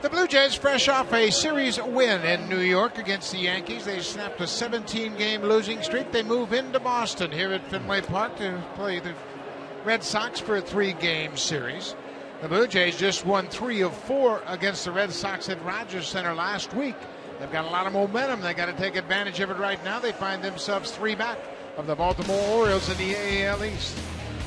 The Blue Jays, fresh off a series win in New York against the Yankees. They snapped a 17-game losing streak. They move into Boston here at Fenway Park to play the Red Sox for a 3-game series. The Blue Jays just won 3 of 4 against the Red Sox at Rogers Center last week. They've got a lot of momentum. They got to take advantage of it right now. They find themselves 3 back of the Baltimore Orioles in the AL East.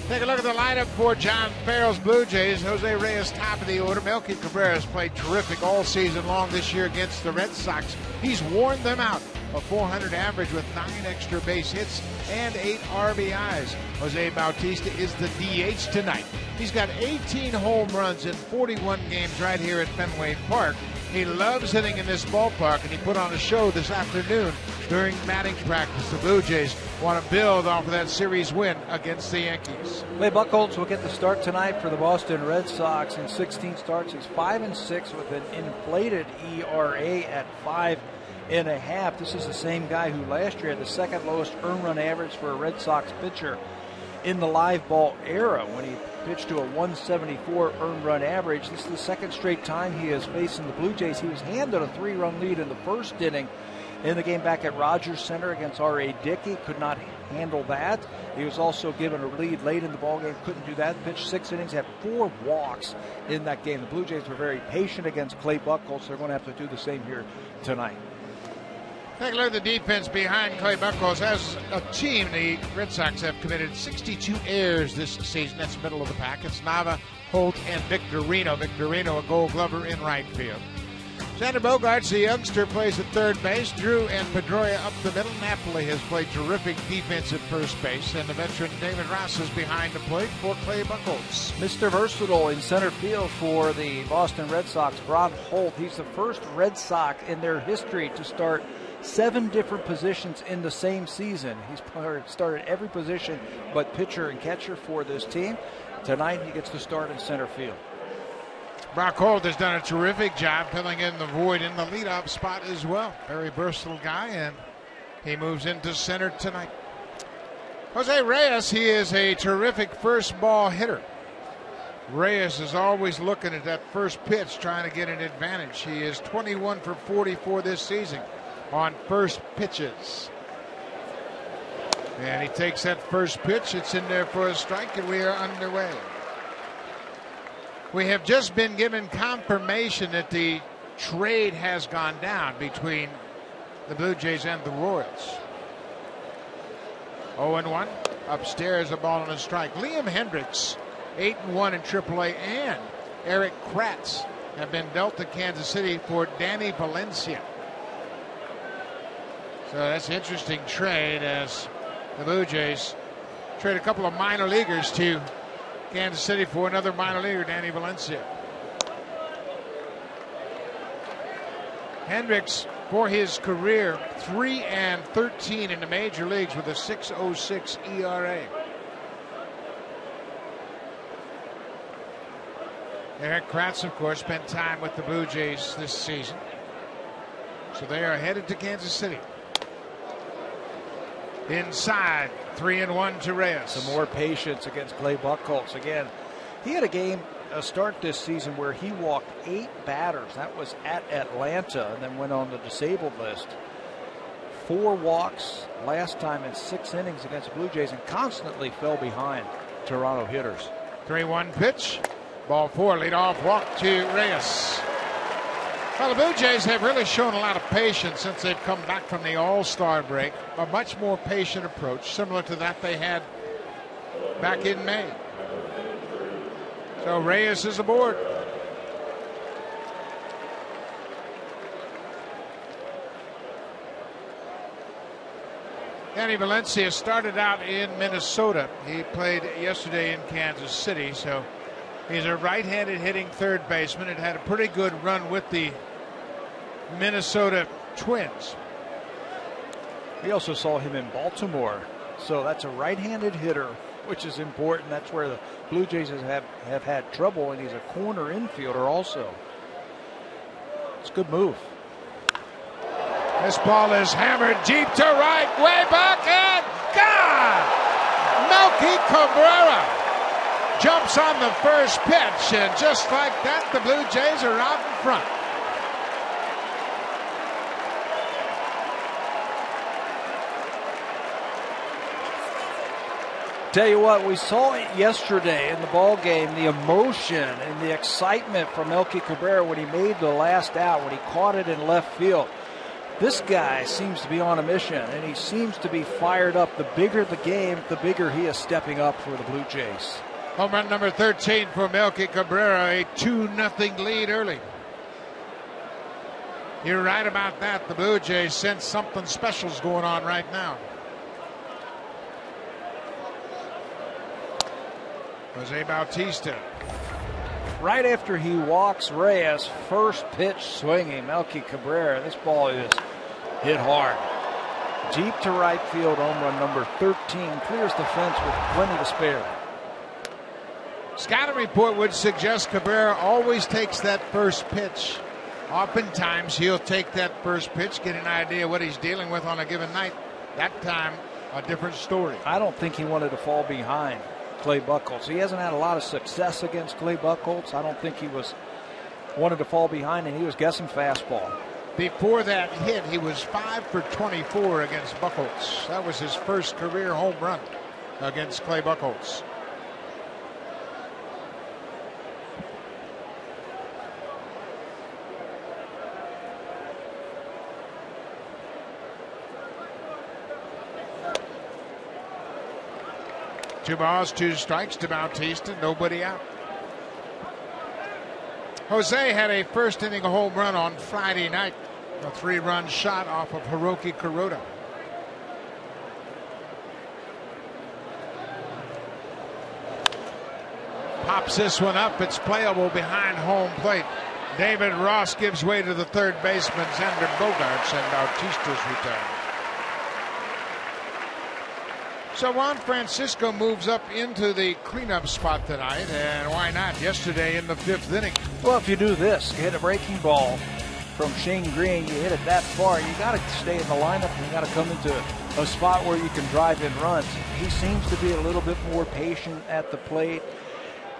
Take a look at the lineup for John Farrell's Blue Jays. Jose Reyes, top of the order. Melky Cabrera has played terrific all season long this year against the Red Sox. He's worn them out. A .400 average with 9 extra base hits and 8 RBIs. Jose Bautista is the DH tonight. He's got 18 home runs in 41 games right here at Fenway Park. He loves hitting in this ballpark, and he put on a show this afternoon during batting practice. The Blue Jays want to build off of that series win against the Yankees. Clay Buchholz will get the start tonight for the Boston Red Sox. In 16 starts, he's 5-6 with an inflated ERA at 5.5. This is the same guy who last year had the second lowest earned run average for a Red Sox pitcher in the live ball era when he pitched to a 174 earned run average. This is the second straight time he is facing the Blue Jays. He was handed a 3-run lead in the first inning in the game back at Rogers Center against R.A. Dickey. Could not handle that. He was also given a lead late in the ballgame. Couldn't do that. Pitched 6 innings, had 4 walks in that game. The Blue Jays were very patient against Clay Buchholz. They're going to have to do the same here tonight. Take a look at the defense behind Clay Buchholz. As a team, the Red Sox have committed 62 errors this season. That's middle of the pack. It's Nava, Holt, and Victorino. Victorino, a Gold Glover in right field. Xander Bogaerts, the youngster, plays at third base. Drew and Pedroia up the middle. Napoli has played terrific defense at first base. And the veteran David Ross is behind the plate for Clay Buchholz. Mr. Versatile in center field for the Boston Red Sox, Ron Holt. He's the first Red Sox in their history to start 7 different positions in the same season. He's started every position but pitcher and catcher for this team. Tonight he gets to start in center field. Brock Holt has done a terrific job filling in the void in the leadoff spot as well. Very versatile guy, and he moves into center tonight. Jose Reyes, he is a terrific first ball hitter. Reyes is always looking at that first pitch, trying to get an advantage. He is 21 for 44 this season on first pitches. And he takes that first pitch. It's in there for a strike, and we are underway. We have just been given confirmation that the trade has gone down between the Blue Jays and the Royals. 0-1. Upstairs, a ball and a strike. Liam Hendricks, 8-1 in AAA, and Eric Kratz have been dealt to Kansas City for Danny Valencia. So that's an interesting trade as the Blue Jays trade a couple of minor leaguers to Kansas City for another minor leaguer, Danny Valencia. Hendricks, for his career, 3-13 in the major leagues with a 6.06 ERA. Eric Kratz, of course, spent time with the Blue Jays this season. So they are headed to Kansas City. Inside, 3-1 to Reyes. Some more patience against Clay Buchholz. Again, he had a start this season where he walked 8 batters. That was at Atlanta, and then went on the disabled list. 4 walks last time in 6 innings against the Blue Jays, and constantly fell behind Toronto hitters. 3-1 pitch. Ball 4, leadoff walk to Reyes. Well, the Blue Jays have really shown a lot of patience since they've come back from the All-Star break. A much more patient approach, similar to that they had back in May. So Reyes is aboard. Danny Valencia started out in Minnesota. He played yesterday in Kansas City, so he's a right-handed hitting third baseman. It had a pretty good run with the Minnesota Twins. We also saw him in Baltimore. So that's a right-handed hitter, which is important. That's where the Blue Jays have had trouble, and he's a corner infielder also. It's a good move. This ball is hammered deep to right, way back, and gone! Melky Cabrera jumps on the first pitch, and just like that, the Blue Jays are out in front. Tell you what, we saw it yesterday in the ball game, the emotion and the excitement from Melky Cabrera when he made the last out, when he caught it in left field. This guy seems to be on a mission, and he seems to be fired up. The bigger the game, the bigger he is stepping up for the Blue Jays. Home run number 13 for Melky Cabrera, a 2-0 lead early. You're right about that. The Blue Jays sense something special's going on right now. Jose Bautista. Right after he walks Reyes, first pitch swinging, Melky Cabrera. This ball is hit hard. Deep to right field, home run number 13. Clears the fence with plenty to spare. Scouting report would suggest Cabrera always takes that first pitch. Oftentimes he'll take that first pitch, get an idea what he's dealing with on a given night. That time, a different story. I don't think he wanted to fall behind Clay Buchholz. He hasn't had a lot of success against Clay Buchholz. I don't think he wanted to fall behind, and he was guessing fastball. Before that hit, he was 5 for 24 against Buchholz. That was his first career home run against Clay Buchholz. Two balls, 2 strikes to Bautista, nobody out. Jose had a first inning home run on Friday night, a 3-run shot off of Hiroki Kuroda. Pops this one up, it's playable behind home plate. David Ross gives way to the third baseman, Xander Bogaerts, and Bautista's return. So Juan Francisco moves up into the cleanup spot tonight, and why not? Yesterday in the 5th inning. Well, if you do this, you hit a breaking ball from Shane Green, you hit it that far, you got to stay in the lineup, and you got to come into a spot where you can drive in runs. He seems to be a little bit more patient at the plate.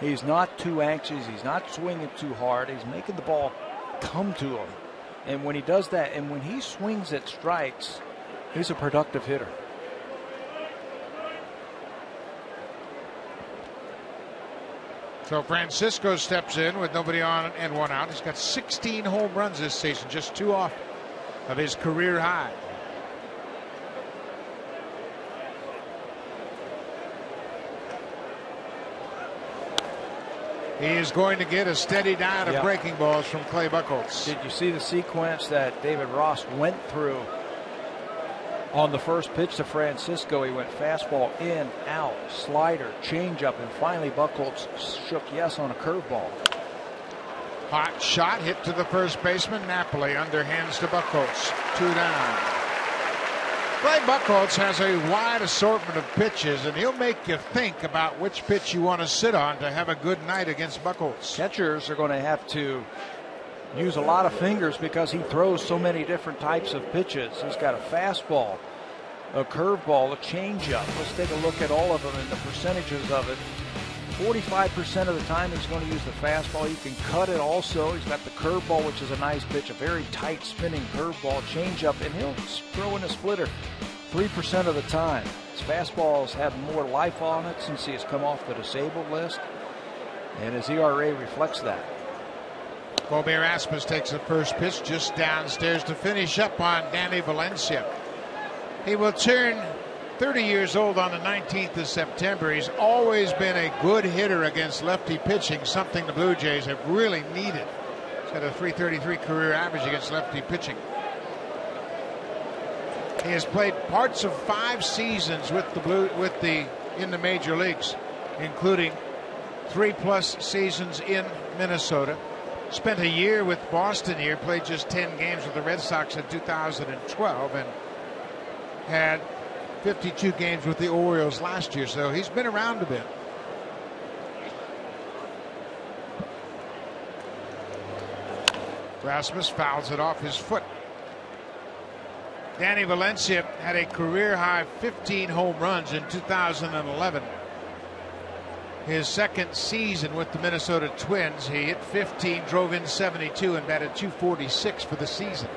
He's not too anxious. He's not swinging too hard. He's making the ball come to him. And when he does that, and when he swings at strikes, he's a productive hitter. So Francisco steps in with nobody on and 1 out. He's got 16 home runs this season, just 2 off of his career high. He is going to get a steady diet of breaking balls from Clay Buchholz. Did you see the sequence that David Ross went through on the first pitch to Francisco? He went fastball in, out, slider, changeup, and finally Buchholz shook yes on a curveball. Hot shot hit to the first baseman. Napoli underhands to Buchholz. 2 down. Clay Buchholz has a wide assortment of pitches, and he'll make you think about which pitch you want to sit on to have a good night against Buchholz. Catchers are going to have to use a lot of fingers because he throws so many different types of pitches. He's got a fastball, a curveball, a changeup. Let's take a look at all of them and the percentages of it. 45% of the time he's going to use the fastball. You can cut it also. He's got the curveball, which is a nice pitch, a very tight spinning curveball, changeup, and he'll throw in a splitter 3% of the time. His fastballs have more life on it since he has come off the disabled list, and his ERA reflects that. Bobby Erasmus takes the first pitch just downstairs to finish up on Danny Valencia. He will turn 30 years old on the 19th of September. He's always been a good hitter against lefty pitching, something the Blue Jays have really needed. He's got a .333 career average against lefty pitching. He has played parts of 5 seasons with in the major leagues, including 3+ seasons in Minnesota. Spent a year with Boston here, played just 10 games with the Red Sox in 2012, and had 52 games with the Orioles last year, so he's been around a bit. Rasmus fouls it off his foot. Danny Valencia had a career high 15 home runs in 2011. His second season with the Minnesota Twins, he hit 15, drove in 72, and batted .246 for the season.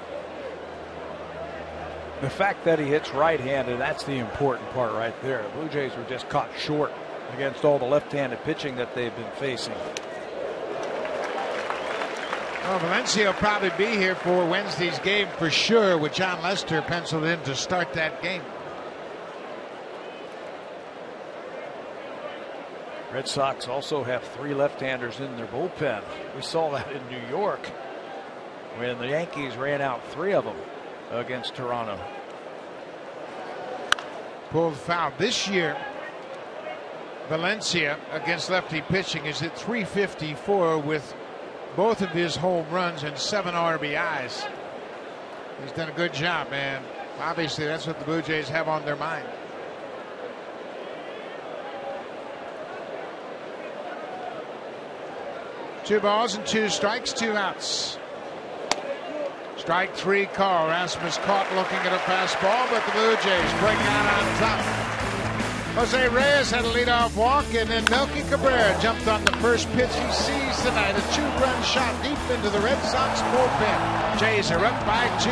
The fact that he hits right-handed, that's the important part right there. The Blue Jays were just caught short against all the left-handed pitching that they've been facing. Well, Valencia will probably be here for Wednesday's game for sure, with John Lester penciled in to start that game. Red Sox also have 3 left-handers in their bullpen. We saw that in New York when the Yankees ran out 3 of them against Toronto. Pulled foul. This year, Valencia against lefty pitching is at .354 with both of his home runs and 7 RBIs. He's done a good job, man. Obviously, that's what the Blue Jays have on their mind. Two balls and 2 strikes, 2 outs. Strike 3 call. Rasmus caught looking at a fastball, but the Blue Jays break out on top. Jose Reyes had a leadoff walk, and then Melky Cabrera jumped on the first pitch he sees tonight. A 2-run shot deep into the Red Sox bullpen. Jays are up by 2.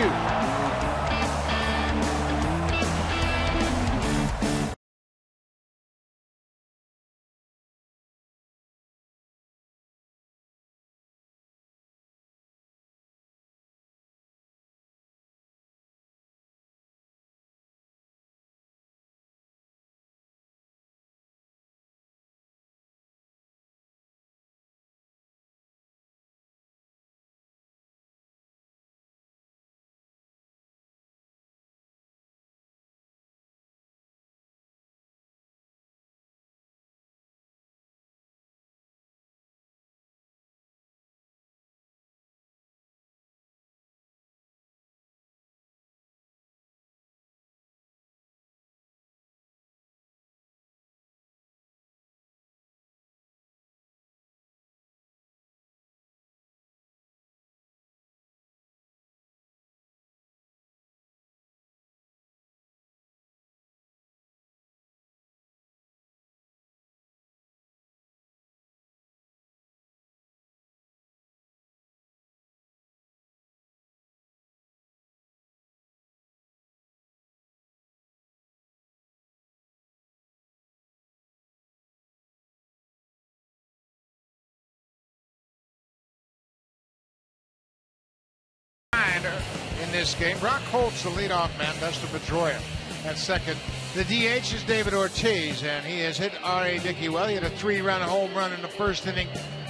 In this game, Brock Holt's the leadoff man. Dustin Pedroia at second. The DH is David Ortiz, and he has hit R.A. Dickey well. He had a 3-run home run in the first inning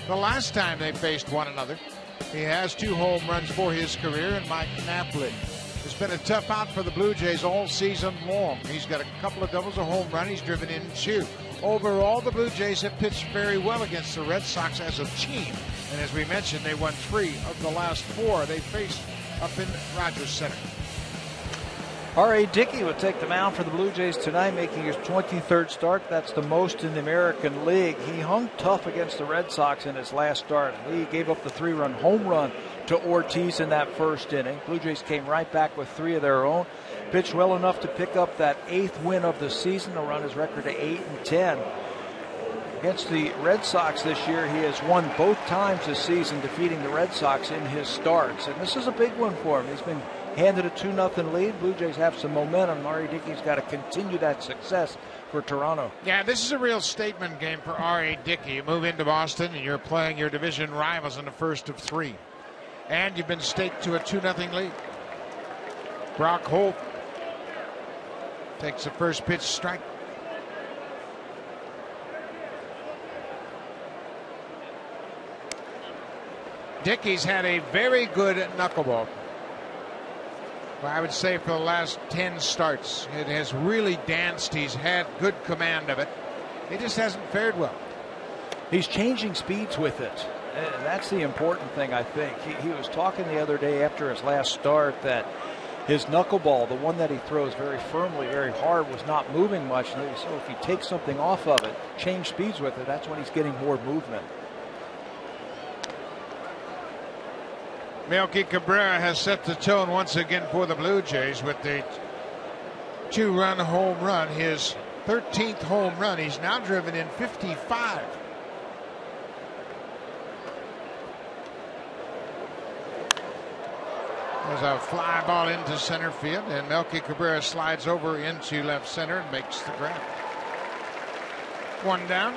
the last time they faced one another. He has 2 home runs for his career, and Mike Napoli. It's been a tough out for the Blue Jays all season long. He's got a couple of doubles, a home run. He's driven in 2. Overall, the Blue Jays have pitched very well against the Red Sox as a team. And as we mentioned, they won 3 of the last 4 they faced up in Rogers Center. R.A. Dickey will take the mound for the Blue Jays tonight, making his 23rd start. That's the most in the American League. He hung tough against the Red Sox in his last start. He gave up the 3-run home run to Ortiz in that first inning. Blue Jays came right back with 3 of their own. Pitched well enough to pick up that 8th win of the season to run his record to 8-10. Against the Red Sox this year, he has won both times this season, defeating the Red Sox in his starts. And this is a big one for him. He's been handed a 2-0 lead. Blue Jays have some momentum. R.A. Dickey's got to continue that success for Toronto. Yeah, this is a real statement game for R.A. Dickey. You move into Boston and you're playing your division rivals in the first of 3. And you've been staked to a 2-0 lead. Brock Holt takes the first pitch strike. Dickey's had a very good knuckleball. Well, I would say for the last 10 starts, it has really danced. He's had good command of it. It just hasn't fared well. He's changing speeds with it. And that's the important thing, I think. He was talking the other day after his last start that his knuckleball, the one that he throws very firmly, very hard, was not moving much. So if he takes something off of it, change speeds with it, that's when he's getting more movement. Melky Cabrera has set the tone once again for the Blue Jays with the 2-run home run, his 13th home run. He's now driven in 55. There's a fly ball into center field, and Melky Cabrera slides over into left center and makes the grab. One down.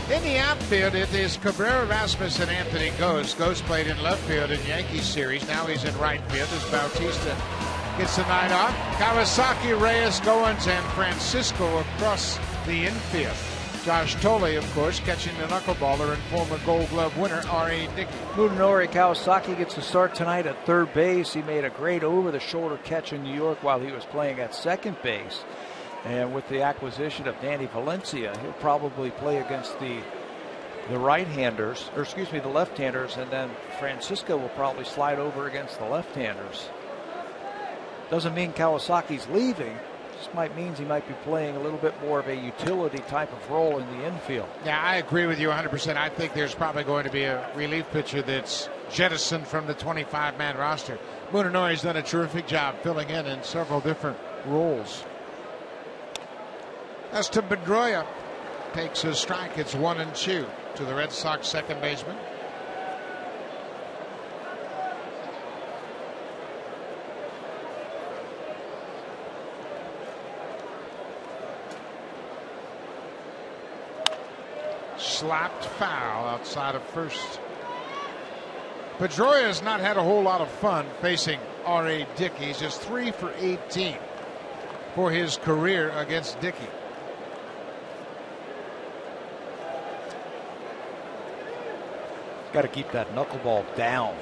In the outfield, it is Cabrera, Rasmus, and Anthony Ghost. Ghost played in left field in Yankees series. Now he's in right field as Bautista gets the night off. Kawasaki, Reyes, Goins, and Francisco across the infield. Josh Tolley, of course, catching the knuckleballer and former Gold Glove winner R.A. Dickey. Munenori Kawasaki gets to start tonight at third base. He made a great over-the-shoulder catch in New York while he was playing at second base. And with the acquisition of Danny Valencia, he'll probably play against the right-handers, or excuse me, the left-handers, and then Francisco will probably slide over against the left-handers. Doesn't mean Kawasaki's leaving. Just might means he might be playing a little bit more of a utility type of role in the infield. Yeah, I agree with you 100%. I think there's probably going to be a relief pitcher that's jettisoned from the 25-man roster. Munenori's done a terrific job filling in several different roles. As to Pedroia, takes a strike. It's 1-2 to the Red Sox second baseman. Slapped foul outside of first. Pedroia has not had a whole lot of fun facing R.A. Dickey. He's just 3 for 18 for his career against Dickey. Got to keep that knuckleball down.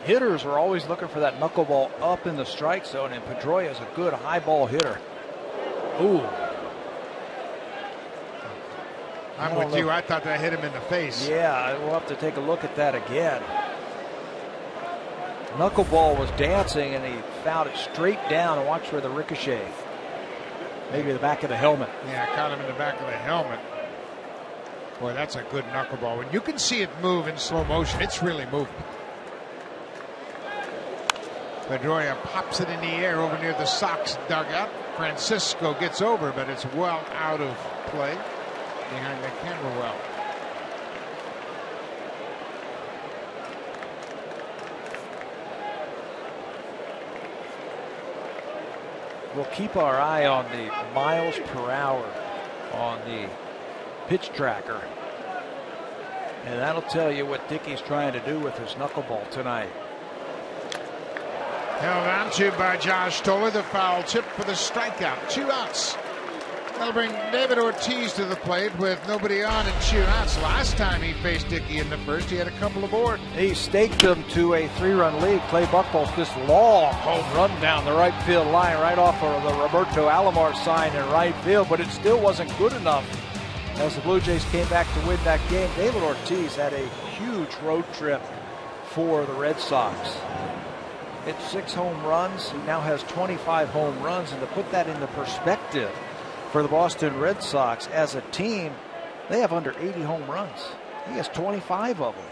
Hitters are always looking for that knuckleball up in the strike zone, and Pedroia is a good high ball hitter. Ooh. I'm with you. I thought that hit him in the face. Yeah, we'll have to take a look at that again. Knuckleball was dancing, and he fouled it straight down, and watch for the ricochet. Maybe the back of the helmet. Yeah, caught him in the back of the helmet. Boy, that's a good knuckleball. When you can see it move in slow motion, it's really moving. Pedroia pops it in the air over near the Sox dugout. Francisco gets over, but it's well out of play behind the camera well. We'll keep our eye on the miles per hour on the pitch tracker, and that'll tell you what Dickey's trying to do with his knuckleball tonight. Held on to by Josh Tolley. The foul tip for the strikeout. 2 outs. That'll bring David Ortiz to the plate with nobody on and 2 outs. Last time he faced Dickey in the first, he had a couple aboard. He staked him to a 3-run lead. Clay Buchholz, this long home run down the right field line, right off of the Roberto Alomar sign in right field, but it still wasn't good enough. As the Blue Jays came back to win that game, David Ortiz had a huge road trip for the Red Sox. It's 6 home runs. He now has 25 home runs, and to put that into perspective for the Boston Red Sox as a team, they have under 80 home runs. He has 25 of them.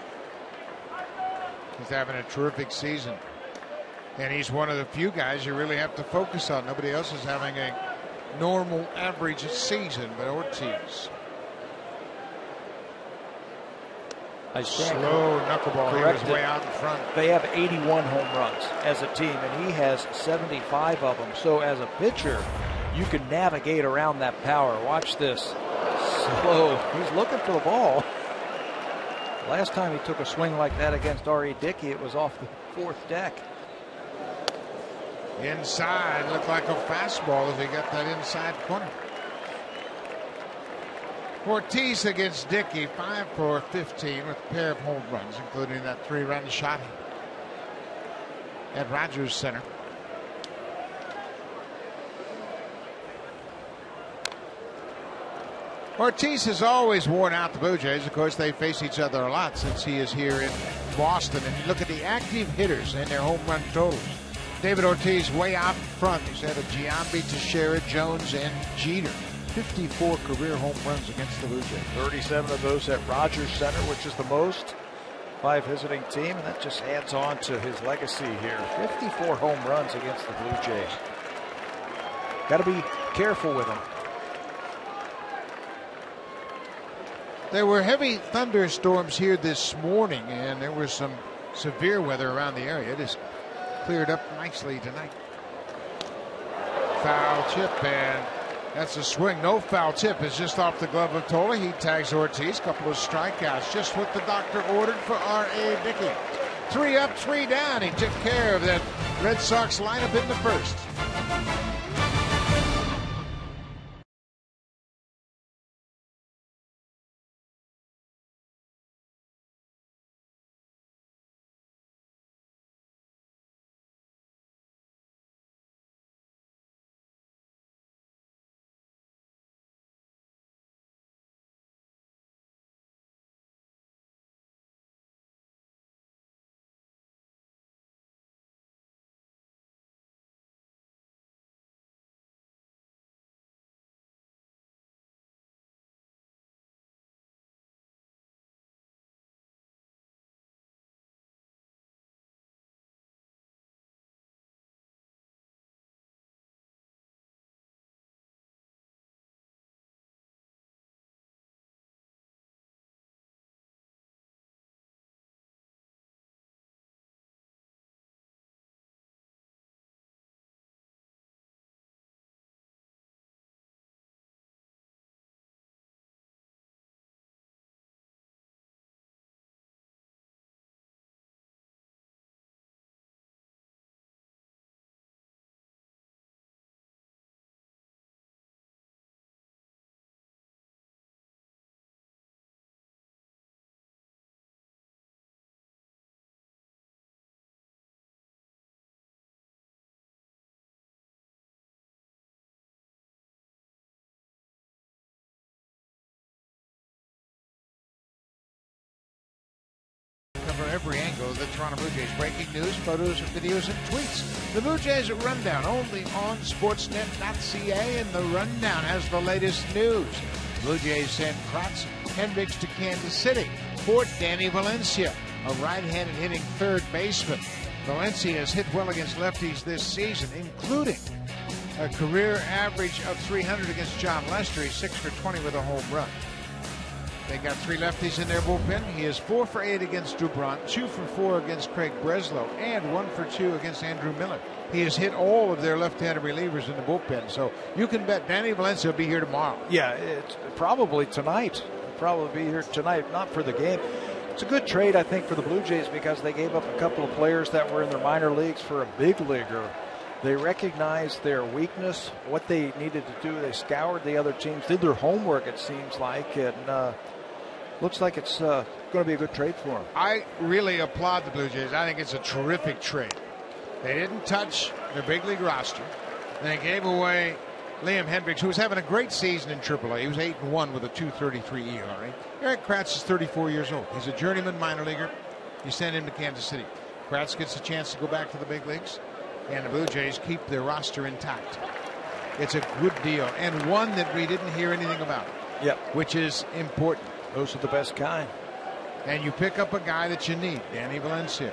He's having a terrific season, and he's one of the few guys you really have to focus on. Nobody else is having a normal average season but Ortiz. Slow knuckleball. He was way out in front. They have 81 home runs as a team, and he has 75 of them. So as a pitcher, you can navigate around that power. Watch this. Slow. He's looking for the ball. Last time he took a swing like that against R.A. Dickey, it was off the 4th deck. Inside, looked like a fastball as he got that inside corner. Ortiz against Dickey, 5 for 15 with a pair of home runs, including that 3-run shot at Rogers Center. Ortiz has always worn out the Blue Jays. Of course, they face each other a lot since he is here in Boston. And you look at the active hitters and their home run totals. David Ortiz way out in front. He's had a Giambi, Teixeira, Jones, and Jeter. 54 career home runs against the Blue Jays. 37 of those at Rogers Center, which is the most by a visiting team, and that just adds on to his legacy here. 54 home runs against the Blue Jays. Got to be careful with him. There were heavy thunderstorms here this morning, and there were some severe weather around the area. It has cleared up nicely tonight. Foul tip, and that's a swing. No foul tip. It's just off the glove of Tola. He tags Ortiz. Couple of strikeouts. Just what the doctor ordered for R.A. Dickey. 3 up, 3 down. He took care of that Red Sox lineup in the first. Cover every angle of the Toronto Blue Jays. Breaking news, photos, videos, and tweets. The Blue Jays Rundown only on Sportsnet.ca, and the Rundown has the latest news. Blue Jays send Kratz Hendricks to Kansas City for Danny Valencia, a right-handed hitting third baseman. Valencia has hit well against lefties this season, including a career average of 300 against John Lester. He's 6 for 20 with a home run. They got 3 lefties in their bullpen. He is 4 for 8 against Dubron, 2 for 4 against Craig Breslow, and 1 for 2 against Andrew Miller. He has hit all of their left-handed relievers in the bullpen, so you can bet Danny Valencia will be here tomorrow. Yeah, it's probably tonight. He'll probably be here tonight, not for the game. It's a good trade, I think, for the Blue Jays because they gave up a couple of players that were in their minor leagues for a big leaguer. They recognized their weakness, what they needed to do. They scoured the other teams, did their homework, it seems like, and looks like it's going to be a good trade for them. I really applaud the Blue Jays. I think it's a terrific trade. They didn't touch their big league roster. They gave away Liam Hendricks, who was having a great season in AAA. He was 8-1 with a 2.33 ERA. Eric Kratz is 34 years old. He's a journeyman minor leaguer. You send him to Kansas City. Kratz gets a chance to go back to the big leagues, and the Blue Jays keep their roster intact. It's a good deal, and one that we didn't hear anything about. Yep. Which is important. Those are the best kind. And you pick up a guy that you need, Danny Valencia.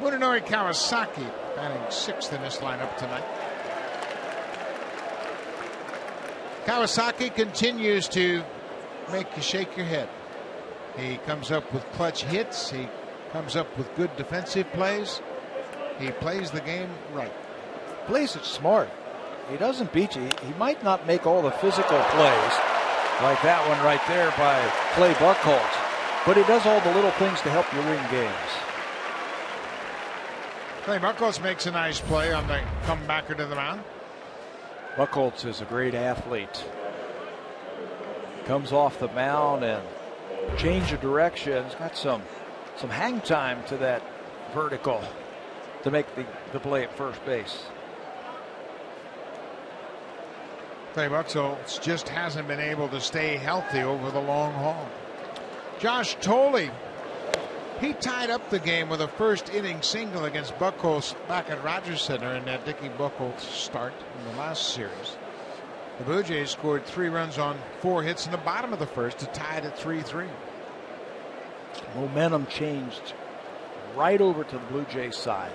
Munenori Kawasaki batting 6th in this lineup tonight. Kawasaki continues to make you shake your head. He comes up with clutch hits. He comes up with good defensive plays. He plays the game right. Plays it smart. He doesn't beat you. He might not make all the physical plays like that one right there by Clay Buchholz, but he does all the little things to help you win games. Clay Buchholz makes a nice play on the comebacker to the mound. Buchholz is a great athlete. Comes off the mound and change of direction. He's got some hang time to that vertical to make the play at first base. Clay Buchholz just hasn't been able to stay healthy over the long haul. Josh Thole, he tied up the game with a first inning single against Buchholz back at Rogers Center in that Dickie Buchholz start in the last series. The Blue Jays scored 3 runs on 4 hits in the bottom of the first to tie it at 3-3. Momentum changed right over to the Blue Jays side.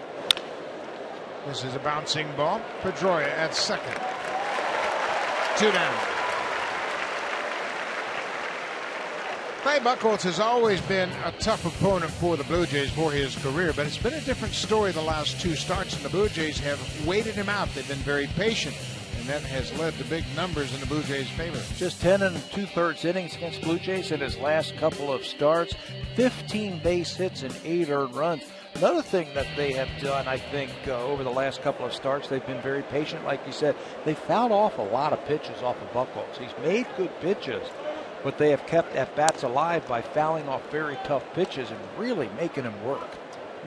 This is a bouncing ball. Pedroia at second. 2 down. Clay Buchholz has always been a tough opponent for the Blue Jays for his career, but it's been a different story the last 2 starts, and the Blue Jays have waited him out. They've been very patient, and that has led to big numbers in the Blue Jays' favor. Just 10 2/3 innings against Blue Jays in his last couple of starts, 15 base hits and 8 earned runs. Another thing that they have done, I think, over the last couple of starts, they've been very patient. Like you said, they fouled off a lot of pitches off of Buchholz. He's made good pitches, but they have kept at-bats alive by fouling off very tough pitches and really making him work.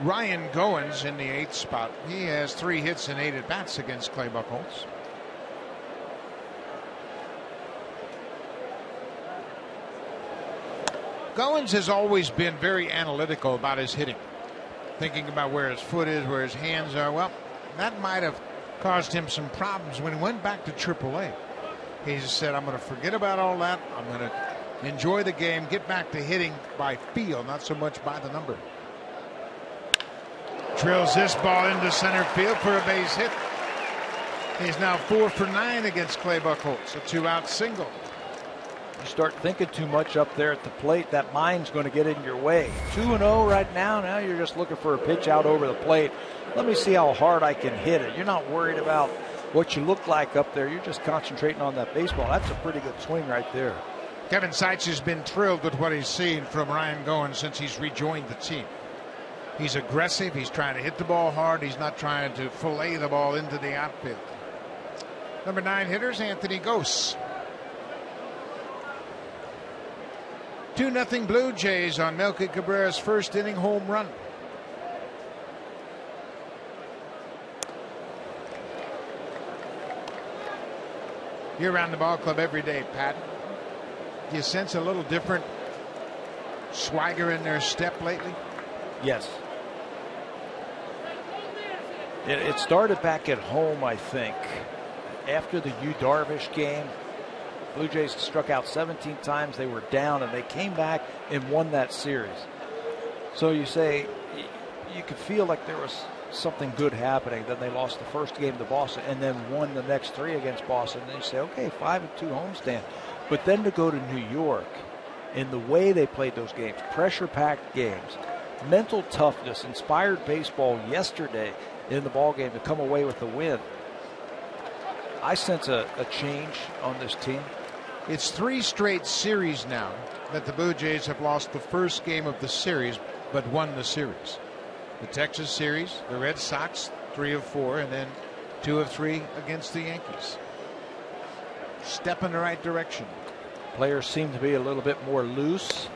Ryan Goins in the 8th spot. He has 3 hits and 8 at-bats against Clay Buchholz. Goins has always been very analytical about his hitting, thinking about where his foot is, where his hands are. Well, that might have caused him some problems when he went back to AAA. He just said, I'm going to forget about all that. I'm going to enjoy the game, get back to hitting by feel, not so much by the number. Drills this ball into center field for a base hit. He's now 4 for 9 against Clay Buchholz, a 2-out single. You start thinking too much up there at the plate, that mind's going to get in your way. 2-0 right now. Now you're just looking for a pitch out over the plate. Let me see how hard I can hit it. You're not worried about what you look like up there. You're just concentrating on that baseball. That's a pretty good swing right there. Kevin Seitz has been thrilled with what he's seen from Ryan Goins since he's rejoined the team. He's aggressive. He's trying to hit the ball hard. He's not trying to fillet the ball into the outfield. Number 9 hitters, Anthony Gose. 2-0 Blue Jays on Melky Cabrera's first inning home run. You're around the ball club every day, Pat. Do you sense a little different swagger in their step lately? Yes. It started back at home, I think. After the Yu Darvish game, Blue Jays struck out 17 times. They were down, and they came back and won that series. So you say you could feel like there was something good happening. Then they lost the first game to Boston and then won the next 3 against Boston. And you say, okay, 5-2 homestand. But then to go to New York in the way they played those games, pressure-packed games, mental toughness, inspired baseball yesterday in the ball game to come away with the win. I sense a change on this team. It's 3 straight series now that the Blue Jays have lost the first game of the series but won the series. The Texas series, the Red Sox, 3 of 4, and then 2 of 3 against the Yankees. Step in the right direction. Players seem to be a little bit more loose.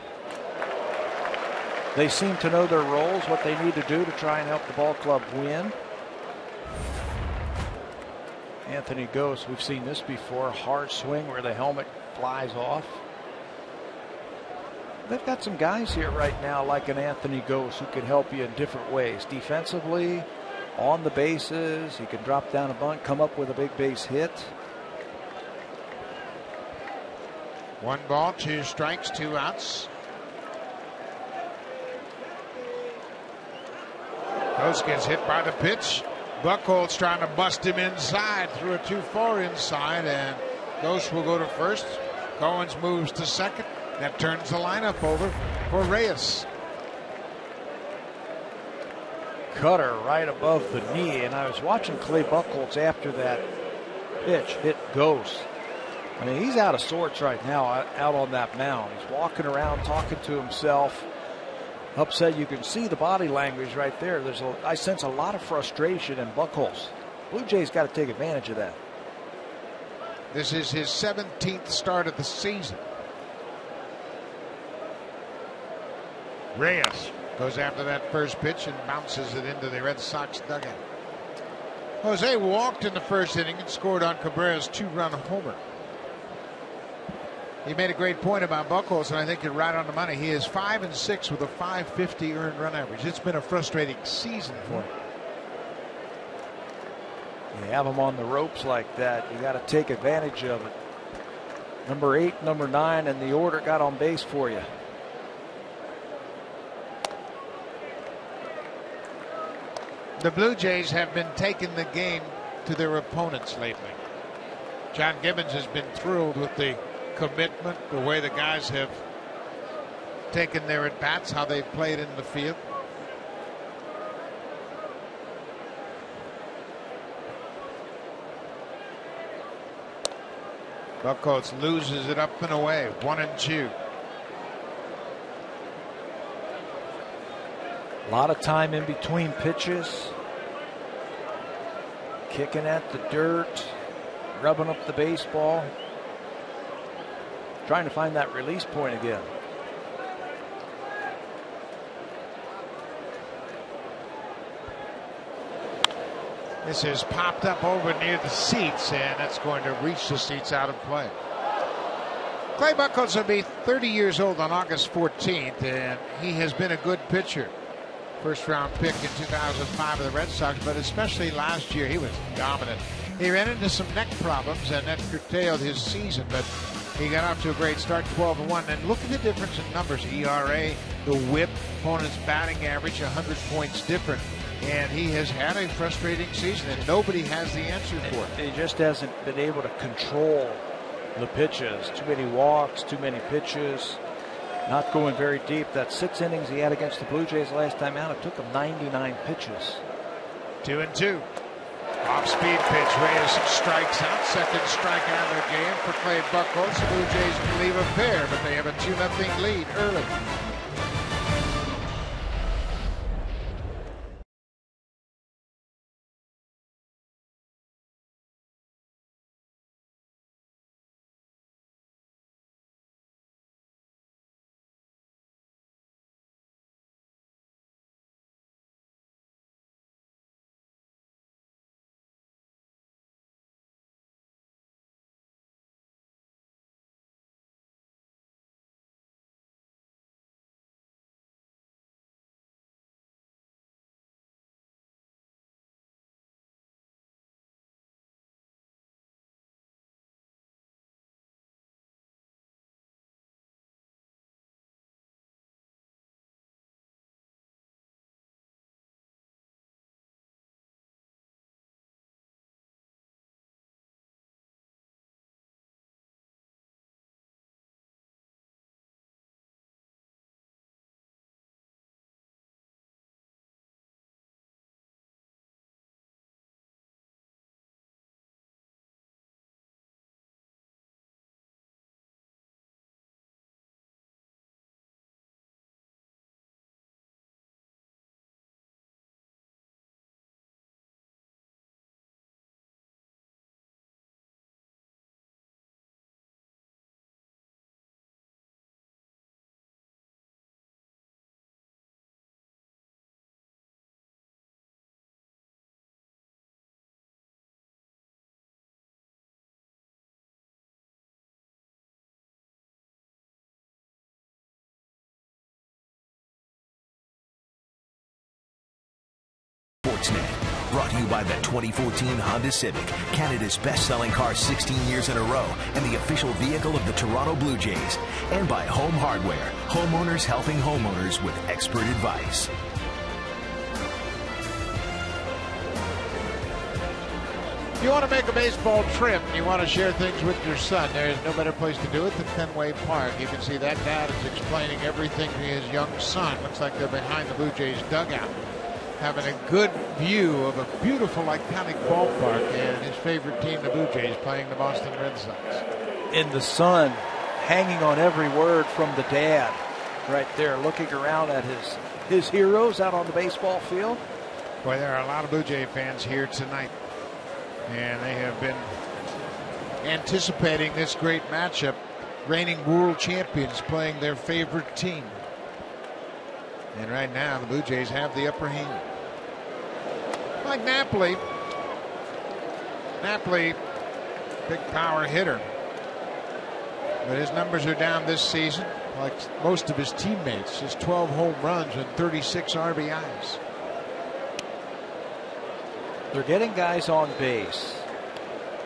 They seem to know their roles, what they need to do to try and help the ball club win. Anthony Gose, we've seen this before, hard swing where the helmet flies off. They've got some guys here right now like an Anthony Gose who can help you in different ways. Defensively, on the bases, he can drop down a bunt, come up with a big base hit. 1 ball, 2 strikes, 2 outs. Gose gets hit by the pitch. Buchholz trying to bust him inside, threw it too far inside, and Gose will go to first. Goins moves to second. That turns the lineup over for Reyes. Cutter right above the knee, and I was watching Clay Buchholz after that pitch hit Gose. I mean, he's out of sorts right now out on that mound. He's walking around talking to himself. Upset. You can see the body language right there. I sense a lot of frustration in Buchholz. Blue Jays got to take advantage of that. This is his 17th start of the season. Reyes goes after that first pitch and bounces it into the Red Sox dugout. Jose walked in the first inning and scored on Cabrera's 2-run homer. He made a great point about Buchholz, and I think you're right on the money. He is 5-6 with a .550 earned run average. It's been a frustrating season for him. You have him on the ropes like that, you got to take advantage of it. Number 8, number 9, and the order got on base for you. The Blue Jays have been taking the game to their opponents lately. John Gibbons has been thrilled with the commitment, the way the guys have taken their at-bats, how they played in the field. Buchholz loses it up and away, 1-2. A lot of time in between pitches. Kicking at the dirt, rubbing up the baseball. Trying to find that release point again. This is popped up over near the seats, and that's going to reach the seats out of play. Clay Buchholz will be 30 years old on August 14th, and he has been a good pitcher. First round pick in 2005 of the Red Sox, but especially last year, he was dominant. He ran into some neck problems, and that curtailed his season, but he got off to a great start, 12-1. And look at the difference in numbers. ERA, the whip, opponent's batting average, 100 points different. And he has had a frustrating season, and nobody has the answer for it. He just hasn't been able to control the pitches. Too many walks, too many pitches, not going very deep. That 6 innings he had against the Blue Jays last time out, it took him 99 pitches. 2-2. Off-speed pitch. Reyes strikes out. Second strikeout of the game for Clay Buchholz. The Blue Jays can leave a pair, but they have a 2-0 lead early. Sportsnet, brought to you by the 2014 Honda Civic, Canada's best-selling car 16 years in a row and the official vehicle of the Toronto Blue Jays, and by Home Hardware, homeowners helping homeowners with expert advice. If you want to make a baseball trip and you want to share things with your son, there is no better place to do it than Fenway Park. You can see that dad is explaining everything to his young son. Looks like they're behind the Blue Jays dugout, having a good view of a beautiful, iconic ballpark, and his favorite team, the Blue Jays, playing the Boston Red Sox. And the son hanging on every word from the dad right there, looking around at his heroes out on the baseball field. Boy, there are a lot of Blue Jay fans here tonight, and they have been anticipating this great matchup. Reigning world champions playing their favorite team. And right now, the Blue Jays have the upper hand. Like Napoli, big power hitter. But his numbers are down this season, like most of his teammates. Just 12 home runs and 36 RBIs. They're getting guys on base.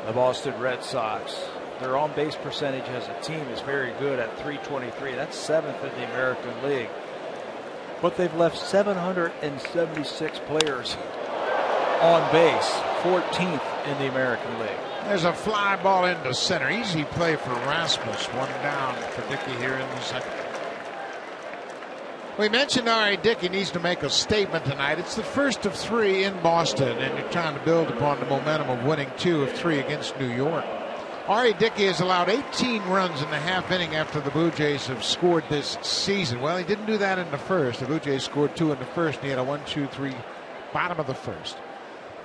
The Boston Red Sox, their on-base percentage as a team is very good at .323. That's 7th in the American League. But they've left 776 players on base, 14th in the American League. There's a fly ball into center. Easy play for Rasmus. One down for Dickey here in the second. We mentioned R.A. Dickey needs to make a statement tonight. It's the first of 3 in Boston, and you're trying to build upon the momentum of winning 2 of 3 against New York. R.A. Dickey has allowed 18 runs in the half inning after the Blue Jays have scored this season. Well, he didn't do that in the first. The Blue Jays scored 2 in the first, and he had a 1-2-3 bottom of the first.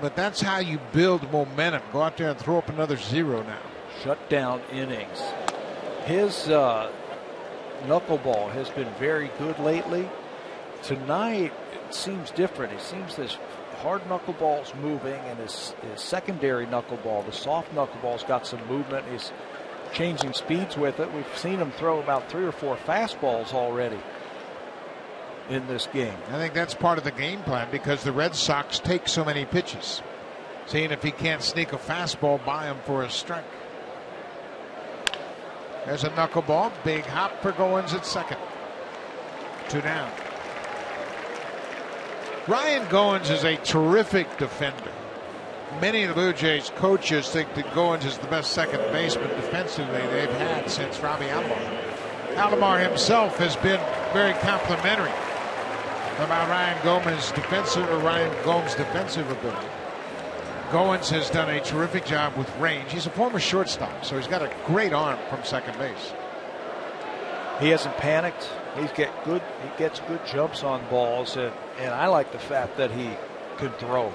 But that's how you build momentum. Go out there and throw up another 0 now. Shut down innings. His knuckleball has been very good lately. Tonight it seems different. It seems this hard knuckleball's moving, and his secondary knuckleball, the soft knuckleball's got some movement. He's changing speeds with it. We've seen him throw about 3 or 4 fastballs already in this game. I think that's part of the game plan because the Red Sox take so many pitches. Seeing if he can't sneak a fastball by him for a strike. There's a knuckleball. Big hop for Goins at second. 2 down. Ryan Goins is a terrific defender. Many of the Blue Jays coaches think that Goins is the best second baseman defensively they've had since Robbie Alomar. Alomar himself has been very complimentary about Ryan Gomes' defensive ability. Goins has done a terrific job with range. He's a former shortstop, so he's got a great arm from second base. He hasn't panicked. He gets good jumps on balls, and I like the fact that he can throw.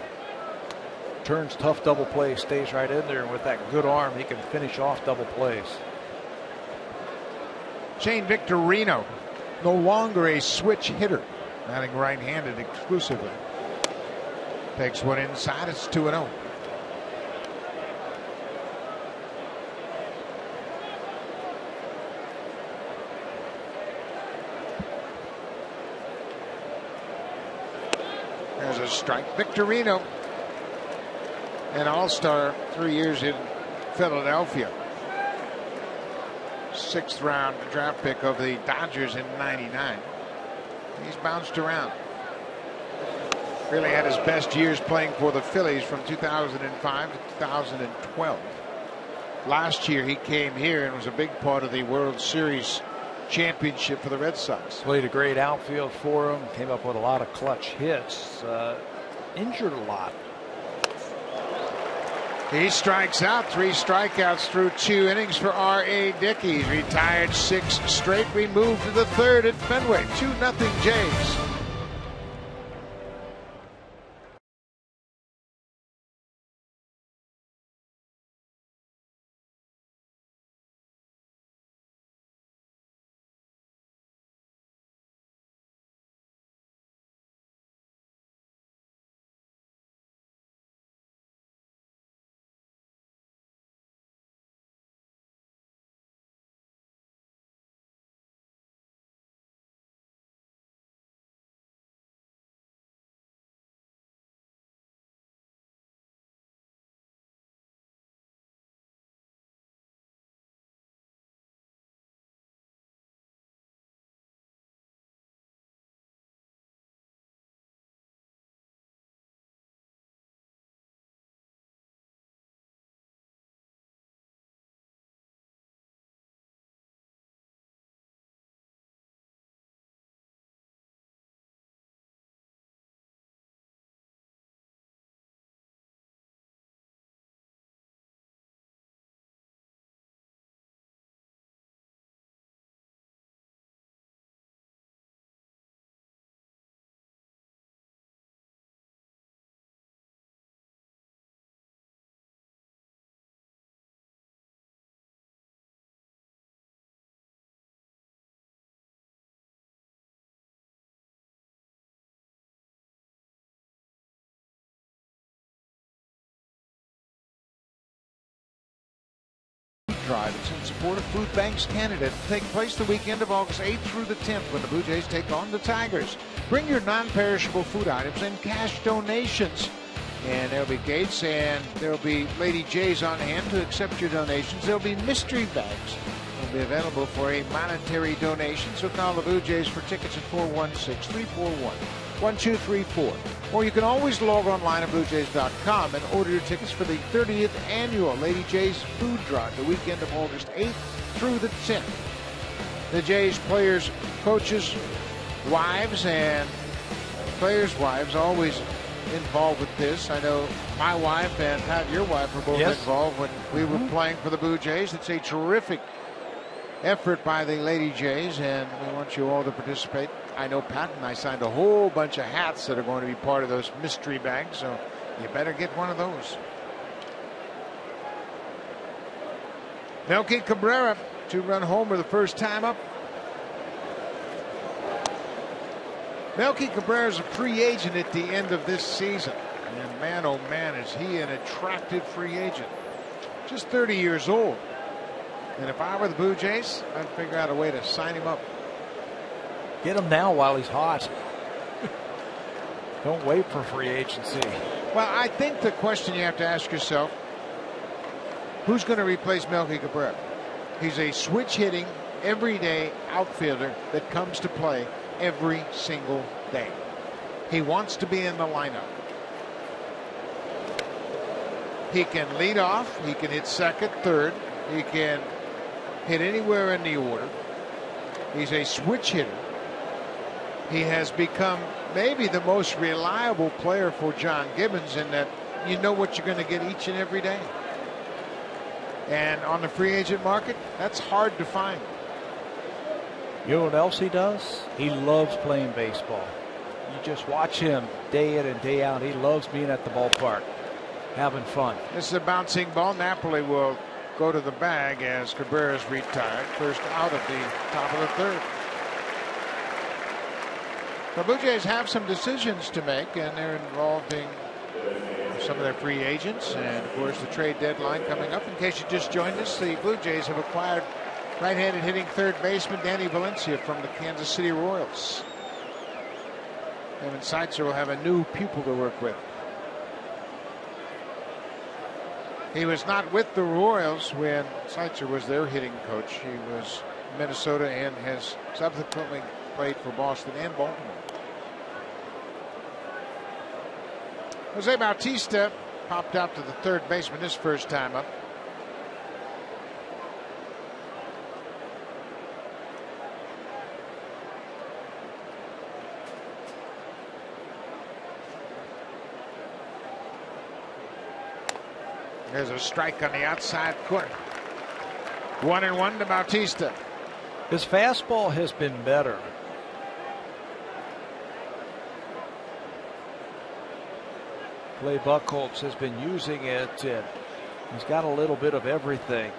Turns tough double plays, stays right in there, and with that good arm, he can finish off double plays. Shane Victorino, no longer a switch hitter, batting right-handed exclusively. Takes one inside. It's 2-0. There's a strike. Victorino, an all-star 3 years in Philadelphia. 6th round draft pick of the Dodgers in '99. He's bounced around. Really had his best years playing for the Phillies from 2005 to 2012. Last year he came here and was a big part of the World Series championship for the Red Sox. Played a great outfield for him. Came up with a lot of clutch hits. Injured a lot. He strikes out. 3 strikeouts through 2 innings for R.A. Dickey. Retired 6 straight. We move to the 3rd at Fenway. 2-0 Jays. Drive. It's in support of Food Banks Canada. It'll take place the weekend of August 8th through the 10th when the Blue Jays take on the Tigers. Bring your non-perishable food items and cash donations. And there'll be gates and there'll be Lady Jays on hand to accept your donations. There'll be mystery bags. Will be available for a monetary donation. So call the Blue Jays for tickets at 416-341-1234. Or you can always log online at BlueJays.com and order your tickets for the 30th annual Lady Jays Food Drive, the weekend of August 8th through the 10th. The Jays players, coaches, wives and players' wives always involved with this. I know my wife and Pat, your wife, were both involved when we were playing for the Blue Jays. It's a terrific effort by the Lady Jays, and we want you all to participate. I know Pat and I signed a whole bunch of hats that are going to be part of those mystery bags, so you better get one of those. Melky Cabrera, 2-run homer the first time up. Melky Cabrera is a free agent at the end of this season. And man, oh man, is he an attractive free agent. Just 30 years old. And if I were the Blue Jays, I'd figure out a way to sign him up. Get him now while he's hot. Don't wait for free agency. Well, I think the question you have to ask yourself, who's going to replace Melky Cabrera? He's a switch-hitting, everyday outfielder that comes to play every single day. He wants to be in the lineup. He can lead off. He can hit second, third. He can hit anywhere in the order. He's a switch hitter. He has become maybe the most reliable player for John Gibbons in that you know what you're going to get each and every day. And on the free agent market, that's hard to find. You know what else he does? He loves playing baseball. You just watch him day in and day out. He loves being at the ballpark, having fun. This is a bouncing ball. Napoli will go to the bag as Cabrera's retired. First out of the top of the third. The Blue Jays have some decisions to make, and they're involving some of their free agents and, of course, the trade deadline coming up. In case you just joined us, the Blue Jays have acquired right-handed hitting third baseman Danny Valencia from the Kansas City Royals. Evan Seitzer will have a new pupil to work with. He was not with the Royals when Seitzer was their hitting coach. He was in Minnesota and has subsequently played for Boston and Baltimore. Jose Bautista popped out to the third baseman his first time up. There's a strike on the outside corner. 1-1 to Bautista. His fastball has been better. Clay Buchholz has been using it, and he's got a little bit of everything.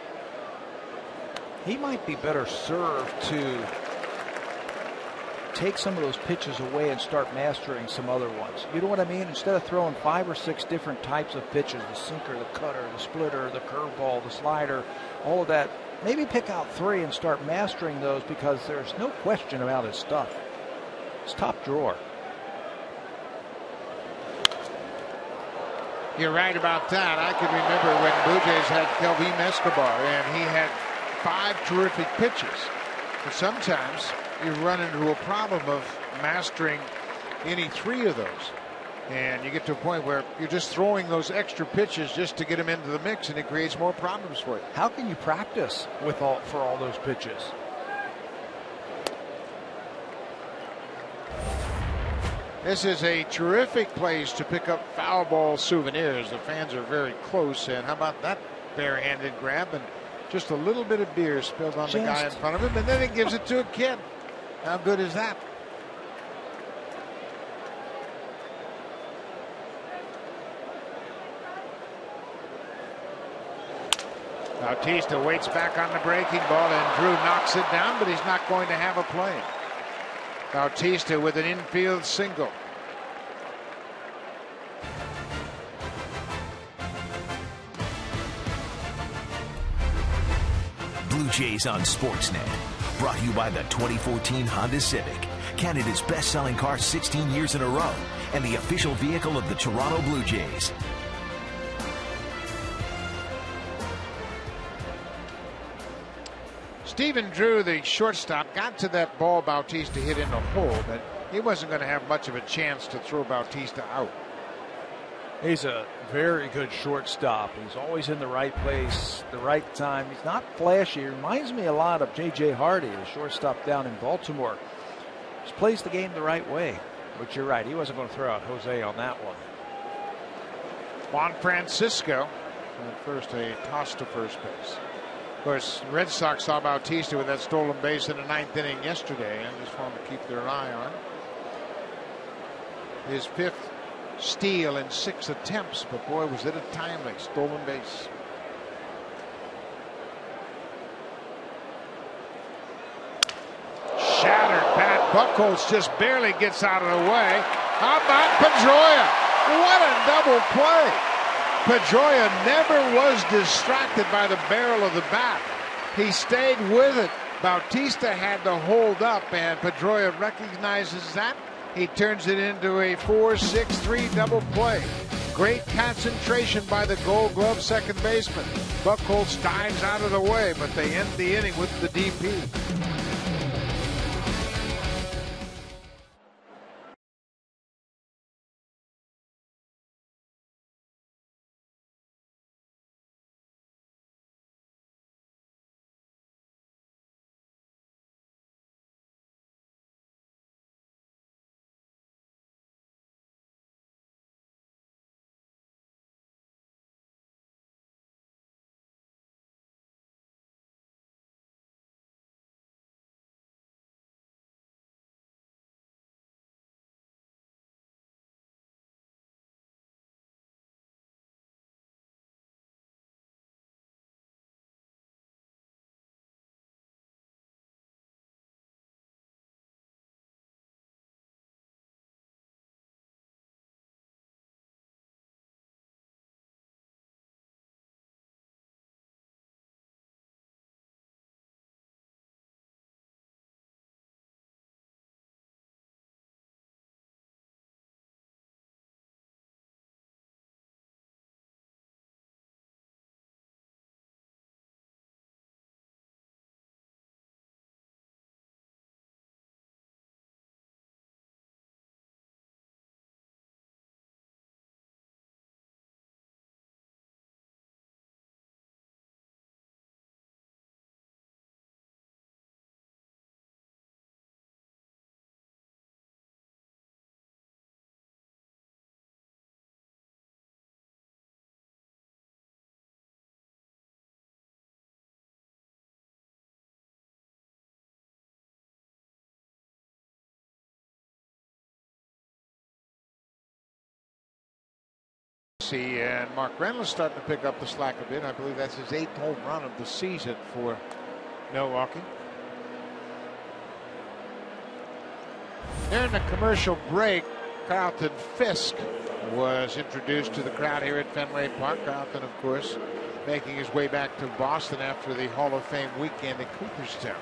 He might be better served to take some of those pitches away and start mastering some other ones. You know what I mean? Instead of throwing 5 or 6 different types of pitches, the sinker, the cutter, the splitter, the curveball, the slider, all of that, maybe pick out 3 and start mastering those, because there's no question about his stuff. It's top drawer. You're right about that. I can remember when Blue Jays had Kelvin Escobar, and he had 5 terrific pitches. But sometimes you run into a problem of mastering any 3 of those. And you get to a point where you're just throwing those extra pitches just to get them into the mix, and it creates more problems for you. How can you practice for all those pitches? This is a terrific place to pick up foul ball souvenirs. The fans are very close. And how about that barehanded grab? And just a little bit of beer spilled on the guy in front of him, and then he gives it to a kid. How good is that? Bautista waits back on the breaking ball, and Drew knocks it down, but he's not going to have a play. Bautista with an infield single. Blue Jays on Sportsnet. Brought to you by the 2014 Honda Civic, Canada's best-selling car 16 years in a row, and the official vehicle of the Toronto Blue Jays. Stephen Drew, the shortstop, got to that ball Bautista hit in the hole, but he wasn't going to have much of a chance to throw Bautista out. He's a very good shortstop. He's always in the right place, the right time. He's not flashy. He reminds me a lot of J.J. Hardy, the shortstop down in Baltimore. Just plays the game the right way. But you're right, he wasn't going to throw out Jose on that one. Juan Francisco, at first a toss to first base. Of course, Red Sox saw Bautista with that stolen base in the 9th inning yesterday and just wanted to keep their eye on. His 5th steal in 6 attempts, but boy, was it a timely stolen base. Shattered bat. Buchholz just barely gets out of the way. How about Pedroia? What a double play. Pedroia never was distracted by the barrel of the bat. He stayed with it. Bautista had to hold up, and Pedroia recognizes that. He turns it into a 4-6-3 double play. Great concentration by the Gold Glove second baseman. Buchholz dives out of the way, but they end the inning with the DP. And Mark Reynolds starting to pick up the slack a bit. I believe that's his 8th home run of the season for Milwaukee. During the commercial break, Carlton Fisk was introduced to the crowd here at Fenway Park. Carlton, of course, making his way back to Boston after the Hall of Fame weekend in Cooperstown.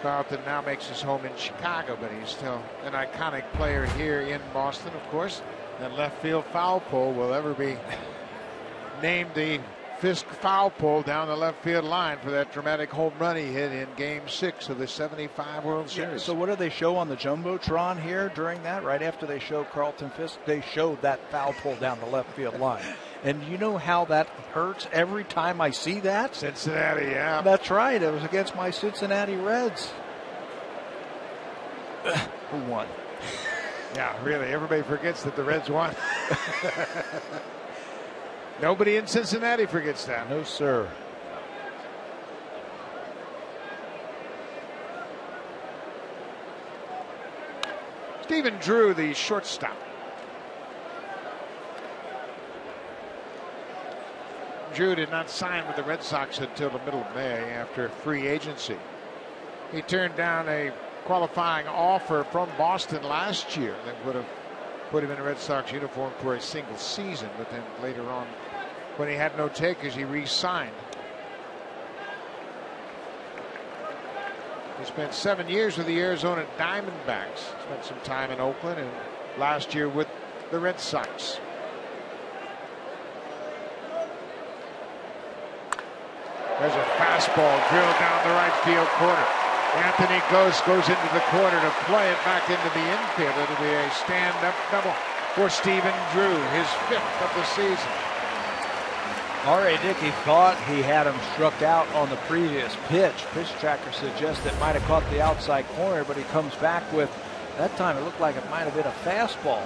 Carlton now makes his home in Chicago, but he's still an iconic player here in Boston, of course. That left field foul pole will ever be named the Fisk foul pole down the left field line for that dramatic home run he hit in Game 6 of the '75 World Series. Yeah, so what do they show on the Jumbotron here during that? Right after they show Carlton Fisk, they showed that foul pole down the left field line. And you know how that hurts every time I see that? Cincinnati, yeah. That's right. It was against my Cincinnati Reds. Who won? Yeah, really. Everybody forgets that the Reds won. Nobody in Cincinnati forgets that. No, sir. Stephen Drew, the shortstop. Drew did not sign with the Red Sox until the middle of May after free agency. He turned down a qualifying offer from Boston last year that would have put him in a Red Sox uniform for a single season, but then later on, when he had no takers, he re-signed. He spent 7 years with the Arizona Diamondbacks, spent some time in Oakland, and last year with the Red Sox. There's a fastball drilled down the right field corner. Anthony Ghost goes into the corner to play it back into the infield. It'll be a stand-up double for Stephen Drew, his 5th of the season. R.A. Dickey thought he had him struck out on the previous pitch. Pitch tracker suggests it might have caught the outside corner, but he comes back with That time it looked like it might have been a fastball,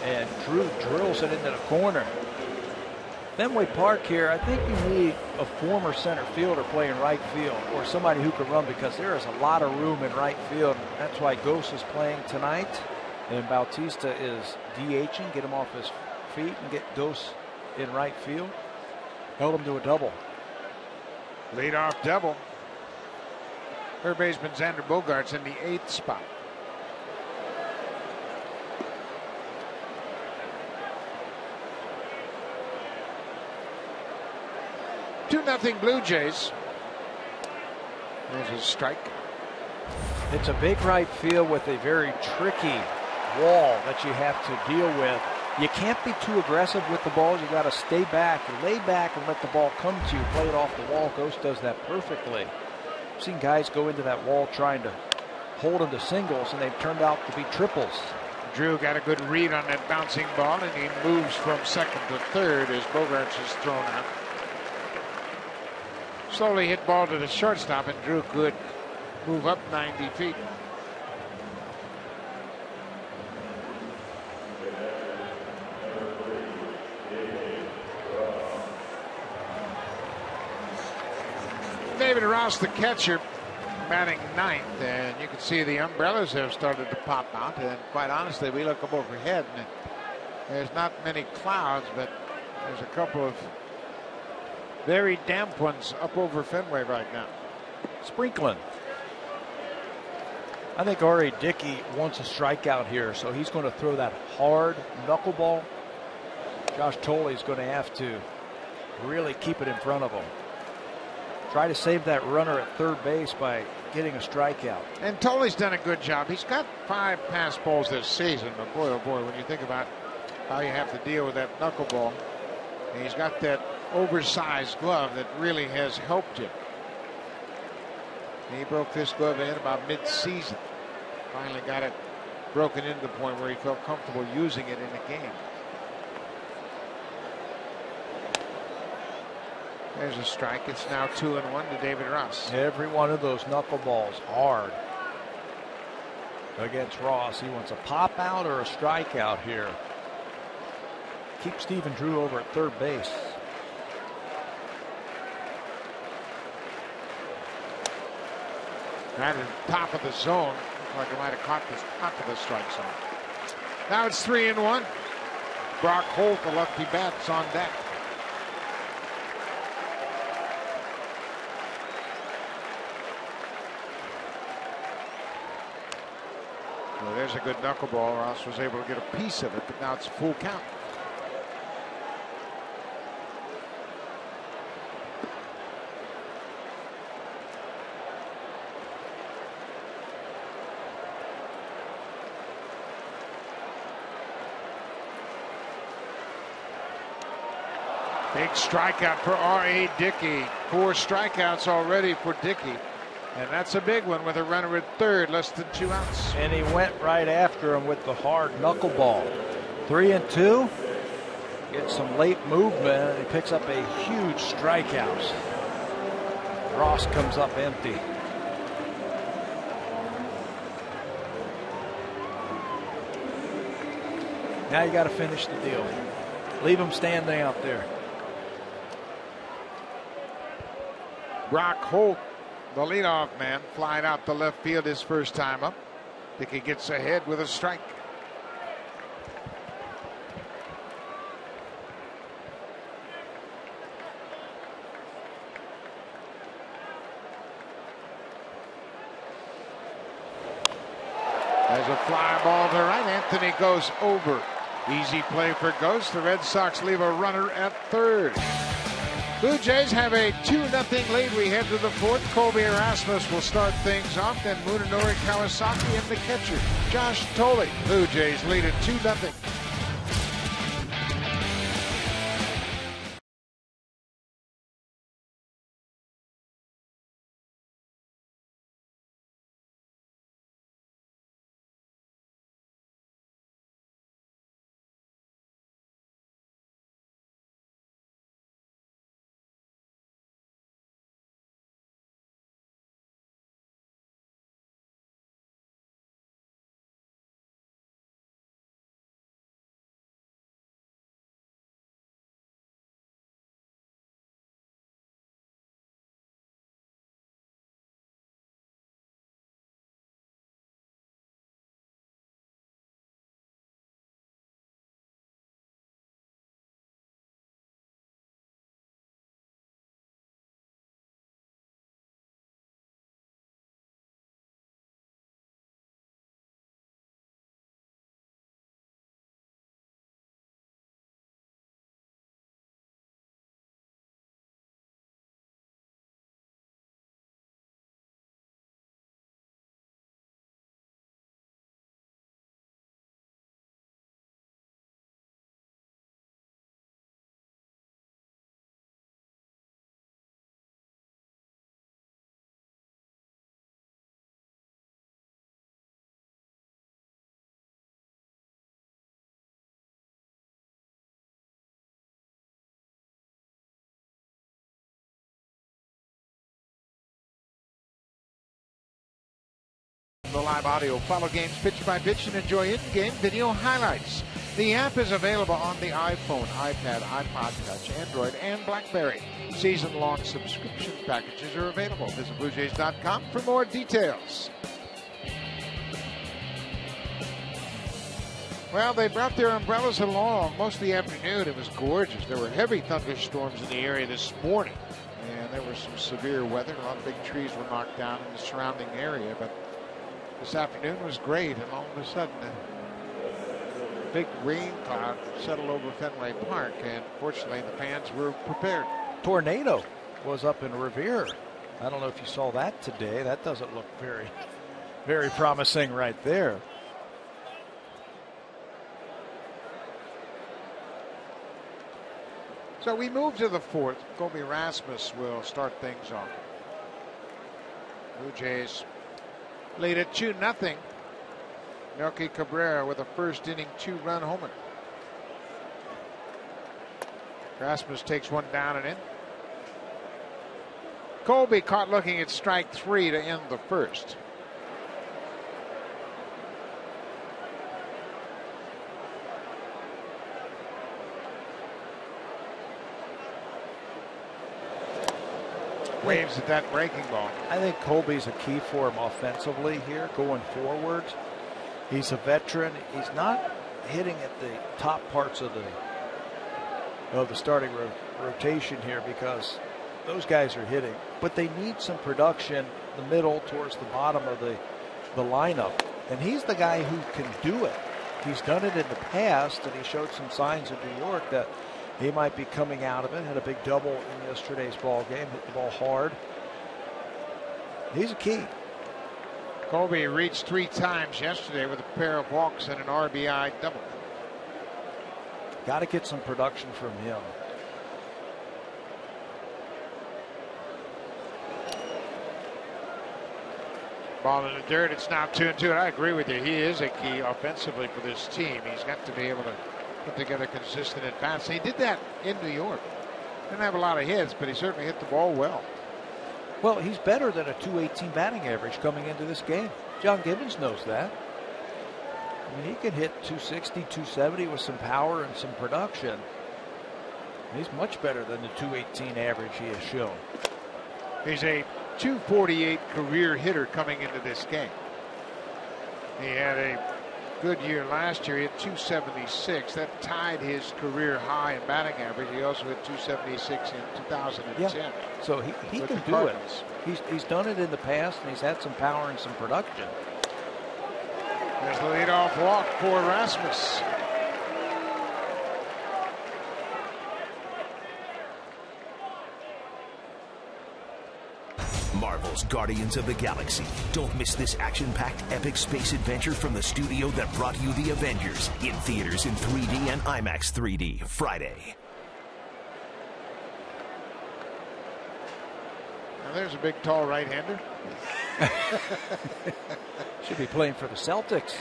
and Drew drills it into the corner. Fenway Park here, I think you need a former center fielder playing right field or somebody who can run, because there is a lot of room in right field. That's why Ghost is playing tonight, and Bautista is DHing, get him off his feet and get Ghost in right field. Held him to a double. Leadoff double. Third baseman Xander Bogaerts in the 8th spot. Two nothing Blue Jays. There's a strike. It's a big right field with a very tricky wall that you have to deal with. You can't be too aggressive with the ball. You got to stay back, lay back, and let the ball come to you. Play it off the wall. Ghost does that perfectly. I've seen guys go into that wall trying to hold them to singles, and they've turned out to be triples. Drew got a good read on that bouncing ball, and he moves from second to third as Bogaerts is thrown out. Slowly hit ball to the shortstop, and Drew could move up 90 feet. David Ross, the catcher, batting 9th, and you can see the umbrellas have started to pop out. And quite honestly, we look up overhead, and there's not many clouds, but there's a couple of very damp ones up over Fenway right now. Sprinkling. I think R.A. Dickey wants a strikeout here, so he's going to throw that hard knuckleball. Josh Tolley is going to have to really keep it in front of him. Try to save that runner at third base by getting a strikeout. And Tolley's done a good job. He's got 5 pass balls this season, but boy, oh boy, when you think about how you have to deal with that knuckleball, and he's got that oversized glove that really has helped him. He broke this glove in about mid-season. Finally got it broken into the point where he felt comfortable using it in a game. There's a strike. It's now 2-1 to David Ross. Every one of those knuckleballs hard against Ross. He wants a pop out or a strikeout here. Keep Stephen Drew over at third base. Right at the top of the zone. Looks like it might have caught the top of the strike zone. Now it's 3-1. Brock Holt, the lefty bat's on deck. Well, there's a good knuckleball. Ross was able to get a piece of it, but now it's a full count. Big strikeout for R.A. Dickey. 4 strikeouts already for Dickey. And that's a big one with a runner at third, less than 2 outs. And he went right after him with the hard knuckleball. 3-2. Gets some late movement, and he picks up a huge strikeout. Ross comes up empty. Now you got to finish the deal. Leave him standing out there. Brock Holt, the leadoff man, flying out to left field his first time up. Dickey gets ahead with a strike. There's a fly ball to right. Anthony goes over. Easy play for Ghost. The Red Sox leave a runner at third. Blue Jays have a 2-0 lead. We head to the 4th. Colby Erasmus will start things off. Then Munenori Kawasaki and the catcher, Josh Tolley. Blue Jays lead at 2-0. the live audio. Follow games pitch by pitch and enjoy in-game video highlights. The app is available on the iPhone, iPad, iPod Touch, Android, and BlackBerry. Season-long subscription packages are available. Visit BlueJays.com for more details. Well, they brought their umbrellas along most of the afternoon. It was gorgeous. There were heavy thunderstorms in the area this morning, and there was some severe weather. A lot of big trees were knocked down in the surrounding area, but this afternoon was great, and all of a sudden, a big rain cloud settled over Fenway Park, and fortunately, the fans were prepared. Tornado was up in Revere. I don't know if you saw that today. That doesn't look very, very promising right there. So we move to the fourth. Colby Rasmus will start things off. Blue Jays lead at 2-0. Melky Cabrera with a first inning 2-run homer. Rasmus takes one down and in. Colby caught looking at strike 3 to end the first. Waves at that breaking ball. I think Colby's a key for him offensively here going forward. He's a veteran. He's not hitting at the top parts of the starting rotation here because those guys are hitting, but they need some production the middle towards the bottom of the lineup, and he's the guy who can do it. He's done it in the past, and he showed some signs in New York that he might be coming out of it. Had a big double in yesterday's ball game, hit the ball hard. He's a key. Colby reached 3 times yesterday with a pair of walks and an RBI double. Got to get some production from him. Ball in the dirt. It's now 2-2. And I agree with you. He is a key offensively for this team. He's got to be able to put together consistent at bats. He did that in New York. Didn't have a lot of hits, but he certainly hit the ball well. Well, he's better than a .218 batting average coming into this game. John Gibbons knows that. I mean, he can hit 260, 270 with some power and some production. He's much better than the .218 average he has shown. He's a .248 career hitter coming into this game. He had a good year last year. He had .276. That tied his career high in batting average. He also had .276 in 2010. Yeah. So he can do it. He's done it in the past, and he's had some power and some production. There's the leadoff walk for Rasmus. Marvel's Guardians of the Galaxy. Don't miss this action-packed epic space adventure from the studio that brought you the Avengers, in theaters in 3D and IMAX 3D Friday. Now there's a big, tall right-hander. Should be playing for the Celtics.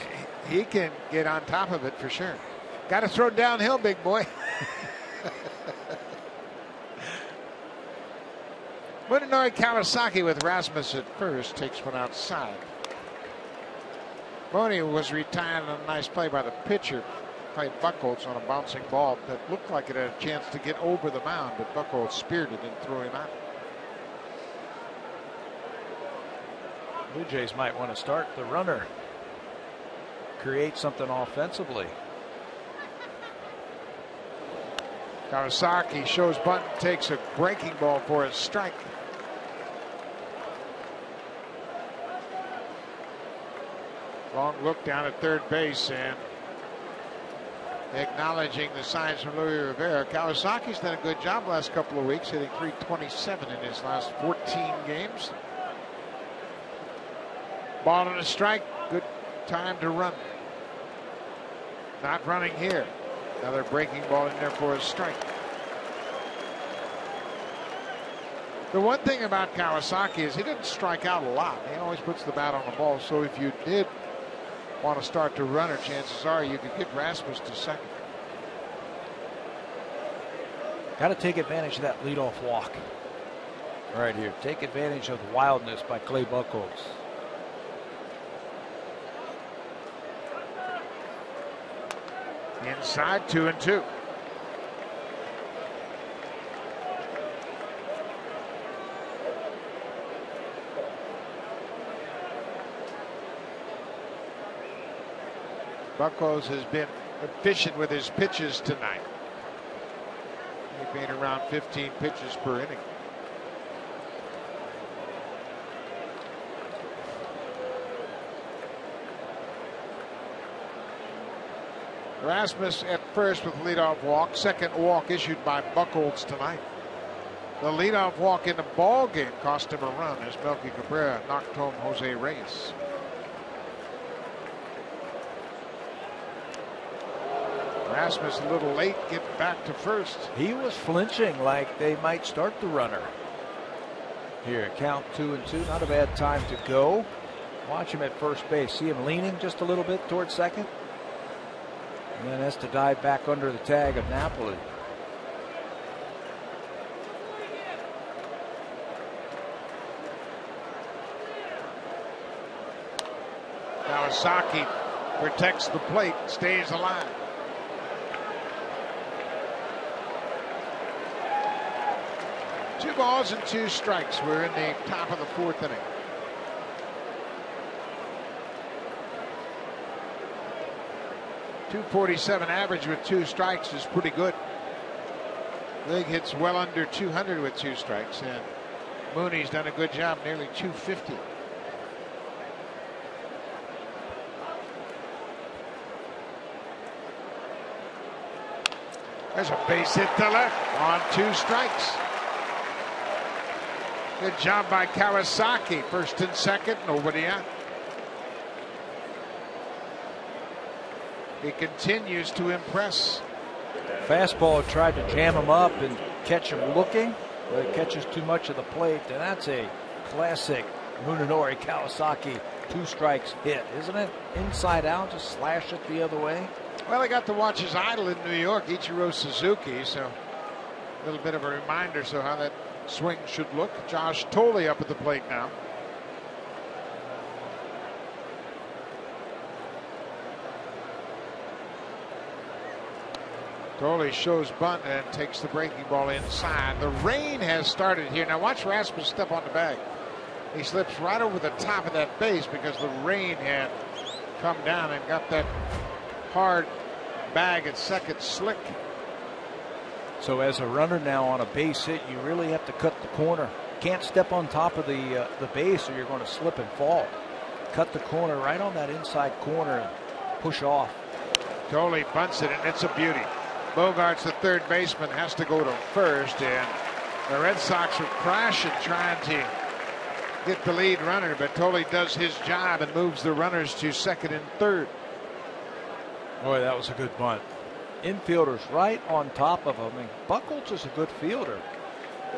He can get on top of it for sure. Got to throw downhill, big boy. Munenori Kawasaki with Rasmus at first takes one outside. Boney was retired on a nice play by the pitcher. Played Buchholz on a bouncing ball that looked like it had a chance to get over the mound, but Buchholz speared it and threw him out. Blue Jays might want to start the runner. Create something offensively. Kawasaki shows bunt, takes a breaking ball for a strike. Long look down at third base and acknowledging the signs from Louis Rivera. Kawasaki's done a good job the last couple of weeks, hitting .327 in his last 14 games. Ball and a strike. Good time to run. Not running here. Another breaking ball in there for a strike. The one thing about Kawasaki is he doesn't strike out a lot. He always puts the bat on the ball. So if you did want to start to runner, chances are you could get Rasmus to second. Got to take advantage of that leadoff walk right here. Take advantage of the wildness by Clay Buchholz. Inside, 2-2. Buckles has been efficient with his pitches tonight. He made around 15 pitches per inning. Rasmus at first with leadoff walk. Second walk issued by Buckles tonight. The leadoff walk in the ball game cost him a run as Melky Cabrera knocked home Jose Reyes. Rasmus a little late, getting back to first. He was flinching like they might start the runner. Here, count 2-2. Not a bad time to go. Watch him at first base. See him leaning just a little bit towards second. And then has to dive back under the tag of Napoli. Kawasaki protects the plate, stays alive. Two balls and 2 strikes. We're in the top of the 4th inning. .247 average with 2 strikes is pretty good. League hits well under 200 with 2 strikes, and Mooney's done a good job, nearly 250. There's a base hit to left on 2 strikes. Good job by Kawasaki. First and second, nobody out. He continues to impress. Fastball tried to jam him up and catch him looking, but it catches too much of the plate, and that's a classic Munenori Kawasaki 2 strikes hit, isn't it? Inside out, just slash it the other way. Well, I got to watch his idol in New York, Ichiro Suzuki, so a little bit of a reminder so how that swing should look. Josh Tolley up at the plate now. Tolley shows bunt and takes the breaking ball inside. The rain has started here. Now watch Rasmus step on the bag. He slips right over the top of that base because the rain had come down and got that hard bag at second slick. So as a runner now on a base hit, you really have to cut the corner. Can't step on top of the base or you're going to slip and fall. Cut the corner right on that inside corner and push off. Tolley bunts it, and it's a beauty. Bogarts, the third baseman, has to go to first, and the Red Sox are crashing trying to get the lead runner, but Tolley does his job and moves the runners to second and third. Boy, that was a good bunt. Infielders right on top of him. I mean, Buckles is a good fielder.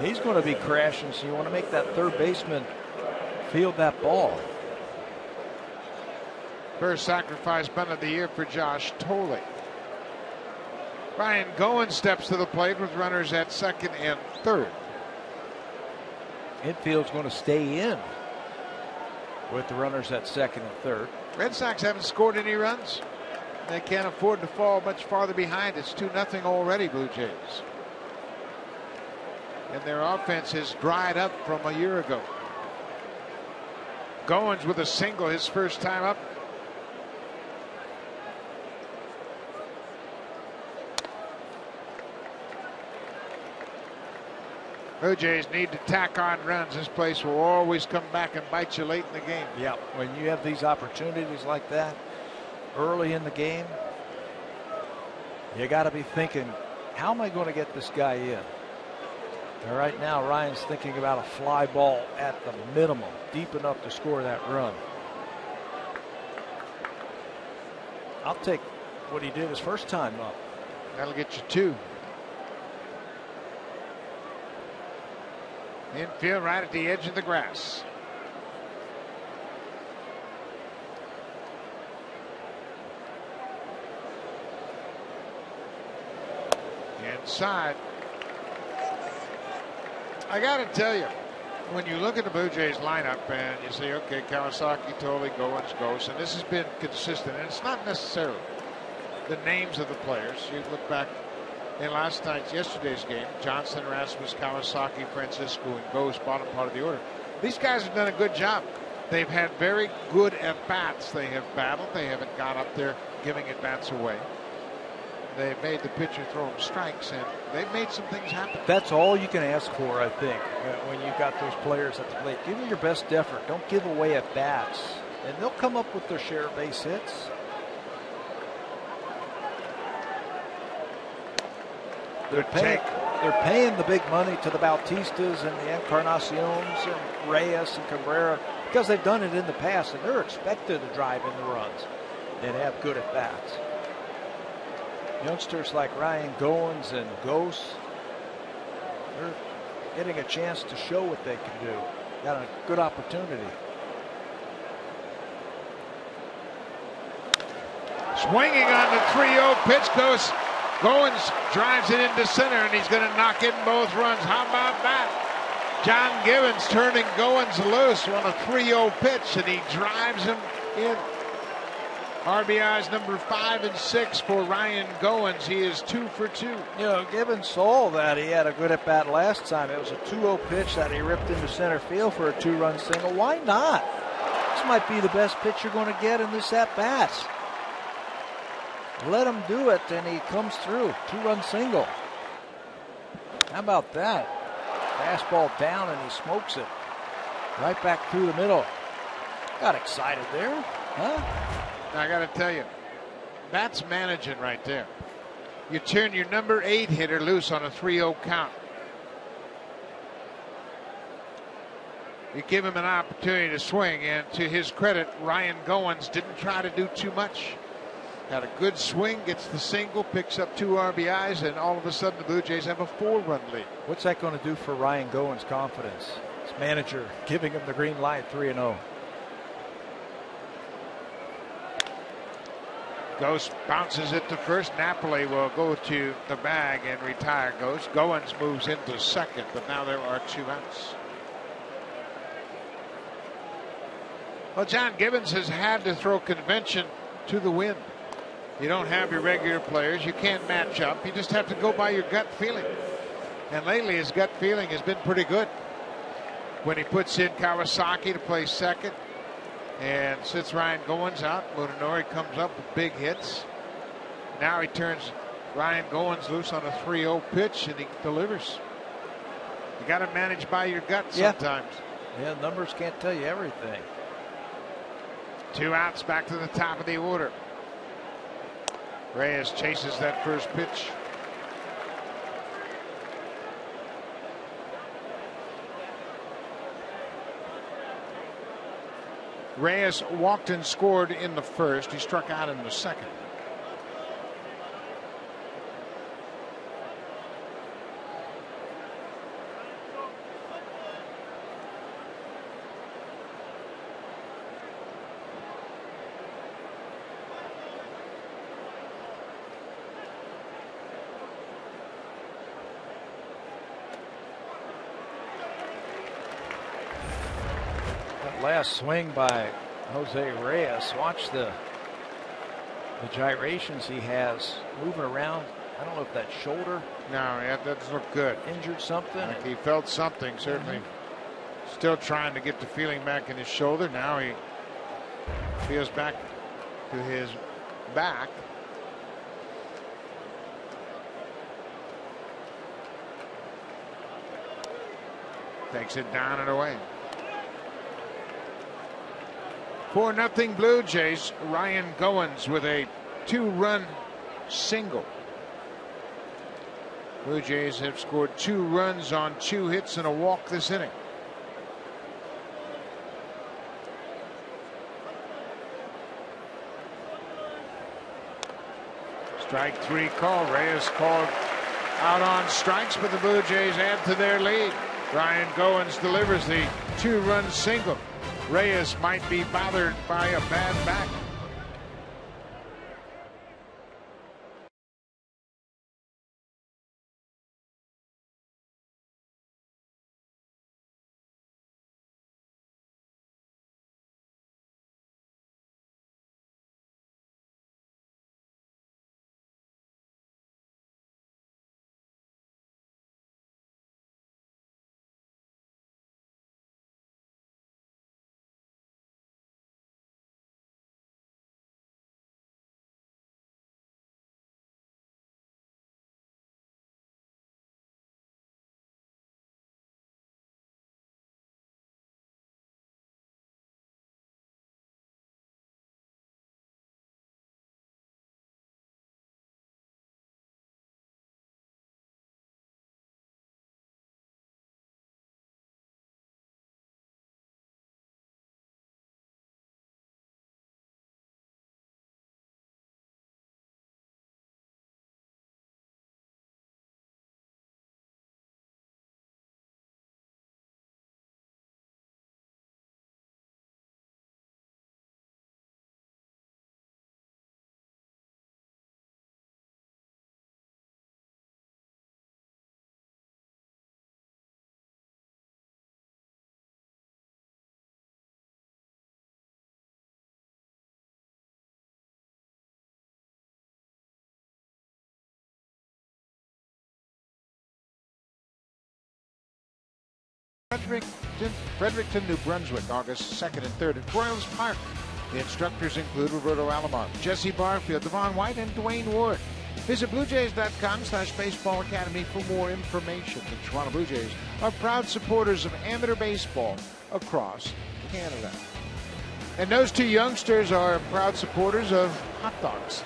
He's going to be crashing, so you want to make that third baseman field that ball. First sacrifice bunt of the year for Josh Tolley. Ryan Goins steps to the plate with runners at second and third. Infield's going to stay in with the runners at second and third. Red Sox haven't scored any runs. They can't afford to fall much farther behind. It's 2-0 already, Blue Jays. And their offense has dried up from a year ago. Goins with a single his first time up. Blue Jays need to tack on runs. This place will always come back and bite you late in the game. Yeah, when you have these opportunities like that early in the game, you got to be thinking, how am I going to get this guy in? And right now, Ryan's thinking about a fly ball at the minimum, deep enough to score that run. I'll take what he did his first time up. That'll get you 2. Infield right at the edge of the grass. Inside. I got to tell you, when you look at the Blue Jays lineup and you say, okay, Kawasaki, Tolley, Goins, and this has been consistent, and it's not necessarily. the names of the players. You look back in yesterday's game, Johnson, Rasmus, Kawasaki, Francisco, and Ghost, bottom part of the order. These guys have done a good job. They've had very good at-bats. They have battled. They haven't got up there giving at-bats away. They've made the pitcher throw them strikes, and they've made some things happen. That's all you can ask for, I think, when you've got those players at the plate. Give them your best effort. Don't give away at-bats. And they'll come up with their share of base hits. They're paying the big money to the Bautistas and the Encarnaciones and Reyes and Cabrera because they've done it in the past, and they're expected to drive in the runs and have good at-bats. Youngsters like Ryan Goins and Ghost, they're getting a chance to show what they can do. Got a good opportunity. Swinging on the 3-0 pitch goes. Goins drives it into center, and he's going to knock in both runs. How about that? John Gibbons turning Goins loose on a 3-0 pitch, and he drives him in. RBIs number 5 and 6 for Ryan Goins. He is 2 for 2. You know, Gibbons saw that he had a good at bat last time. It was a 2-0 pitch that he ripped into center field for a 2-run single. Why not? This might be the best pitch you're going to get in this at bat. Let him do it, and he comes through. 2-run single. How about that? Fastball down, and he smokes it. Right back through the middle. Got excited there, huh? Now, I got to tell you, that's managing right there. You turn your number 8 hitter loose on a 3-0 count. You give him an opportunity to swing, and to his credit, Ryan Goins didn't try to do too much. Had a good swing, gets the single, picks up 2 RBIs, and all of a sudden the Blue Jays have a 4-run lead. What's that going to do for Ryan Goins' confidence? His manager giving him the green light, 3-0. Ghost bounces it to first. Napoli will go to the bag and retire Ghost. Goins moves into second, but now there are 2 outs. Well, John Gibbons has had to throw convention to the wind. You don't have your regular players. You can't match up. You just have to go by your gut feeling. And lately his gut feeling has been pretty good. When he puts in Kawasaki to play second and sits Ryan Goins out, Munenori comes up with big hits. Now he turns Ryan Goins loose on a 3-0 pitch, and he delivers. You got to manage by your gut sometimes. Yeah, numbers can't tell you everything. 2 outs, back to the top of the order. Reyes chases that first pitch. Reyes walked and scored in the first. He struck out in the second. Last swing by Jose Reyes. Watch the gyrations he has moving around. I don't know if that's shoulder. No, that doesn't look good. Injured something. Like he felt something, certainly. Still trying to get the feeling back in his shoulder. Now he feels back to his back. Takes it down and away. 4-0 Blue Jays. Ryan Goins with a 2-run single. Blue Jays have scored 2 runs on 2 hits and a walk this inning. Strike 3 call. Reyes called out on strikes, but the Blue Jays add to their lead. Ryan Goins delivers the 2-run single. Reyes might be bothered by a bad back. Fredericton, New Brunswick, August 2nd and 3rd at Royals Park. The instructors include Roberto Alomar, Jesse Barfield, Devon White, and Dwayne Ward. Visit BlueJays.com/Baseball Academy for more information. The Toronto Blue Jays are proud supporters of amateur baseball across Canada. And those two youngsters are proud supporters of hot dogs.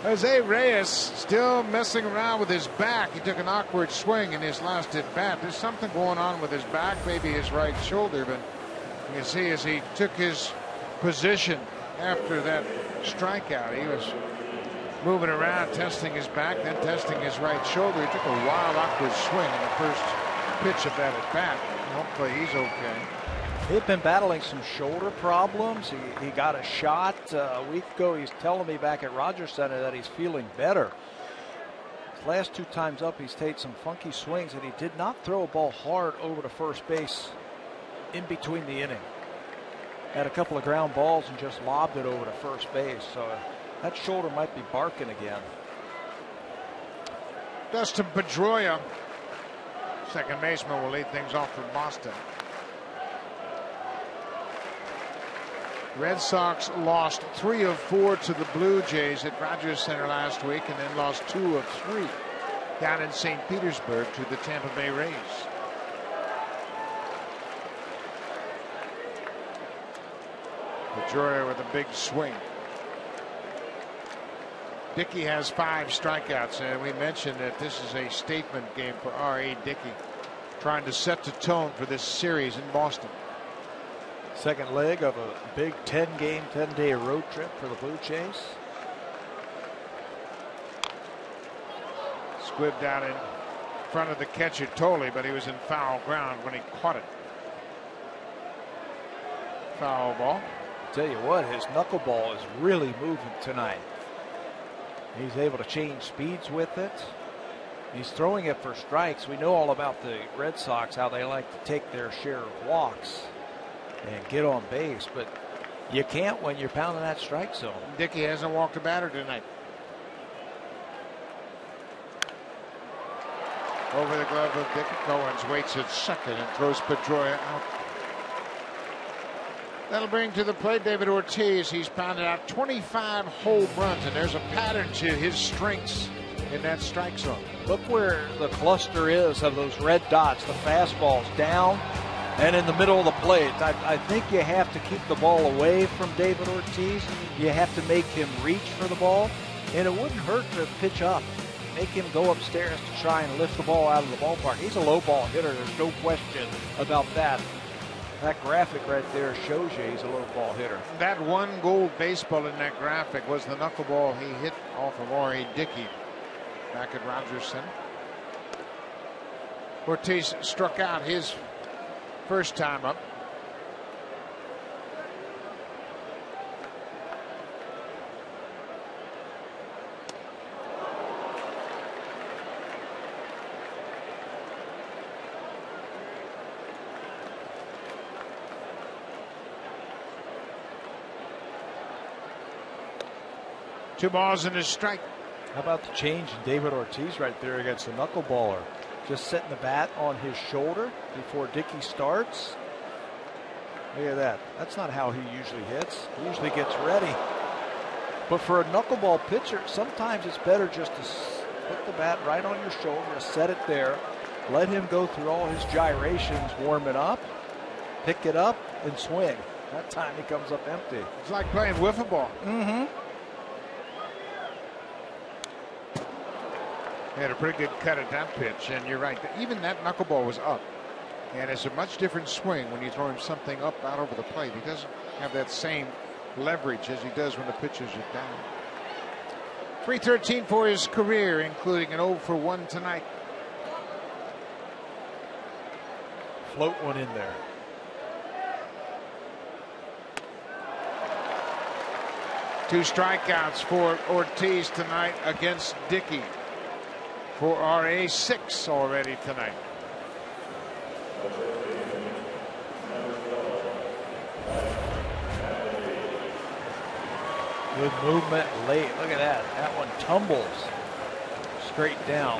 Jose Reyes still messing around with his back. He took an awkward swing in his last at bat. There's something going on with his back, maybe his right shoulder, but you can see as he took his position after that strikeout, he was moving around, testing his back, then testing his right shoulder. He took a wild, awkward swing in the first pitch of that at bat. Hopefully he's okay. He'd been battling some shoulder problems. He got a shot a week ago. He's telling me back at Rogers Center that he's feeling better. His last 2 times up, he's taken some funky swings, and he did not throw a ball hard over to first base in between the inning. Had a couple of ground balls and just lobbed it over to first base. So that shoulder might be barking again. Dustin Pedroia, second baseman, will lead things off for Boston. Red Sox lost 3 of 4 to the Blue Jays at Rogers Center last week, and then lost 2 of 3 down in St. Petersburg to the Tampa Bay Rays. Pedroia with a big swing. Dickey has 5 strikeouts, and we mentioned that this is a statement game for R.A. Dickey, trying to set the tone for this series in Boston. Second leg of a big 10-game, 10-day road trip for the Blue Jays. Squibbed out in front of the catcher Tolley, but he was in foul ground when he caught it. Foul ball. Tell you what, his knuckleball is really moving tonight. He's able to change speeds with it. He's throwing it for strikes. We know all about the Red Sox, how they like to take their share of walks and get on base, but you can't when you're pounding that strike zone. Dickey hasn't walked a batter tonight. Over the glove of Dickey. Cohens waits at second and throws Pedroia out. That'll bring to the plate David Ortiz. He's pounded out 25 home runs, and there's a pattern to his strengths in that strike zone. Look where the cluster is of those red dots. The fastball's down and in the middle of the plate. I think you have to keep the ball away from David Ortiz. You have to make him reach for the ball, and it wouldn't hurt to pitch up. Make him go upstairs to try and lift the ball out of the ballpark. He's a low ball hitter. There's no question about that. That graphic right there shows you he's a low ball hitter. That one gold baseball in that graphic was the knuckleball he hit off of R.A. Dickey back at Rogers Center. Ortiz struck out his first time up. Two balls and a strike. How about the change in David Ortiz right there against the knuckleballer? Just setting the bat on his shoulder before Dickey starts. Look at that. That's not how he usually hits. He usually gets ready. But for a knuckleball pitcher, sometimes it's better just to put the bat right on your shoulder, set it there, let him go through all his gyrations, warm it up, pick it up, and swing. That time he comes up empty. It's like playing wiffle ball. Mm-hmm. He had a pretty good cut at that pitch, and you're right. Even that knuckleball was up, and it's a much different swing when you throw him something up out over the plate. He doesn't have that same leverage as he does when the pitches are down. 313 for his career, including an 0 for 1 tonight. Float one in there. Two strikeouts for Ortiz tonight against Dickey. For R.A., 6 already tonight. Good movement late. Look at that. That one tumbles straight down.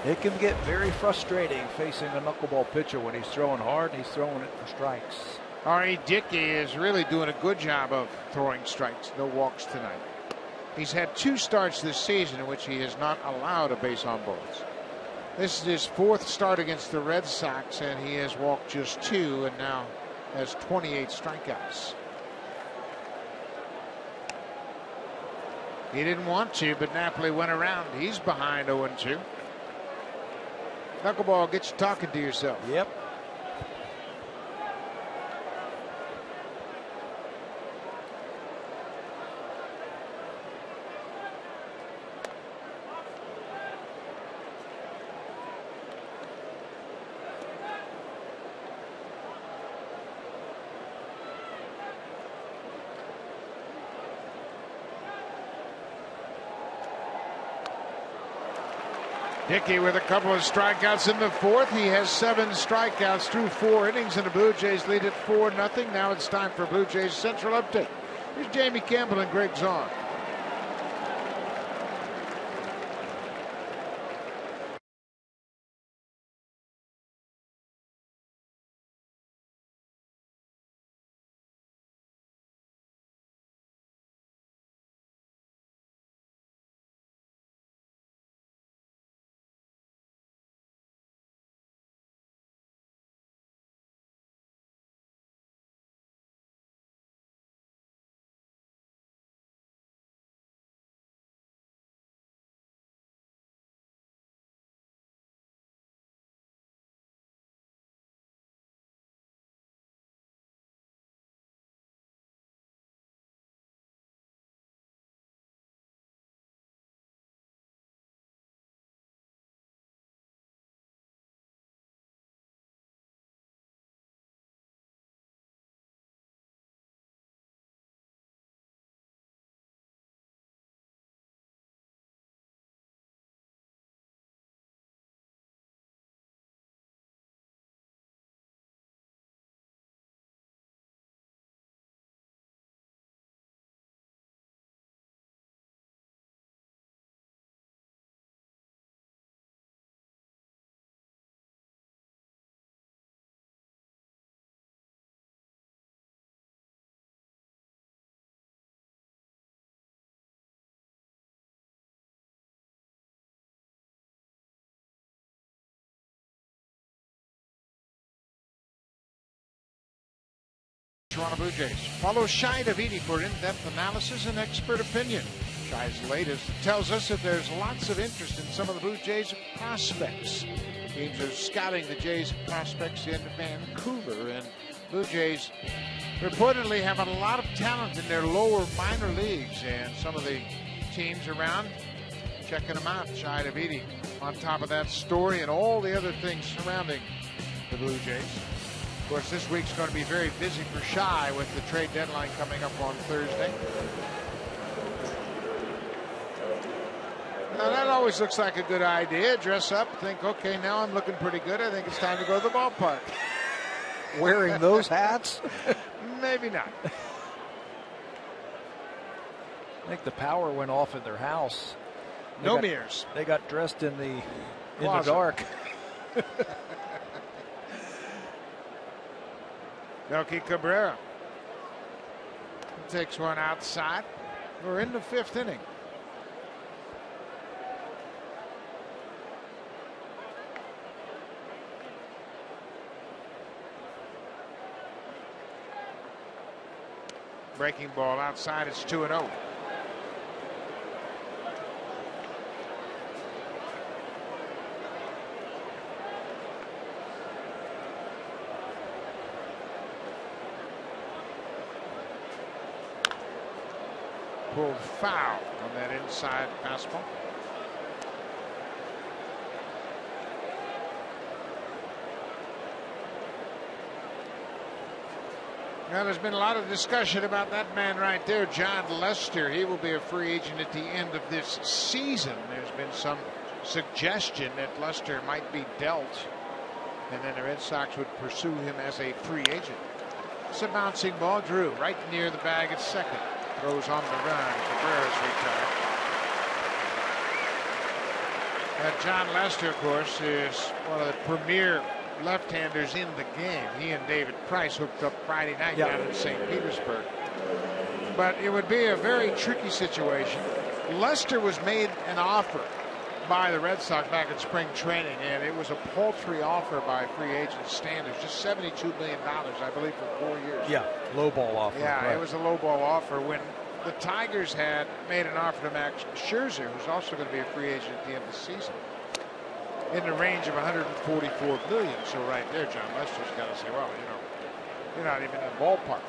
It can get very frustrating facing a knuckleball pitcher when he's throwing hard and he's throwing it for strikes. R.A. Dickey is really doing a good job of throwing strikes. No walks tonight. He's had 2 starts this season in which he has not allowed a base on balls. This is his 4th start against the Red Sox, and he has walked just 2 and now has 28 strikeouts. He didn't want to, but Napoli went around. He's behind 0-2. Knuckleball gets you talking to yourself. Yep. Dickey with a couple of strikeouts in the 4th. He has 7 strikeouts through 4 innings, and the Blue Jays lead it 4-0. Now it's time for Blue Jays Central Update. Here's Jamie Campbell and Greg Zahn. Toronto Blue Jays. Follow Shai Davidi for in-depth analysis and expert opinion. Shai's latest tells us that there's lots of interest in some of the Blue Jays prospects. Teams are scouting the Jays prospects in Vancouver, and Blue Jays reportedly have a lot of talent in their lower minor leagues, and some of the teams around checking them out. Shai Davidi on top of that story and all the other things surrounding the Blue Jays. Of course, this week's going to be very busy for Shai with the trade deadline coming up on Thursday. Now, that always looks like a good idea. Dress up, think, okay, now I'm looking pretty good. I think it's time to go to the ballpark. Wearing those hats? Maybe not. I think the power went off at their house. Mirrors. They got dressed in the dark. Melky Cabrera takes one outside. We're in the 5th inning. Breaking ball outside. It's 2-0. Pulled foul on that inside fastball. Now, there's been a lot of discussion about that man right there, John Lester. He will be a free agent at the end of this season. There's been some suggestion that Lester might be dealt, and then the Red Sox would pursue him as a free agent. It's a bouncing ball. Drew right near the bag at second. Throws on the run. Cabrera's retired. John Lester, of course, is one of the premier left-handers in the game. He and David Price hooked up Friday night down in St. Petersburg. But it would be a very tricky situation. Lester was made an offer by the Red Sox back in spring training, and it was a paltry offer by free agent standards, just $72 million, I believe, for 4 years. Yeah, low ball offer. Yeah, right. It was a low ball offer when the Tigers had made an offer to Max Scherzer, who's also going to be a free agent at the end of the season, in the range of $144 million. So right there, John Lester's got to say, well, you're not even in the ballpark.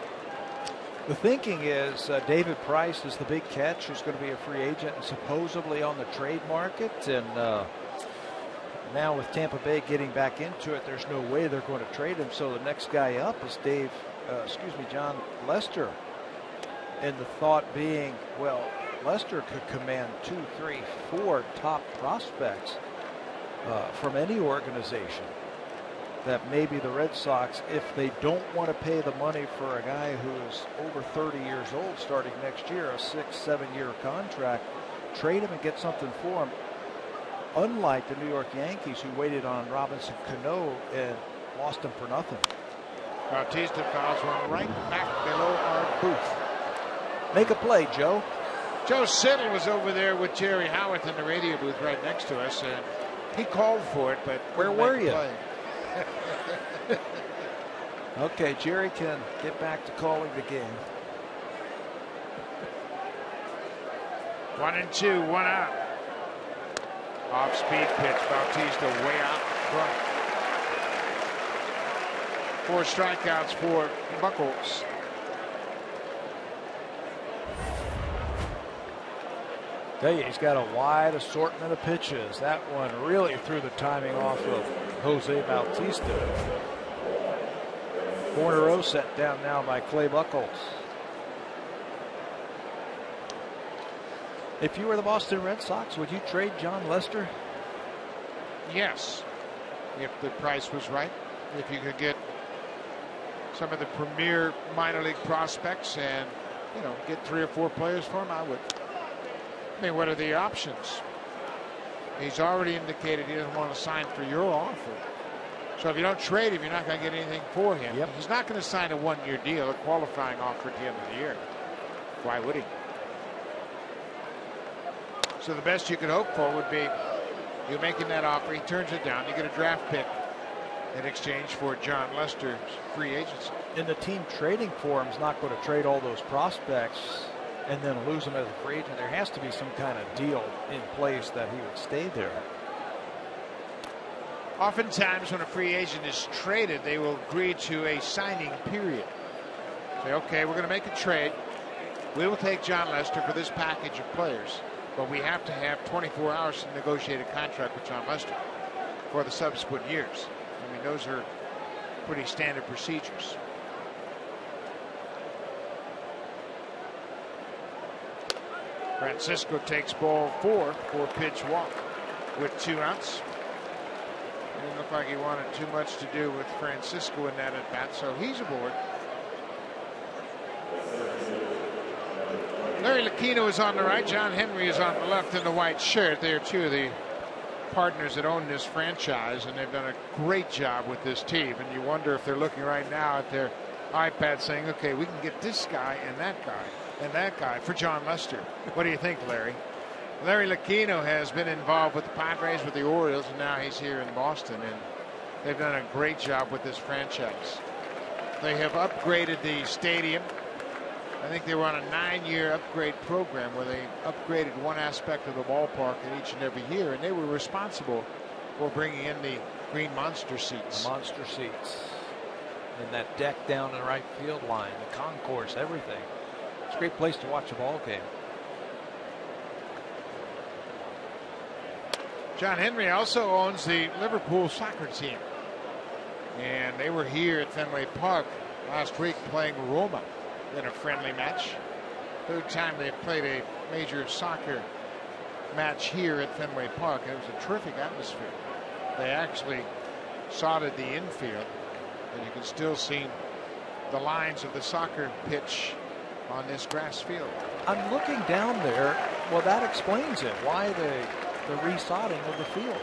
The thinking is David Price is the big catch who's going to be a free agent and supposedly on the trade market. And now with Tampa Bay getting back into it, there's no way they're going to trade him. So the next guy up is John Lester. And the thought being, well, Lester could command 2, 3, 4 top prospects from any organization. That maybe the Red Sox, if they don't want to pay the money for a guy who is over 30 years old starting next year, a 6-7 year contract, trade him and get something for him. Unlike the New York Yankees, who waited on Robinson Cano and lost him for nothing. Bautista fouls one right back below our booth. Make a play, Joe. Joe Siddle was over there with Jerry Howarth in the radio booth right next to us, and he called for it, but where were you? Okay, Jerry can get back to calling the game. 1-2, 1 out. Off-speed pitch, Bautista way out front. 4 strikeouts for Buckles. Tell you, he's got a wide assortment of pitches. That one really threw the timing off of Jose Bautista. 4 in a row set down now by Clay Buchholz. If you were the Boston Red Sox, would you trade John Lester? Yes, if the price was right. If you could get some of the premier minor league prospects and, get 3 or 4 players for him, I would. I mean, what are the options? He's already indicated he doesn't want to sign for your offer. So if you don't trade him, you're not going to get anything for him. Yep. He's not going to sign a 1-year deal, a qualifying offer at the end of the year. Why would he? So the best you could hope for would be you making that offer, he turns it down, you get a draft pick in exchange for John Lester's free agency. And the team trading for him is not going to trade all those prospects and then lose him as a free agent. There has to be some kind of deal in place that he would stay there. Oftentimes when a free agent is traded, they will agree to a signing period. Say, okay, we're going to make a trade. We will take John Lester for this package of players, but we have to have 24 hours to negotiate a contract with John Lester for the subsequent years. I mean, those are pretty standard procedures. Francisco takes ball 4 for pitch walk with 2 outs. It didn't look like he wanted too much to do with Francisco in that at bat, so he's aboard. Larry Lucchino is on the right. John Henry is on the left in the white shirt. They are 2 of the partners that own this franchise, and they've done a great job with this team. And you wonder if they're looking right now at their iPad saying, okay, we can get this guy and that guy and that guy for John Lester. What do you think, Larry? Larry Lucchino has been involved with the Padres, with the Orioles, and now he's here in Boston, and they've done a great job with this franchise. They have upgraded the stadium. I think they were on a 9-year upgrade program where they upgraded one aspect of the ballpark in each and every year, and they were responsible for bringing in the green monster seats. The monster seats. And that deck down in the right field line, the concourse, everything. It's a great place to watch a ball game. John Henry also owns the Liverpool soccer team, and they were here at Fenway Park last week playing Roma in a friendly match. 3rd time they've played a major soccer match here at Fenway Park. It was a terrific atmosphere. They actually sodded the infield, and you can still see the lines of the soccer pitch on this grass field. I'm looking down there. Well, that explains it. Why the the resodding of the field.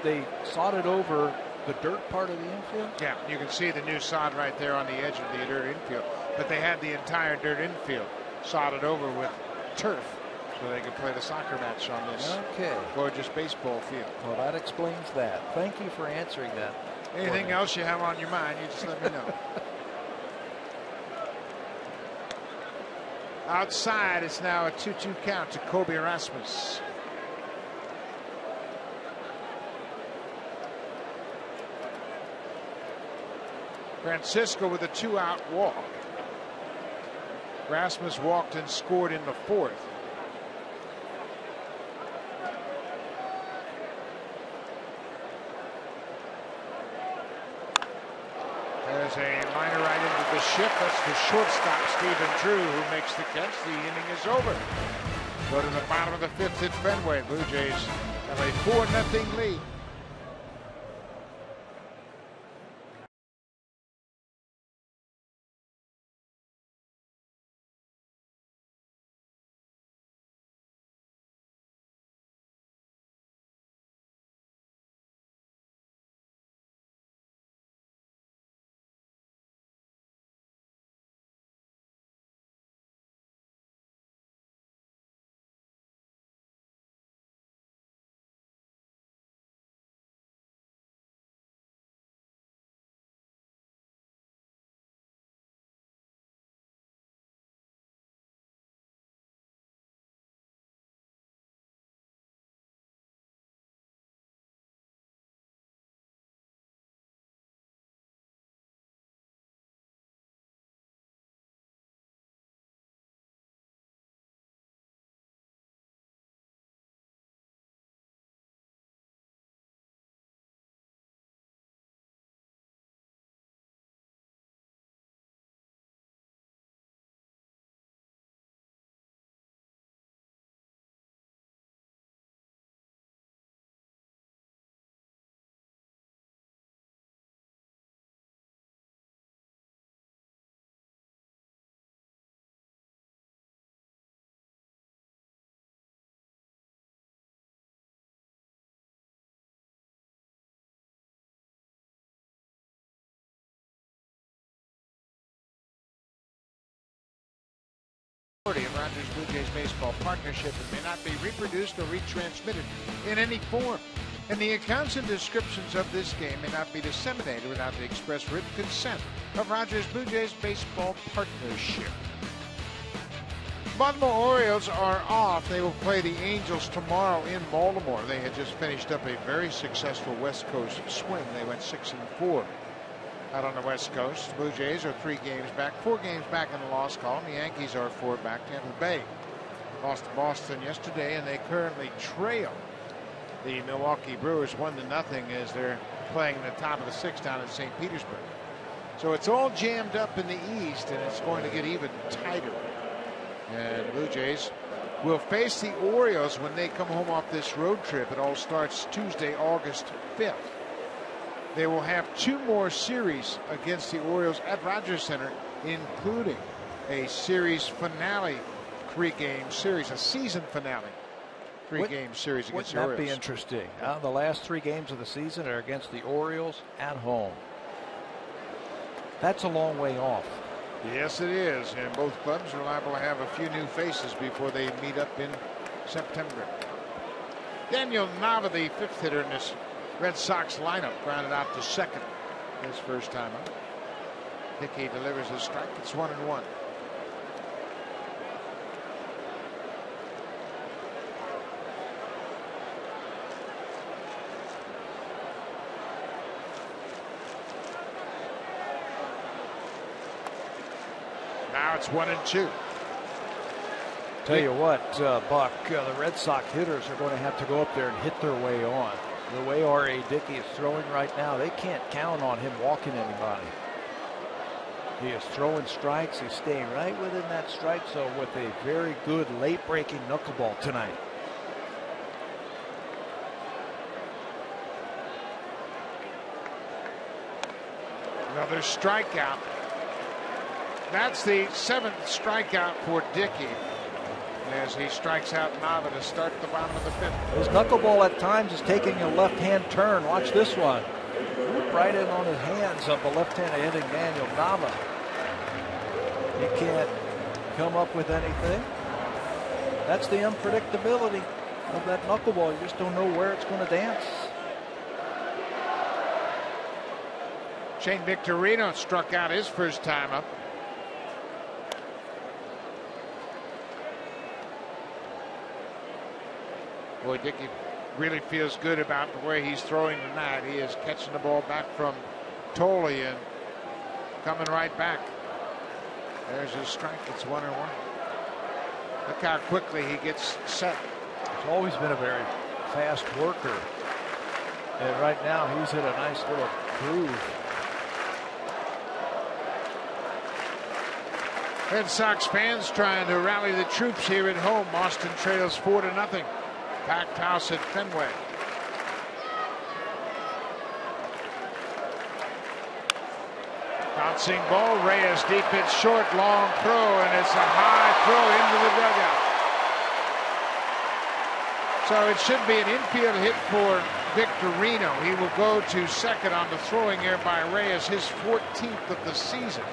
They sodded over the dirt part of the infield. Yeah, you can see the new sod right there on the edge of the dirt infield. But they had the entire dirt infield sodded over with turf, so they could play the soccer match on this gorgeous baseball field. Well, that explains that. Thank you for answering that. Anything else you have on your mind, you just let me know. Outside, it's now a 2-2 count to Kobe Erasmus. Francisco with a 2-out walk. Rasmus walked and scored in the 4th. There's a liner right into the ship. That's the shortstop, Stephen Drew, who makes the catch. The inning is over. Go to the bottom of the 5th at Fenway. Blue Jays have a 4-0 lead. Of Rogers Blue Jays baseball partnership and may not be reproduced or retransmitted in any form. And the accounts and descriptions of this game may not be disseminated without the express written consent of Rogers Blue Jays baseball partnership. Baltimore Orioles are off. They will play the Angels tomorrow in Baltimore. They had just finished up a very successful West Coast swing. They went 6-4. Out on the West Coast, Blue Jays are 3 games back, 4 games back in the loss column. The Yankees are 4 back. Tampa Bay lost to Boston yesterday, and they currently trail the Milwaukee Brewers 1-0 as they're playing the top of the 6th down in St. Petersburg. So it's all jammed up in the East, and it's going to get even tighter. And Blue Jays will face the Orioles when they come home off this road trip. It all starts Tuesday, August 5th. They will have 2 more series against the Orioles at Rogers Center, including a series finale 3-game series, a season finale 3-game series against the Orioles. Wouldn't that be interesting? The last 3 games of the season are against the Orioles at home. That's a long way off. Yes, it is. And both clubs are liable to have a few new faces before they meet up in September. Daniel Nava, the 5th hitter in this Red Sox lineup, grounded out to second his first time up. Hickey delivers a strike. It's 1-1. Now it's 1-2. Tell you what, Buck, the Red Sox hitters are going to have to go up there and hit their way on. The way R.A. Dickey is throwing right now, they can't count on him walking anybody. He is throwing strikes. He's staying right within that strike zone with a very good late-breaking knuckleball tonight. Another strikeout. That's the 7th strikeout for Dickey. as he strikes out Nava to start the bottom of the 5th. His knuckleball at times is taking a left-hand turn. Watch this one. Right in on his hands of the left-handed hitting Daniel Nava. He can't come up with anything. That's the unpredictability of that knuckleball. You just don't know where it's going to dance. Shane Victorino struck out his first time up. Boy, Dickey really feels good about the way he's throwing tonight. He is catching the ball back from Tolley and coming right back. There's his strike. It's 1-1. Look how quickly he gets set. He's always been a very fast worker. And right now he's hit a nice little groove. Red Sox fans trying to rally the troops here at home. Boston trails 4-0. Packed house at Fenway. Bouncing ball, Reyes deep, it's short, long throw, and it's a high throw into the dugout. So it should be an infield hit for Victorino. He will go to second on the throwing error by Reyes, his 14th of the season.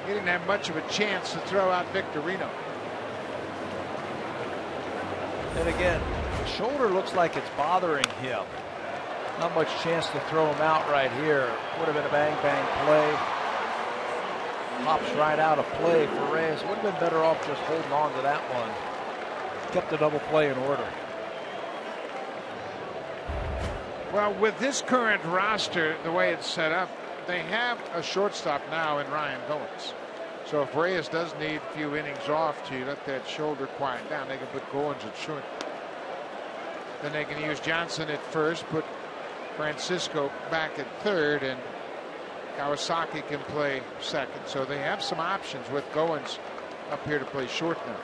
He didn't have much of a chance to throw out Victorino. And again, the shoulder looks like it's bothering him. Not much chance to throw him out right here. Would have been a bang-bang play. Pops right out of play for Reyes. Would have been better off just holding on to that one. Kept the double play in order. Well, with this current roster, the way it's set up, they have a shortstop now in Ryan Goins. So if Reyes does need a few innings off to let that shoulder quiet down, they can put Goins at short. Then they can use Johnson at first, put Francisco back at third, and Kawasaki can play second. So they have some options with Goins up here to play short now.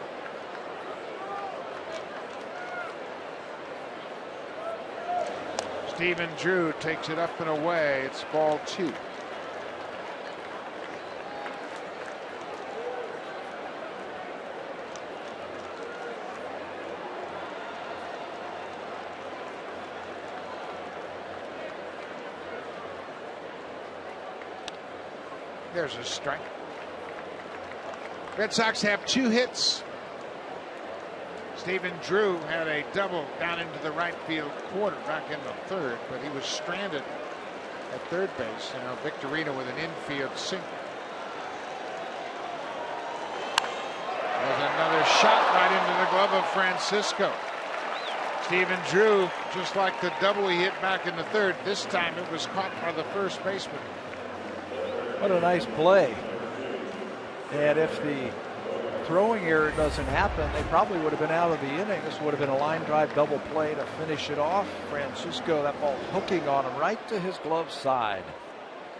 Stephen Drew takes it up and away. It's ball 2. There's a strike. Red Sox have 2 hits. Stephen Drew had a double down into the right field corner back in the third, but he was stranded at third base. Now Victorino with an infield single. There's another shot right into the glove of Francisco. Stephen Drew, just like the double he hit back in the third, this time it was caught by the first baseman. What a nice play. And if the throwing error doesn't happen, they probably would have been out of the inning. This would have been a line drive double play to finish it off. Francisco, that ball hooking on him right to his glove side.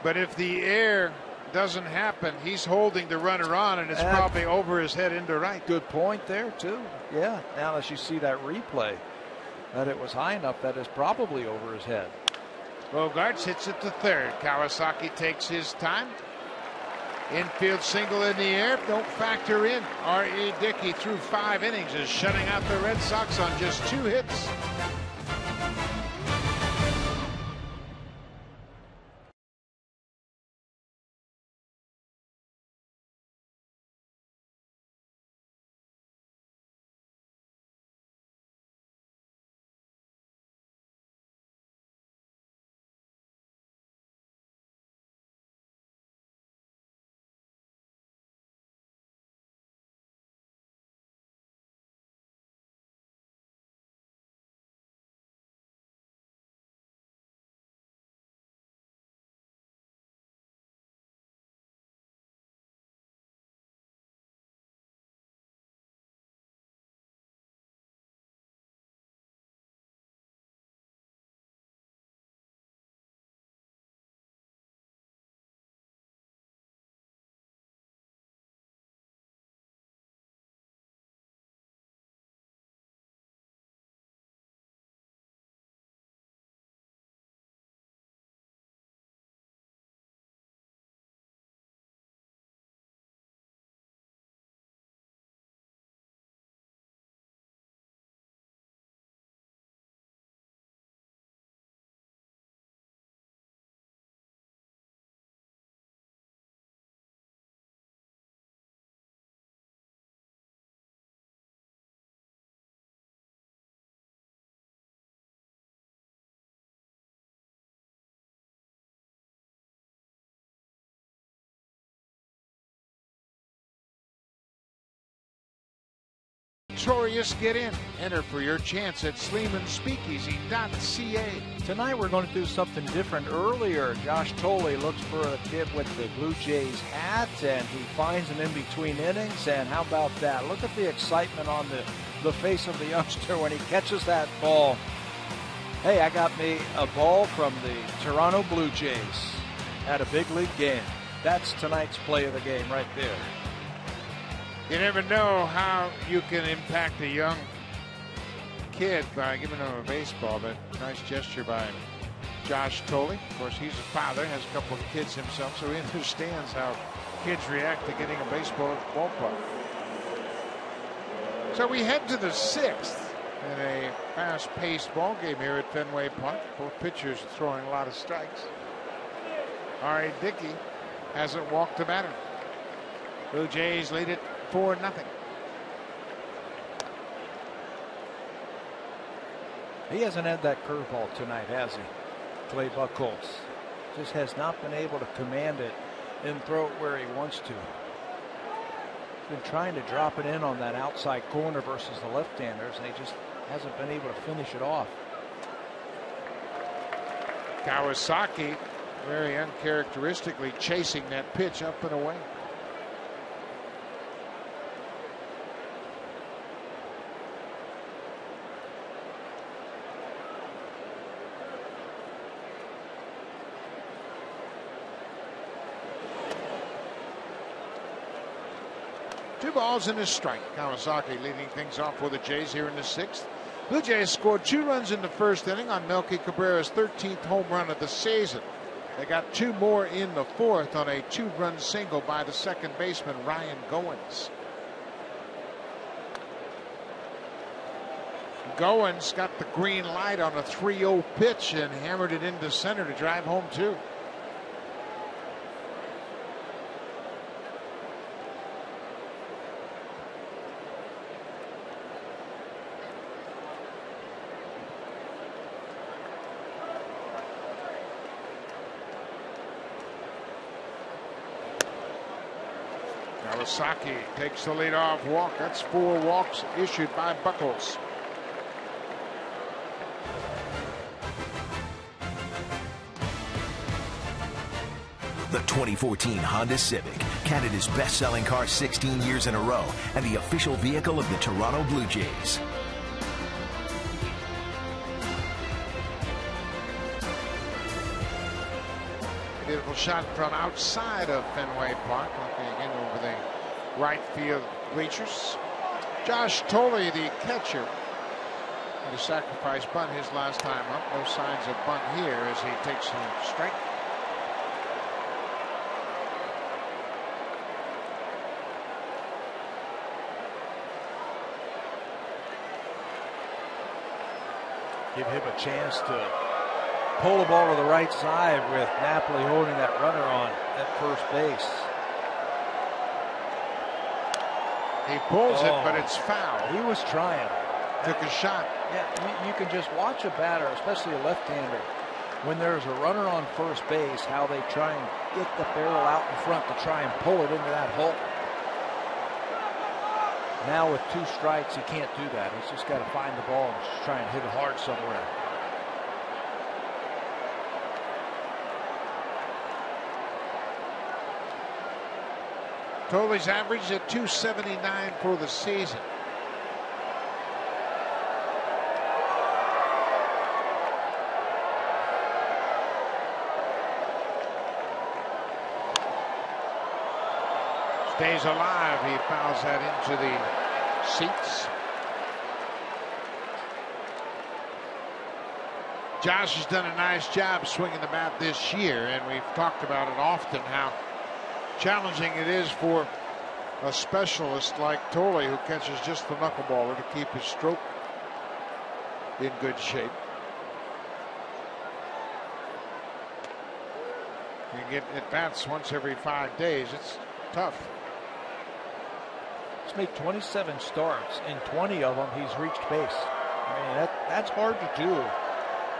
But if the error doesn't happen, he's holding the runner on, and it's probably over his head into right. Good point there, too. Yeah, now as you see that replay, that it was high enough, that is probably over his head. Bogarts hits it to third. Kawasaki takes his time. Infield single in the air. Don't factor in. R.E. Dickey through 5 innings is shutting out the Red Sox on just 2 hits. victorious get in. Enter for your chance at SleemanSpeakeasy.ca. Tonight we're going to do something different. Earlier, Josh Tolley looks for a kid with the Blue Jays hat, and he finds him in between innings. And how about that? Look at the excitement on the face of the youngster when he catches that ball. Hey, I got me a ball from the Toronto Blue Jays at a big league game. That's tonight's play of the game right there. You never know how you can impact a young kid by giving him a baseball, but nice gesture by Josh Tolley. Of course, he's a father, has a couple of kids himself, so he understands how kids react to getting a baseball at the ballpark. So we head to the 6th in a fast-paced ball game here at Fenway Park. Both pitchers throwing a lot of strikes. R.A. Dickey hasn't walked the batter. Blue Jays lead it 4-0. He hasn't had that curveball tonight, has he? Clay Buchholz just has not been able to command it and throw it where he wants to. He's been trying to drop it in on that outside corner versus the left-handers, and he just hasn't been able to finish it off. Kawasaki very uncharacteristically chasing that pitch up and away. Two balls and a strike. Kawasaki leading things off for the Jays here in the 6th. Blue Jays scored 2 runs in the first inning on Melky Cabrera's 13th home run of the season. They got 2 more in the 4th on a 2-run single by the second baseman Ryan Goins. Goins got the green light on a 3-0 pitch and hammered it into center to drive home 2. Kawasaki takes the leadoff walk. That's 4 walks issued by Buchholz. The 2014 Honda Civic, Canada's best-selling car 16 years in a row, and the official vehicle of the Toronto Blue Jays. Beautiful shot from outside of Fenway Park, looking again over the right field bleachers. Josh Tolley, the catcher, had a sacrifice bunt his last time up. No signs of bunt here as he takes a strike. Give him a chance to pull the ball to the right side with Napoli holding that runner on at first base. He pulls it, but it's foul. He was trying. Took a shot. Yeah, you can just watch a batter, especially a left-hander, when there's a runner on first base, how they try and get the barrel out in front to try and pull it into that hole. Now with 2 strikes, he can't do that. He's just got to find the ball and just try and hit it hard somewhere. Tolley's average at .279 for the season. Stays alive. He fouls that into the seats. Josh has done a nice job swinging the bat this year, and we've talked about it often how challenging it is for a specialist like Tolley, who catches just the knuckleballer, to keep his stroke in good shape. You get at bats once every 5 days. It's tough. He's made 27 starts. In 20 of them, he's reached base. I mean, that's hard to do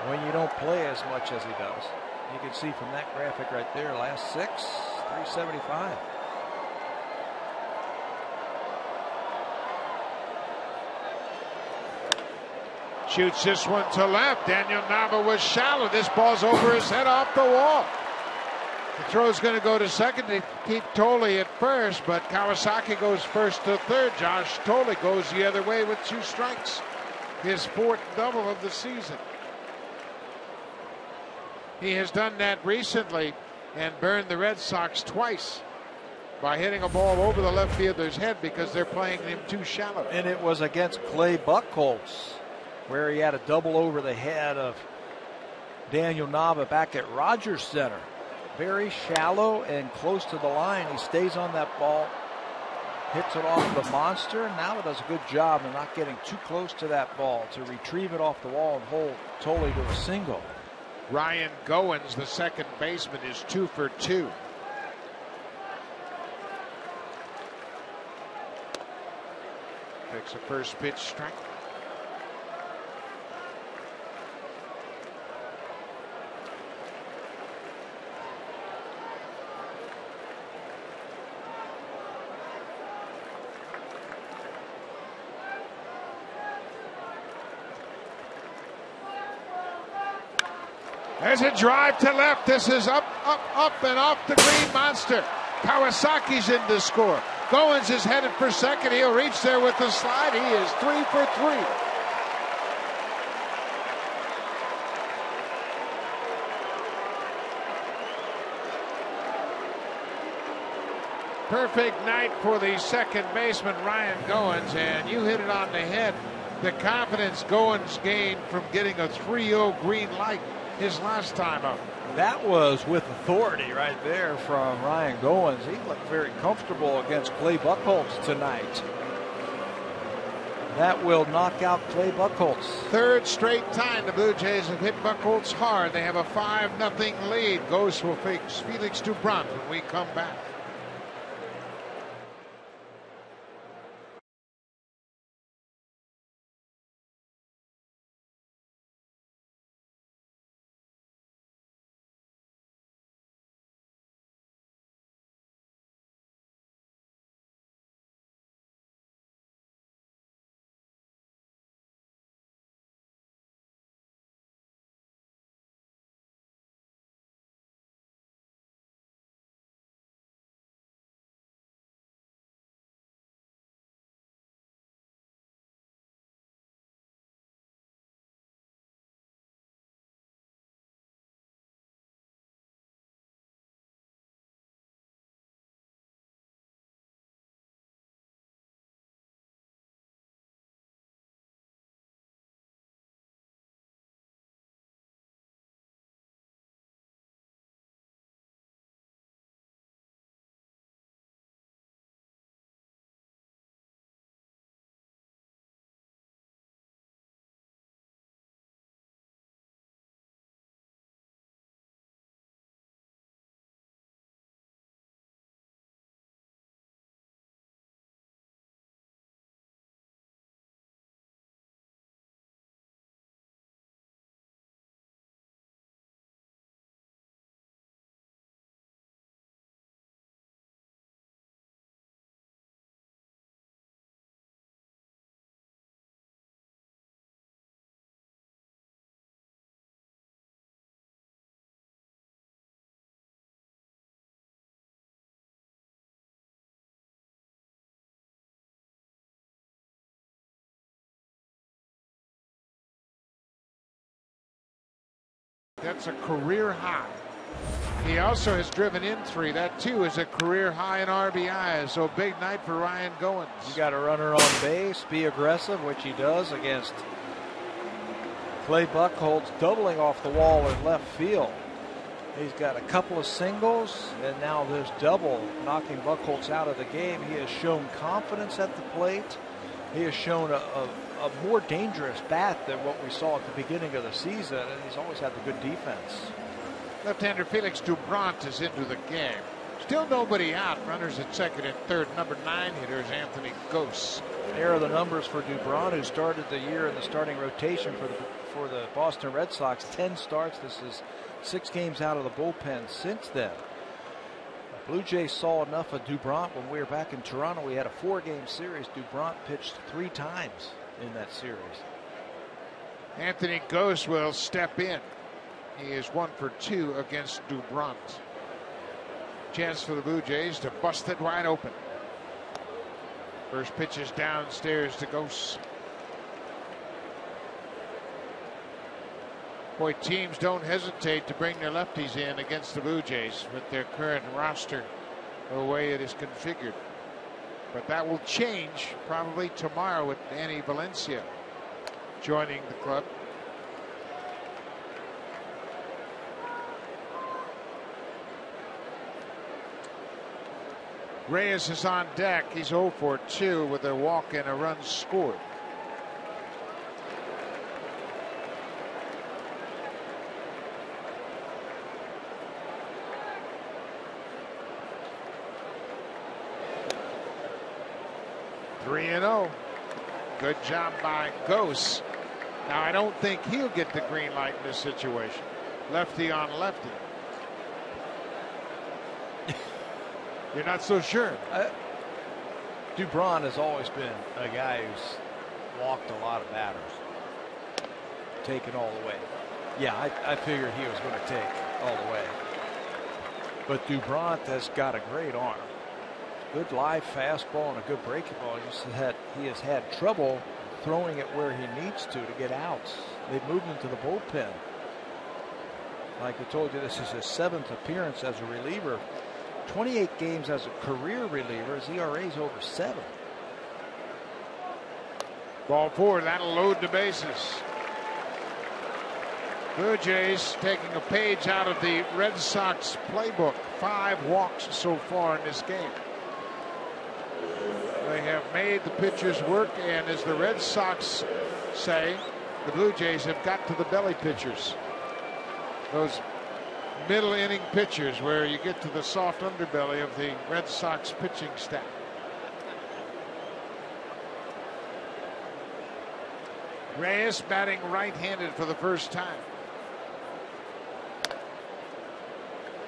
when you don't play as much as he does. You can see from that graphic right there, last 6, 375. Shoots this one to left. Daniel Nava was shallow. This ball's over his head off the wall. The throw's going to go to second to keep Tolle at first, but Kawasaki goes first to third. Josh Tolle goes the other way with 2 strikes. His 4th double of the season. He has done that recently and burned the Red Sox twice by hitting a ball over the left fielder's head because they're playing him too shallow. And it was against Clay Buchholz, where he had a double over the head of Daniel Nava back at Rogers Center. Very shallow and close to the line. He stays on that ball, hits it off the monster. Nava does a good job of not getting too close to that ball to retrieve it off the wall and hold Tolle to a single. Ryan Goins, the second baseman, is 2 for 2. Takes a first pitch strike. There's a drive to left. This is up, and off the green monster. Kawasaki's in to score. Goins is headed for second. He'll reach there with the slide. He is 3 for 3. Perfect night for the second baseman, Ryan Goins, and you hit it on the head. The confidence Goins gained from getting a 3-0 green light his last time up. That was with authority right there from Ryan Goins. He looked very comfortable against Clay Buchholz tonight. That will knock out Clay Buchholz. 3rd straight time the Blue Jays have hit Buchholz hard. They have a 5-0 lead. Ghost will face Felix Doubront when we come back. That's a career high. He also has driven in 3. That too is a career high in RBIs. So big night for Ryan Goins. You got a runner on base, be aggressive, which he does against Clay Buchholz, doubling off the wall in left field. He's got a couple of singles, and now this double knocking Buchholz out of the game. He has shown confidence at the plate. He has shown a more dangerous bat than what we saw at the beginning of the season, and he's always had the good defense. Left-hander Felix Doubront is into the game. Still nobody out. Runners at second and third. Number 9 hitter is Anthony Gose. There are the numbers for Doubront, who started the year in the starting rotation for the Boston Red Sox. 10 starts. This is 6 games out of the bullpen since then. Blue Jays saw enough of Doubront when we were back in Toronto. We had a 4-game series. Doubront pitched 3 times in that series. Anthony Gose will step in. He is 1 for 2 against Dubron. Chance for the Blue Jays to bust it wide open. First pitch is downstairs to Gose. Boy, teams don't hesitate to bring their lefties in against the Blue Jays with their current roster, the way it is configured. But that will change probably tomorrow with Danny Valencia joining the club. Reyes is on deck. He's 0 for 2 with a walk and a run scored. Three and 0. Good job by Gose. Now I don't think he'll get the green light in this situation. Lefty on lefty. You're not so sure. Dubron has always been a guy who's walked a lot of batters, taken all the way. Yeah, I figured he was going to take all the way. But Dubron has got a great arm. Good live fastball and a good breaking ball. He has had trouble throwing it where he needs to get outs. They've moved him to the bullpen. Like I told you, this is his 7th appearance as a reliever. 28 games as a career reliever. His ERA is over 7. Ball 4, that'll load the bases. Blue Jays taking a page out of the Red Sox playbook. 5 walks so far in this game. They have made the pitchers work, and as the Red Sox say, the Blue Jays have got to the belly pitchers. Those middle inning pitchers where you get to the soft underbelly of the Red Sox pitching staff. Reyes batting right-handed for the first time.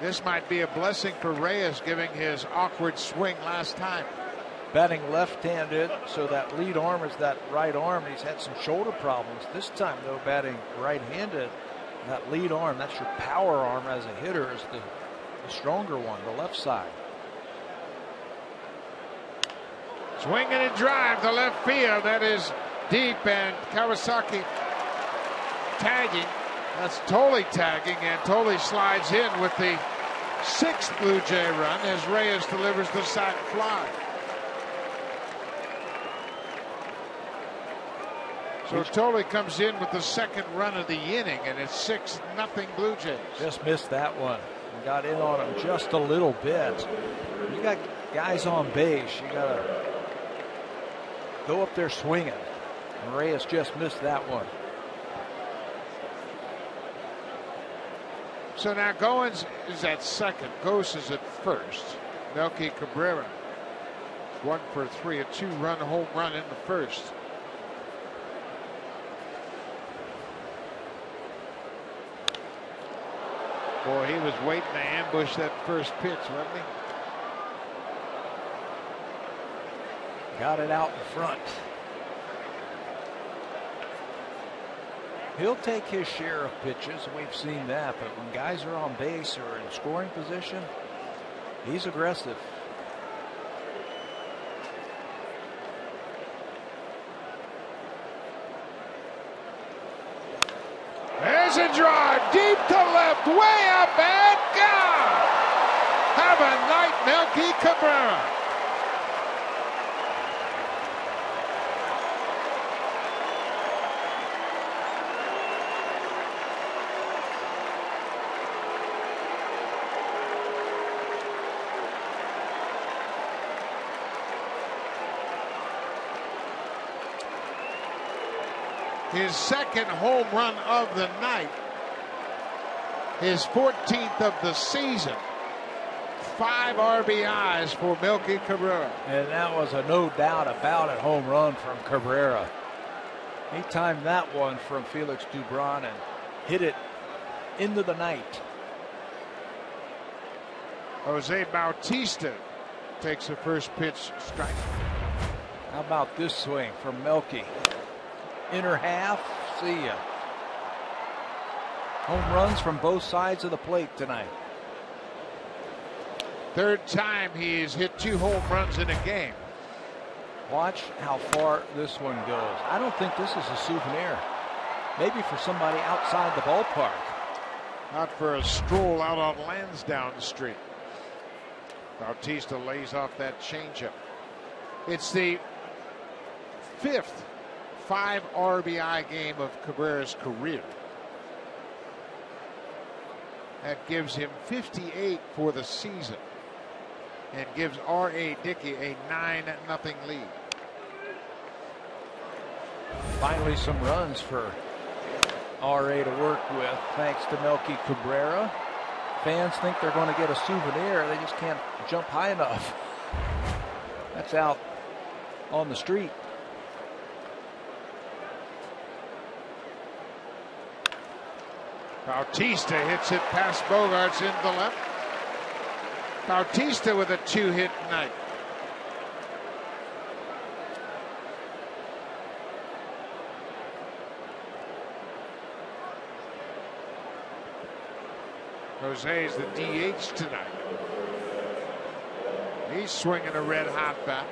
This might be a blessing for Reyes, giving his awkward swing last time. Batting left-handed, so that lead arm is that right arm. He's had some shoulder problems. This time, though, batting right-handed, that lead arm, that's your power arm as a hitter, is the stronger one, the left side. Swing and a drive to left field. That is deep, and Kawasaki tagging. That's Tolley tagging, and Tolley slides in with the 6th Blue Jay run as Reyes delivers the sac fly. So Tolley comes in with the 2nd run of the inning, and it's 6-0 Blue Jays. Just missed that one. Got in on him just a little bit. You got guys on base. You got to go up there swinging. And Reyes just missed that one. So now Goins is at second. Gose is at first. Melky Cabrera 1 for 3, a 2-run home run in the first. Boy, he was waiting to ambush that first pitch, wasn't he? Got it out in front. He'll take his share of pitches. We've seen that. But when guys are on base or in scoring position, he's aggressive. There's a drive deep to left, way up and gone. Have a night, Melky Cabrera. His 2nd home run of the night. His 14th of the season. 5 RBIs for Melky Cabrera. And that was a no doubt about it home run from Cabrera. He timed that one from Felix Dubron and hit it into the night. Jose Bautista takes the first pitch strike. How about this swing from Melky? Inner half, see ya. Home runs from both sides of the plate tonight. Third time he's hit 2 home runs in a game. Watch how far this one goes. I don't think this is a souvenir. Maybe for somebody outside the ballpark. Not for a stroll out on Lansdowne Street. Bautista lays off that changeup. It's the 5th 5 RBI game of Cabrera's career. That gives him 58 for the season and gives R.A. Dickey a 9-0 lead. Finally some runs for R.A. to work with thanks to Melky Cabrera. Fans think they're going to get a souvenir. They just can't jump high enough. That's out on the street. Bautista hits it past Bogarts into left. Bautista with a 2-hit night. Jose's the DH tonight. He's swinging a red hot bat.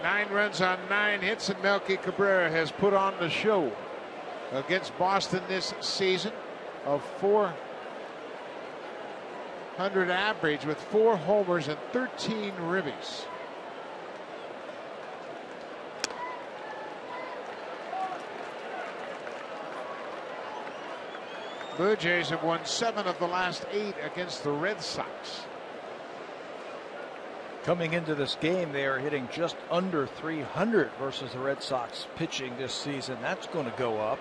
Nine runs on 9 hits, and Melky Cabrera has put on the show against Boston this season. A .400 average with 4 homers and 13 ribbies. Blue Jays have won 7 of the last 8 against the Red Sox. Coming into this game, they are hitting just under .300 versus the Red Sox pitching this season. That's going to go up.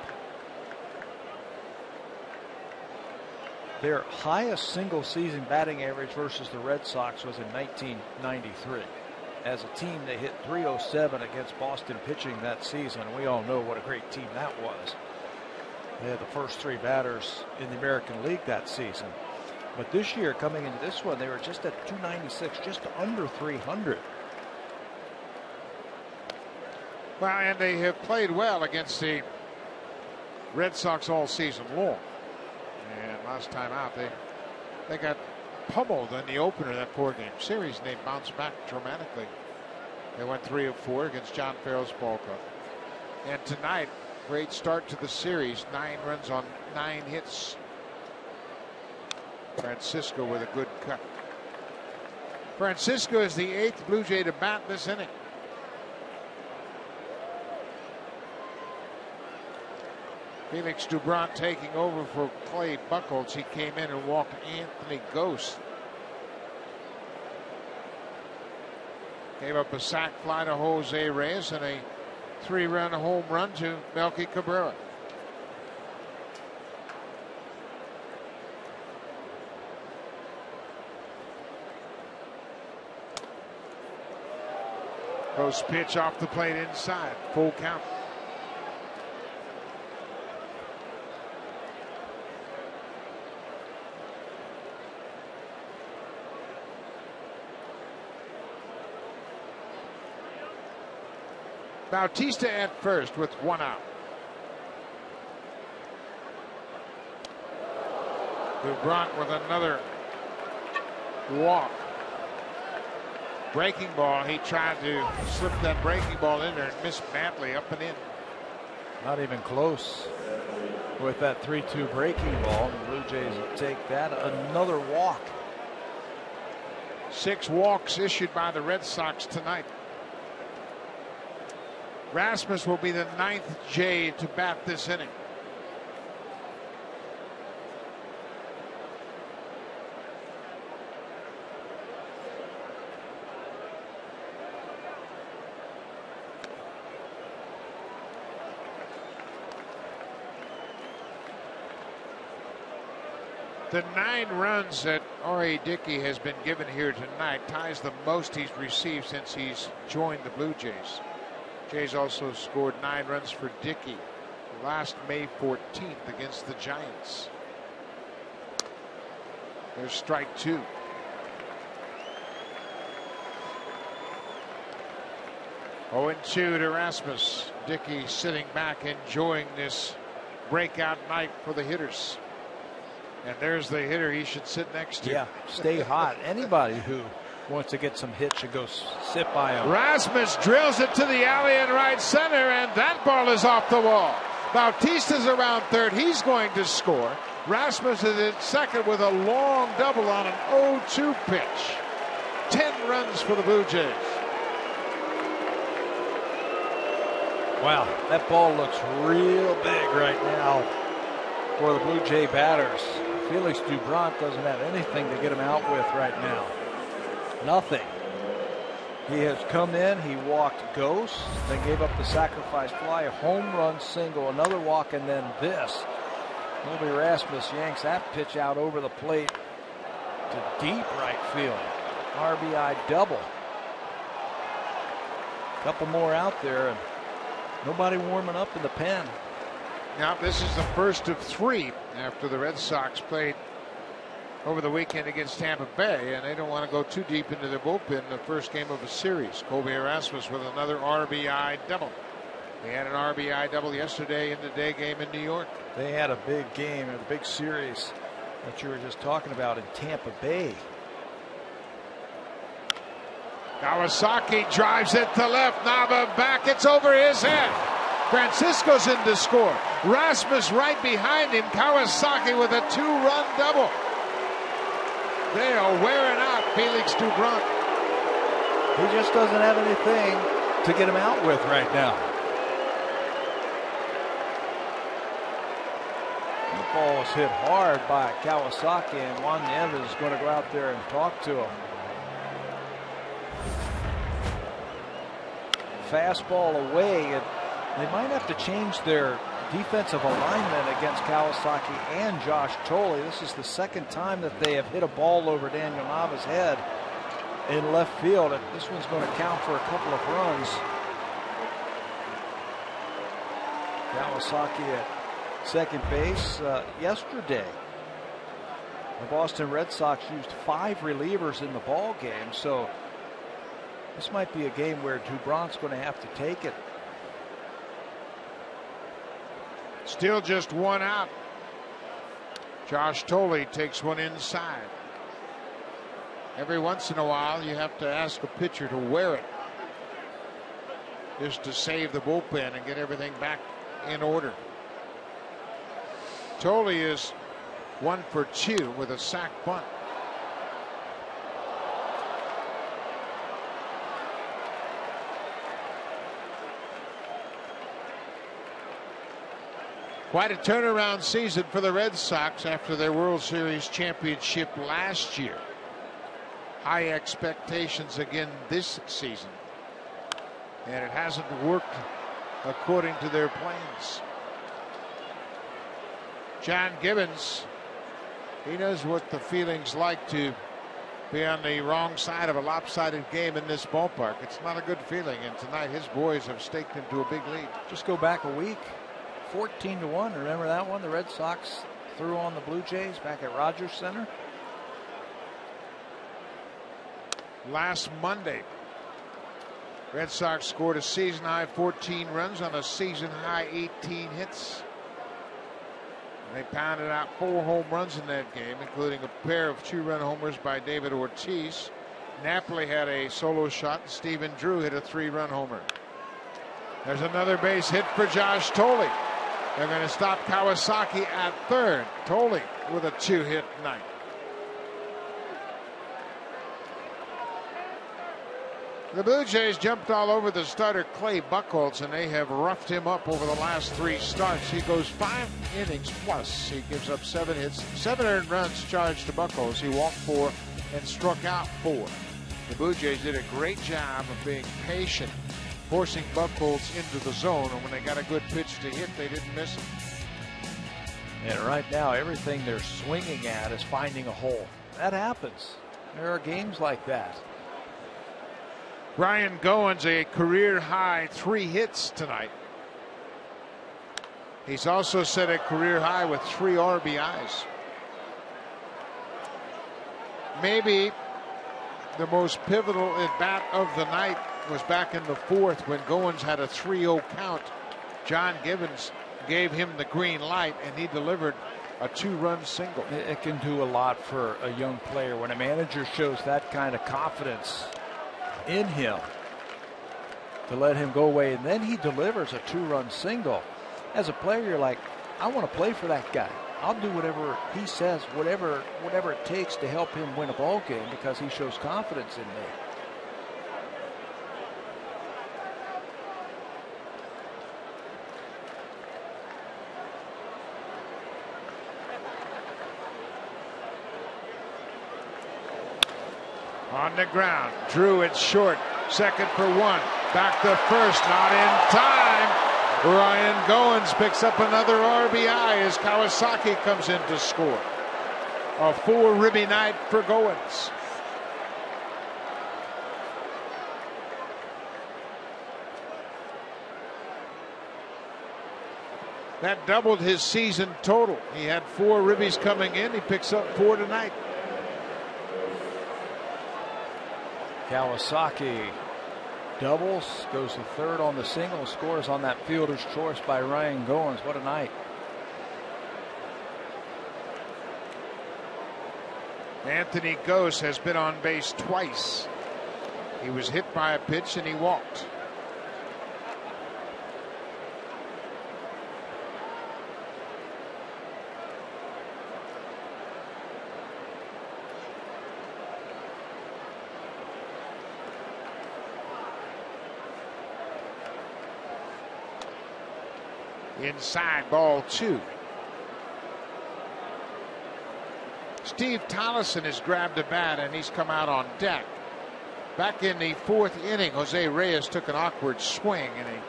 Their highest single season batting average versus the Red Sox was in 1993. As a team, they hit .307 against Boston pitching that season. We all know what a great team that was. They had the first 3 batters in the American League that season. But this year, coming into this one, they were just at .296, just under .300. Well, and they have played well against the Red Sox all season long. And last time out, they got pummeled in the opener of that 4-game series, and they bounced back dramatically. They went 3 of 4 against John Farrell's ball club. And tonight, great start to the series, 9 runs on 9 hits. Francisco with a good cut. Francisco is the 8th Blue Jay to bat this inning. Felix Doubront taking over for Clay Buchholz. He came in and walked Anthony Ghost. Gave up a sac fly to Jose Reyes and a 3-run home run to Melky Cabrera. Post pitch off the plate inside. Full count. Bautista at first with 1 out. Doubront with another walk. Breaking ball. He tried to slip that breaking ball in there and missed badly up and in. Not even close with that 3-2 breaking ball. The Blue Jays will take that. Another walk. 6 walks issued by the Red Sox tonight. Rasmus will be the 9th Jay to bat this inning. The 9 runs that R.A. Dickey has been given here tonight ties the most he's received since he's joined the Blue Jays. Jays also scored 9 runs for Dickey last May 14th against the Giants. There's strike 2. 0-2 to Rasmus. Dickey sitting back enjoying this breakout night for the hitters. And there's the hitter he should sit next to. Yeah, stay hot. Anybody who wants to get some hits should go sit by him. Rasmus drills it to the alley in right center, and that ball is off the wall. Bautista's around third. He's going to score. Rasmus is at second with a long double on an 0-2 pitch. 10 runs for the Blue Jays. Wow, that ball looks real big right now for the Blue Jay batters. Felix Doubront doesn't have anything to get him out with right now. Nothing. He has come in, he walked Ghost, then gave up the sacrifice fly, a home run single, another walk, and then this. Colby Rasmus yanks that pitch out over the plate to deep right field. RBI double. Couple more out there, and nobody warming up in the pen. Now, this is the first of 3 after the Red Sox played over the weekend against Tampa Bay, and they don't want to go too deep into their bullpen the first game of a series. Colby Erasmus with another RBI double. They had an RBI double yesterday in the day game in New York. They had a big game, a big series that you were just talking about in Tampa Bay. Kawasaki drives it to left. Nava back. It's over his head. Francisco's in to score. Rasmus right behind him. Kawasaki with a 2-run double. They are wearing out Felix Doubront. He just doesn't have anything to get him out with right now. The ball was hit hard by Kawasaki, and Juan Nieves is going to go out there and talk to him. Fastball away, and they might have to change their defensive alignment against Kawasaki and Josh Tolley. This is the second time that they have hit a ball over Daniel Nava's head in left field, and this one's going to count for a couple of runs. Kawasaki at second base. Yesterday, the Boston Red Sox used 5 relievers in the ball game, so this might be a game where Doubrant's going to have to take it. Still just 1 out. Josh Tolley takes one inside. Every once in a while, you have to ask a pitcher to wear it, just to save the bullpen and get everything back in order. Tolley is 1 for 2 with a sac bunt. Quite a turnaround season for the Red Sox after their World Series championship last year. High expectations again this season. And it hasn't worked according to their plans. John Gibbons, he knows what the feeling's like to be on the wrong side of a lopsided game in this ballpark. It's not a good feeling, and tonight his boys have staked him to a big lead. Just go back a week. 14-1. Remember that one? The Red Sox threw on the Blue Jays back at Rogers Center. Last Monday, Red Sox scored a season high 14 runs on a season high 18 hits. They pounded out 4 home runs in that game, including a pair of 2-run homers by David Ortiz. Napoli had a solo shot, and Stephen Drew hit a 3-run homer. There's another base hit for Josh Tolley. They're going to stop Kawasaki at third. Tolley with a 2-hit night. The Blue Jays jumped all over the starter Clay Buchholz, and they have roughed him up over the last 3 starts. He goes 5 innings plus. He gives up 7 hits, 7 earned runs charged to Buchholz. He walked 4 and struck out 4. The Blue Jays did a great job of being patient, forcing Buchholz into the zone, and when they got a good pitch to hit, they didn't miss him. And right now, everything they're swinging at is finding a hole. That happens. There are games like that. Brian Goins, a career high 3 hits tonight. He's also set a career high with 3 RBIs. Maybe the most pivotal at bat of the night was back in the fourth when Goins had a 3-0 count. John Givens gave him the green light, and he delivered a 2-run single. It can do a lot for a young player when a manager shows that kind of confidence in him to let him go away, and then he delivers a 2-run single. As a player, you're like, I want to play for that guy. I'll do whatever he says, whatever it takes to help him win a ball game because he shows confidence in me. On the ground, Drew it short, second for one, back to first, not in time. Ryan Goins picks up another RBI as Kawasaki comes in to score. A 4-ribby night for Goins. That doubled his season total. He had 4 ribbies coming in. He picks up 4 tonight. Kawasaki doubles, goes to third on the single, scores on that fielder's choice by Ryan Goins. What a night. Anthony Gose has been on base twice. He was hit by a pitch and he walked. Inside, ball 2. Steve Tollison has grabbed a bat and he's come out on deck. Back in the 4th inning, Jose Reyes took an awkward swing and he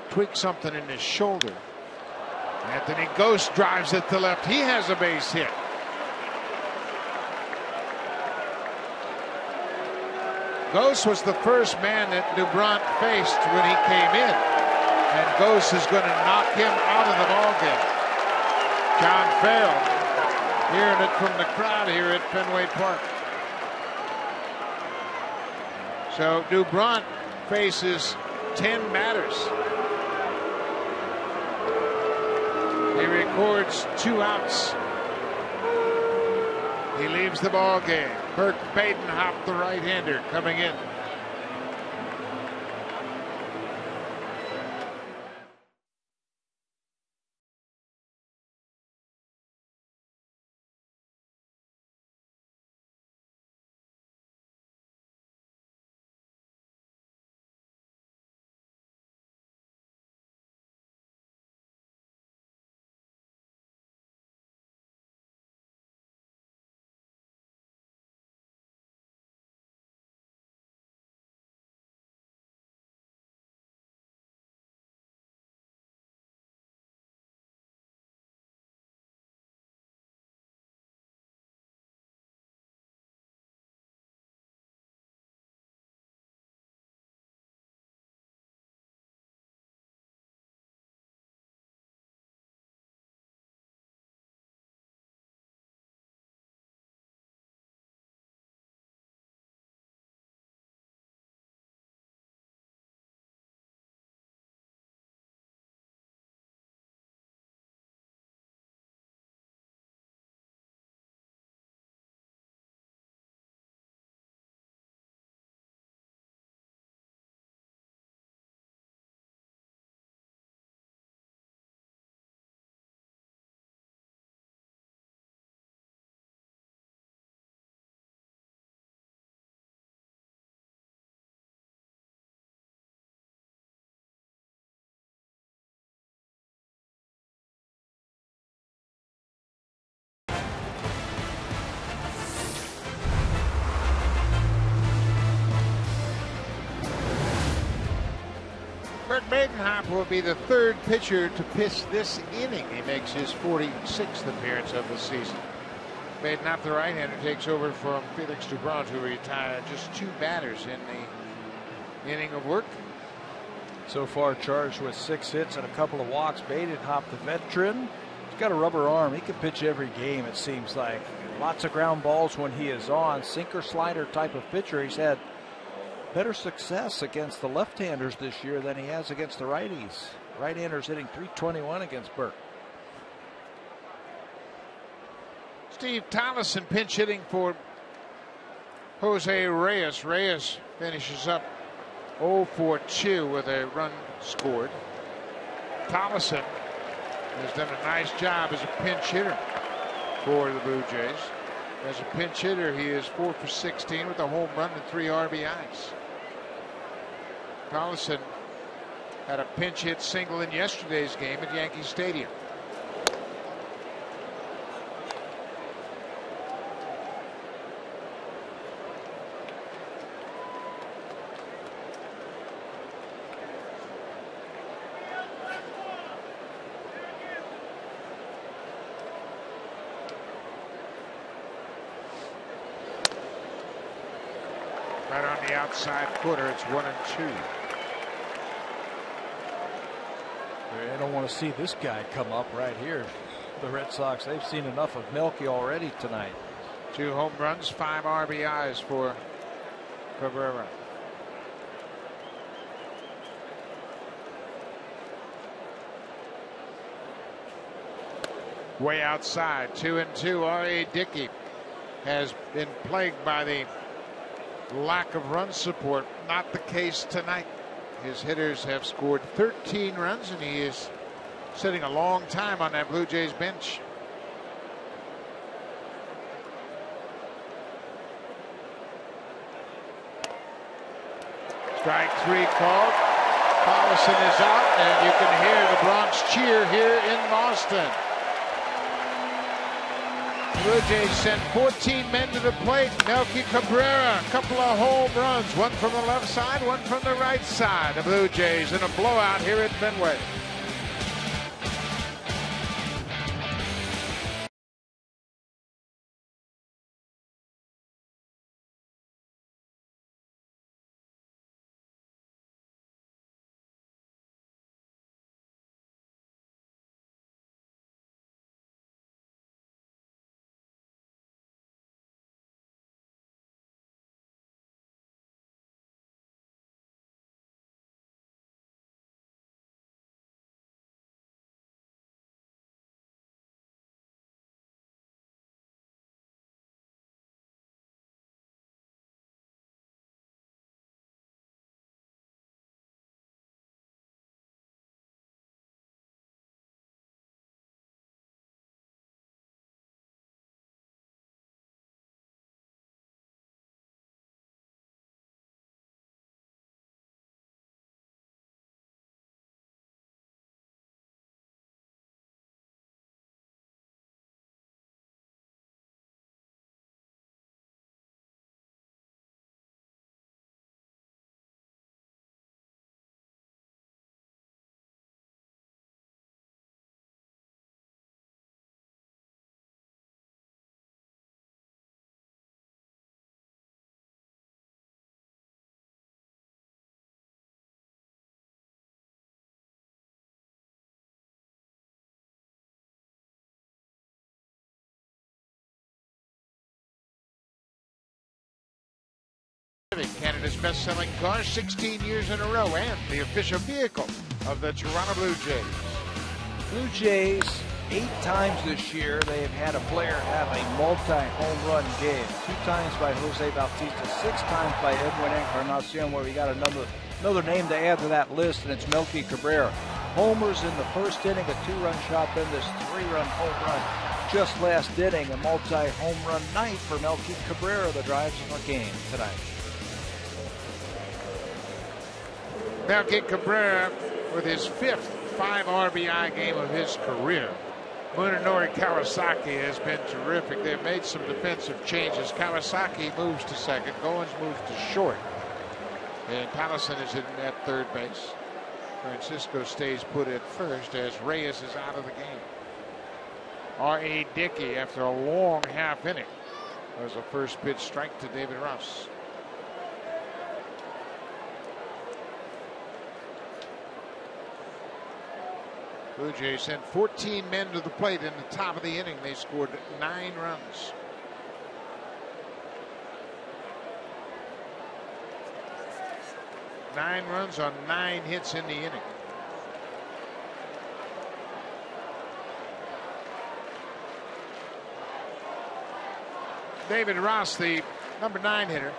tweaked something in his shoulder. Anthony Gose drives it to left. He has a base hit. Gose was the first man that Dubront faced when he came in. And Gose is going to knock him out of the ballgame. John Farrell hearing it from the crowd here at Fenway Park. So Dubront faces 10 batters. He records 2 outs. He leaves the ballgame. Bert Badenhop, the right-hander, coming in. Bert Badenhop will be the 3rd pitcher to pitch this inning. He makes his 46th appearance of the season. Badenhop, the right-hander, takes over from Felix Dubront, who retired just 2 batters in the inning of work. So far charged with 6 hits and a couple of walks. Badenhop, the veteran, he's got a rubber arm. He can pitch every game, it seems like. Lots of ground balls when he is on. Sinker slider type of pitcher. He's had better success against the left-handers this year than he has against the righties. Right-handers hitting .321 against Burke. Steve Tollison pinch hitting for Jose Reyes. Reyes finishes up 0 for 2 with a run scored. Tollison has done a nice job as a pinch hitter for the Blue Jays. As a pinch hitter, he is 4 for 16 with a home run and 3 RBIs. Tollison had a pinch hit single in yesterday's game at Yankee Stadium. Right on the outside footer, it's 1-2. I don't want to see this guy come up right here. The Red Sox, they've seen enough of Melky already tonight. 2 home runs, 5 RBIs for Cabrera. Way outside, 2-2. R.A. Dickey has been plagued by the lack of run support. Not the case tonight. His hitters have scored 13 runs, and he is sitting a long time on that Blue Jays bench. Strike 3 called. Tollison is out, and you can hear the Bronx cheer here in Boston. Blue Jays sent 14 men to the plate. Melky Cabrera, a couple of home runs, one from the left side, one from the right side. The Blue Jays in a blowout here at Fenway. Canada's best-selling car 16 years in a row, and the official vehicle of the Toronto Blue Jays. Blue Jays, 8 times this year, they have had a player have a multi-home run game. 2 times by Jose Bautista, 6 times by Edwin Encarnacion, where we got another name to add to that list, and it's Melky Cabrera. Homers in the first inning, a 2-run shot, then this 3-run home run. Just last inning, a multi-home run night for Melky Cabrera, the drives of the game tonight. Melky Cabrera with his 5th 5 RBI game of his career. Munenori Kawasaki has been terrific. They've made some defensive changes. Kawasaki moves to second. Goins moves to short. And Tollison is in at third base. Francisco stays put at first as Reyes is out of the game. R.A. Dickey, after a long half inning, was a first pitch strike to David Ross. Blue Jays sent 14 men to the plate in the top of the inning. They scored 9 runs. 9 runs on 9 hits in the inning. David Ross, the number 9 hitter.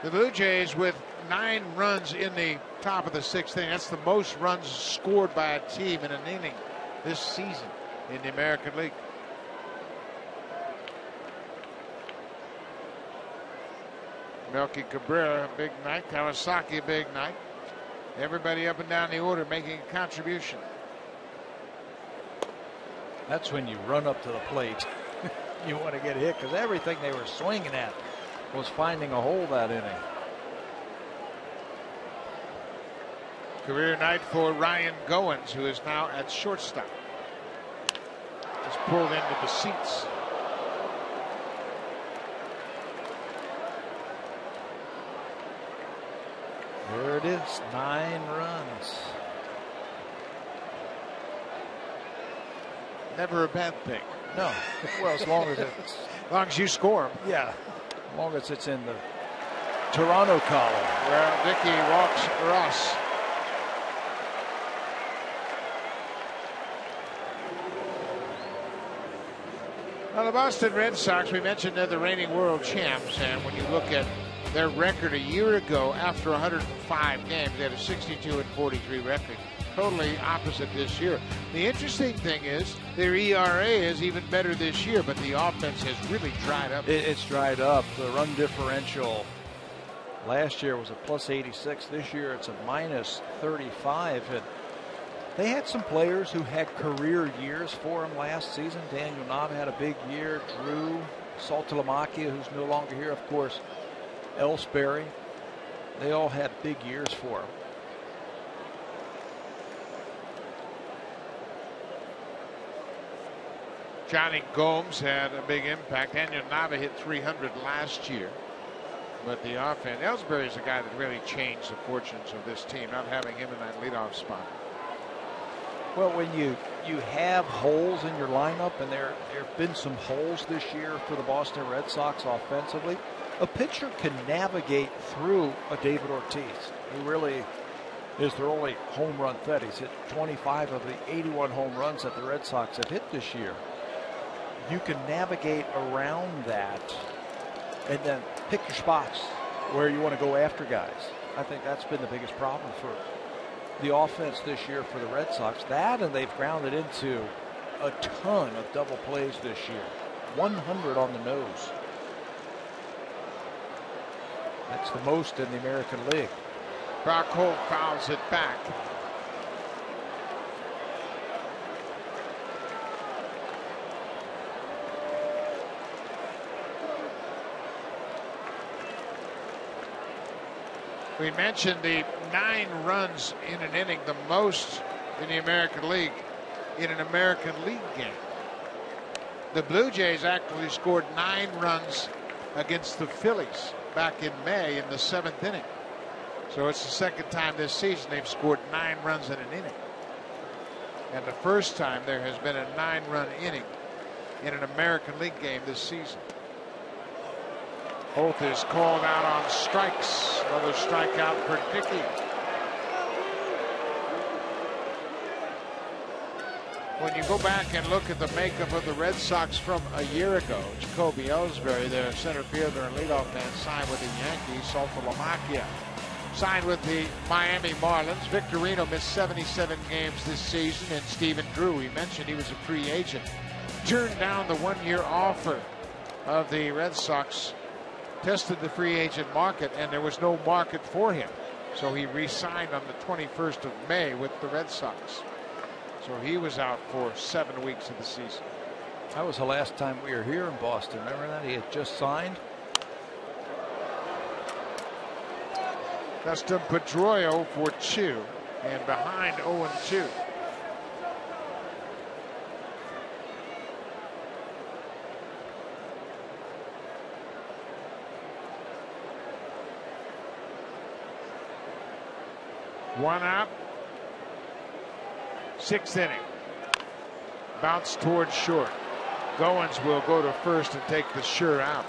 The Blue Jays with 9 runs in the top of the 6th inning. That's the most runs scored by a team in an inning this season in the American League. Melky Cabrera, a big night. Kawasaki, a big night. Everybody up and down the order making a contribution. That's when you run up to the plate. You want to get hit because everything they were swinging at was finding a hole that inning. Career night for Ryan Goins, who is now at shortstop. Just pulled into the seats. There it is, 9 runs. Never a bad thing. No, well, as long as you score them. Yeah, as long as it's in the Toronto column. Well, Dickey walks Ross. Now, the Boston Red Sox, we mentioned they're the reigning world champs, and when you look at their record a year ago after 105 games, they had a 62-43 record. Totally opposite this year. The interesting thing is their ERA is even better this year, but the offense has really dried up. It's dried up. The run differential last year was a +86. This year it's a -35. And they had some players who had career years for them last season. Daniel Nava had a big year. Drew, Saltalamacchia, who's no longer here, of course, Ellsbury. They all had big years for them. Johnny Gomes had a big impact. Daniel Nava hit 300 last year. But the offense, Ellsbury is a guy that really changed the fortunes of this team, not having him in that leadoff spot. Well, when you have holes in your lineup, and there have been some holes this year for the Boston Red Sox offensively, a pitcher can navigate through a David Ortiz. He really is their only home run threat. He's hit 25 of the 81 home runs that the Red Sox have hit this year. You can navigate around that and then pick your spots where you want to go after guys. I think that's been the biggest problem for the offense this year for the Red Sox. That, and they've grounded into a ton of double plays this year. 100 on the nose. That's the most in the American League. Brock Holt fouls it back. We mentioned the 9 runs in an inning, the most in the American League in an American League game. The Blue Jays actually scored 9 runs against the Phillies back in May in the 7th inning. So it's the second time this season they've scored 9 runs in an inning. And the first time there has been a 9-run inning in an American League game this season. Holt is called out on strikes. Another strikeout for Dickey. When you go back and look at the makeup of the Red Sox from a year ago, Jacoby Ellsbury, their center fielder and leadoff man, signed with the Yankees. Saltalamacchia signed with the Miami Marlins. Victorino missed 77 games this season, and Stephen Drew, we mentioned he was a free agent, turned down the 1-year offer of the Red Sox. Tested the free agent market, and there was no market for him. So he re-signed on the 21st of May with the Red Sox. So he was out for 7 weeks of the season. That was the last time we were here in Boston. Remember that? He had just signed. Dustin Pedroia for 2, and behind 0-2. One out. 6th inning. Bounce towards short. Goins will go to first and take the sure out.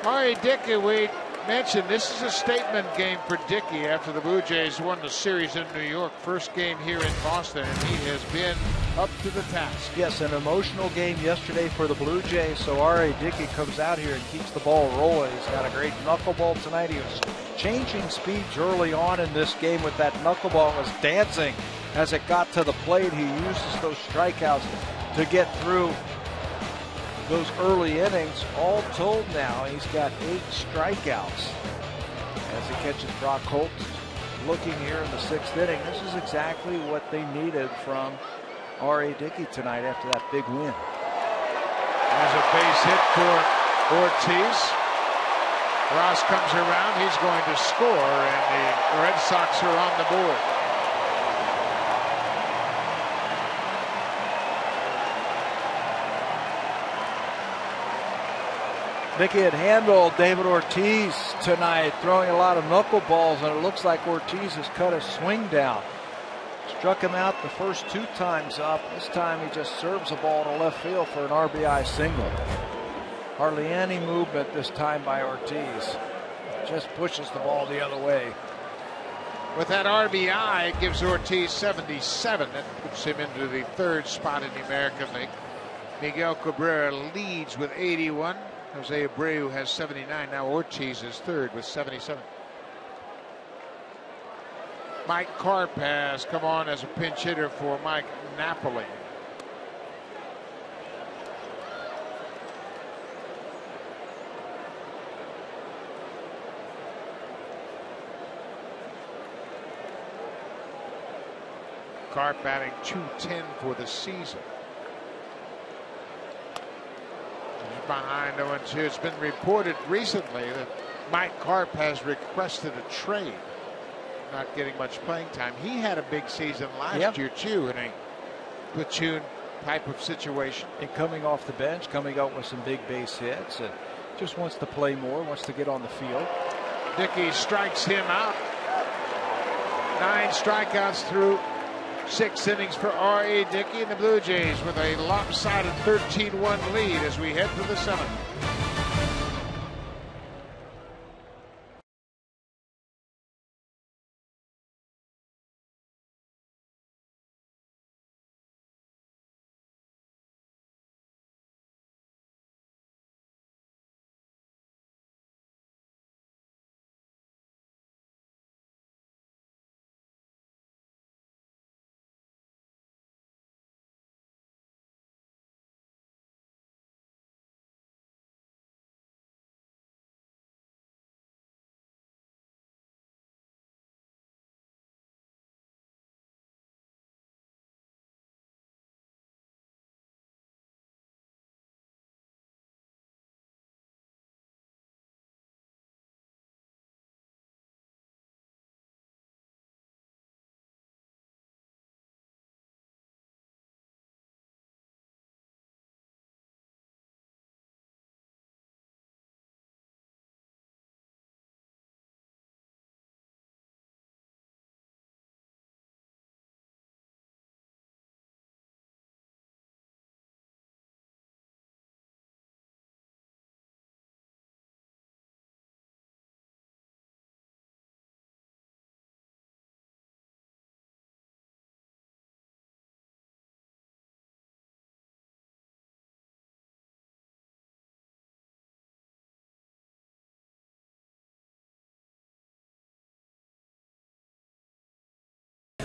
R.A. Dickey, we mentioned this is a statement game for Dickey after the Blue Jays won the series in New York. First game here in Boston, and he has been up to the task. Yes, an emotional game yesterday for the Blue Jays, so R.A. Dickey comes out here and keeps the ball rolling. He's got a great knuckleball tonight. He was changing speeds early on in this game with that knuckleball. Was dancing as it got to the plate. He uses those strikeouts to get through those early innings. All told now, he's got 8 strikeouts as he catches Brock Holt looking here in the 6th inning. This is exactly what they needed from R.A. Dickey tonight after that big win. There's a base hit for Ortiz. Ross comes around. He's going to score, and the Red Sox are on the board. Dickey had handled David Ortiz tonight, throwing a lot of knuckleballs, and it looks like Ortiz has cut a swing down. Struck him out the first 2 times up. This time he just serves the ball to left field for an RBI single. Hardly any movement this time by Ortiz. Just pushes the ball the other way. With that RBI, it gives Ortiz 77. That puts him into the 3rd spot in the American League. Miguel Cabrera leads with 81. Jose Abreu has 79. Now Ortiz is 3rd with 77. Mike Karp has come on as a pinch hitter for Mike Napoli. Karp batting .210 for the season. Behind 0-2. It's been reported recently that Mike Karp has requested a trade. Not getting much playing time. He had a big season last year too in a platoon type of situation. And coming off the bench, coming out with some big base hits, and just wants to play more, wants to get on the field. Dickey strikes him out. 9 strikeouts through 6 innings for R.A. Dickey and the Blue Jays with a lopsided 13-1 lead as we head to the 7th.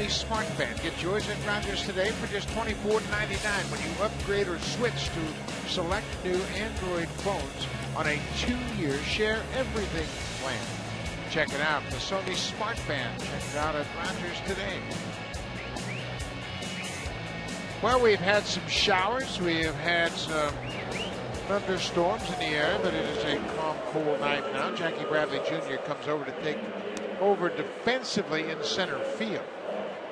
Smart Band. Get yours at Rogers today for just $24.99 when you upgrade or switch to select new Android phones on a 2-year share everything plan. Check it out, the Sony Smart Band. Check it out at Rogers today. Well, we've had some showers. We have had some thunderstorms in the air, but it is a calm, cool night now. Jackie Bradley Jr. comes over to take over defensively in center field.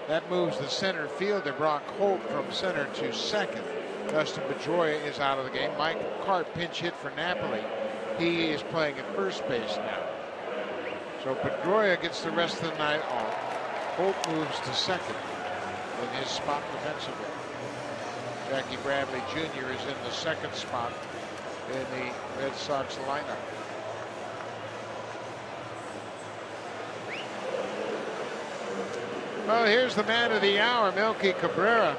That moves the center fielder Brock Holt from center to second. Dustin Pedroia is out of the game. Mike Karp pinch hit for Napoli. He is playing at first base now. So Pedroia gets the rest of the night off. Holt moves to second. in his spot defensively. Jackie Bradley Jr. is in the second spot in the Red Sox lineup. Well, here's the man of the hour, Melky Cabrera.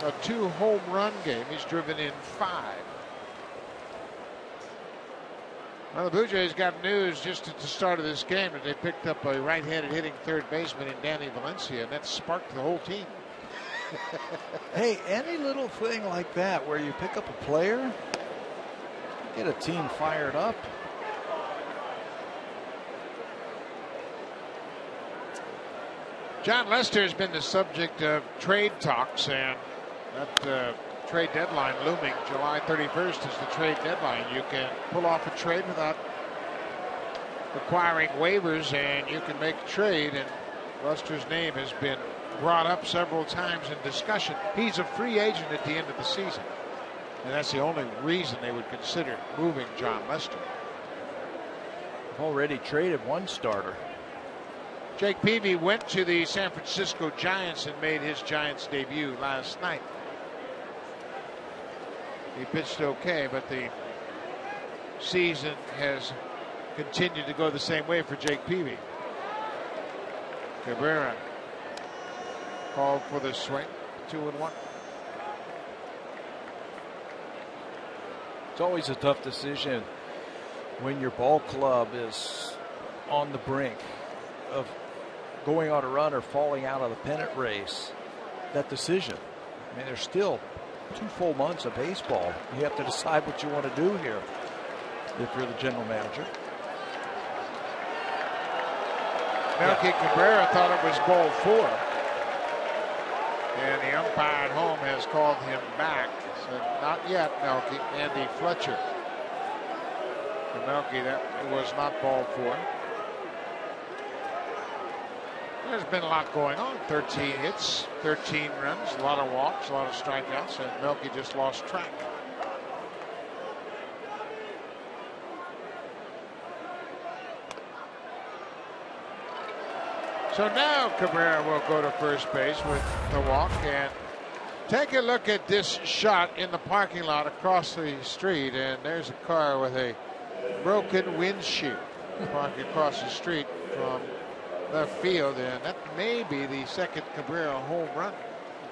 A 2-home run game. He's driven in 5. Well, the Blue Jays got news just at the start of this game that they picked up a right-handed hitting third baseman in Danny Valencia, and that sparked the whole team. Hey, any little thing like that where you pick up a player, get a team fired up. John Lester has been the subject of trade talks, and that trade deadline looming. July 31st is the trade deadline. You can pull off a trade without requiring waivers, and you can make a trade. And Lester's name has been brought up several times in discussion. He's a free agent at the end of the season, and that's the only reason they would consider moving John Lester. Already traded one starter. Jake Peavy went to the San Francisco Giants and made his Giants debut last night. He pitched okay, but the season has continued to go the same way for Jake Peavy. Cabrera called for the swing, 2-1. It's always a tough decision when your ball club is on the brink of going on a run or falling out of the pennant race. That decision. I mean, there's still 2 full months of baseball. You have to decide what you want to do here if you're the general manager. Melky Cabrera thought it was ball 4. And the umpire at home has called him back. Said, not yet, Melky. Andy Fletcher. For Melky, that it was not ball 4. There's been a lot going on. 13 hits, 13 runs, a lot of walks, a lot of strikeouts, and Melky just lost track. So now Cabrera will go to first base with the walk, and take a look at this shot in the parking lot across the street, and there's a car with a broken windshield parked across the street from left field, and that may be the second Cabrera home run.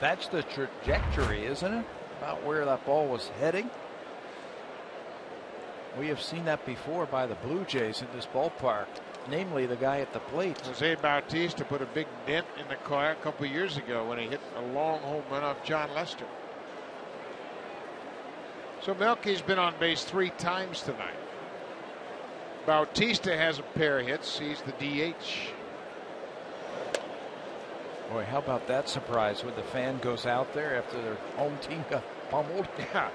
That's the trajectory, isn't it? About where that ball was heading. We have seen that before by the Blue Jays in this ballpark, namely the guy at the plate. Jose Bautista put a big dent in the car a couple years ago when he hit a long home run off John Lester. So Melky's been on base 3 times tonight. Bautista has a pair of hits. He's the DH. Boy, how about that surprise when the fan goes out there after their home team got pummeled? Yeah.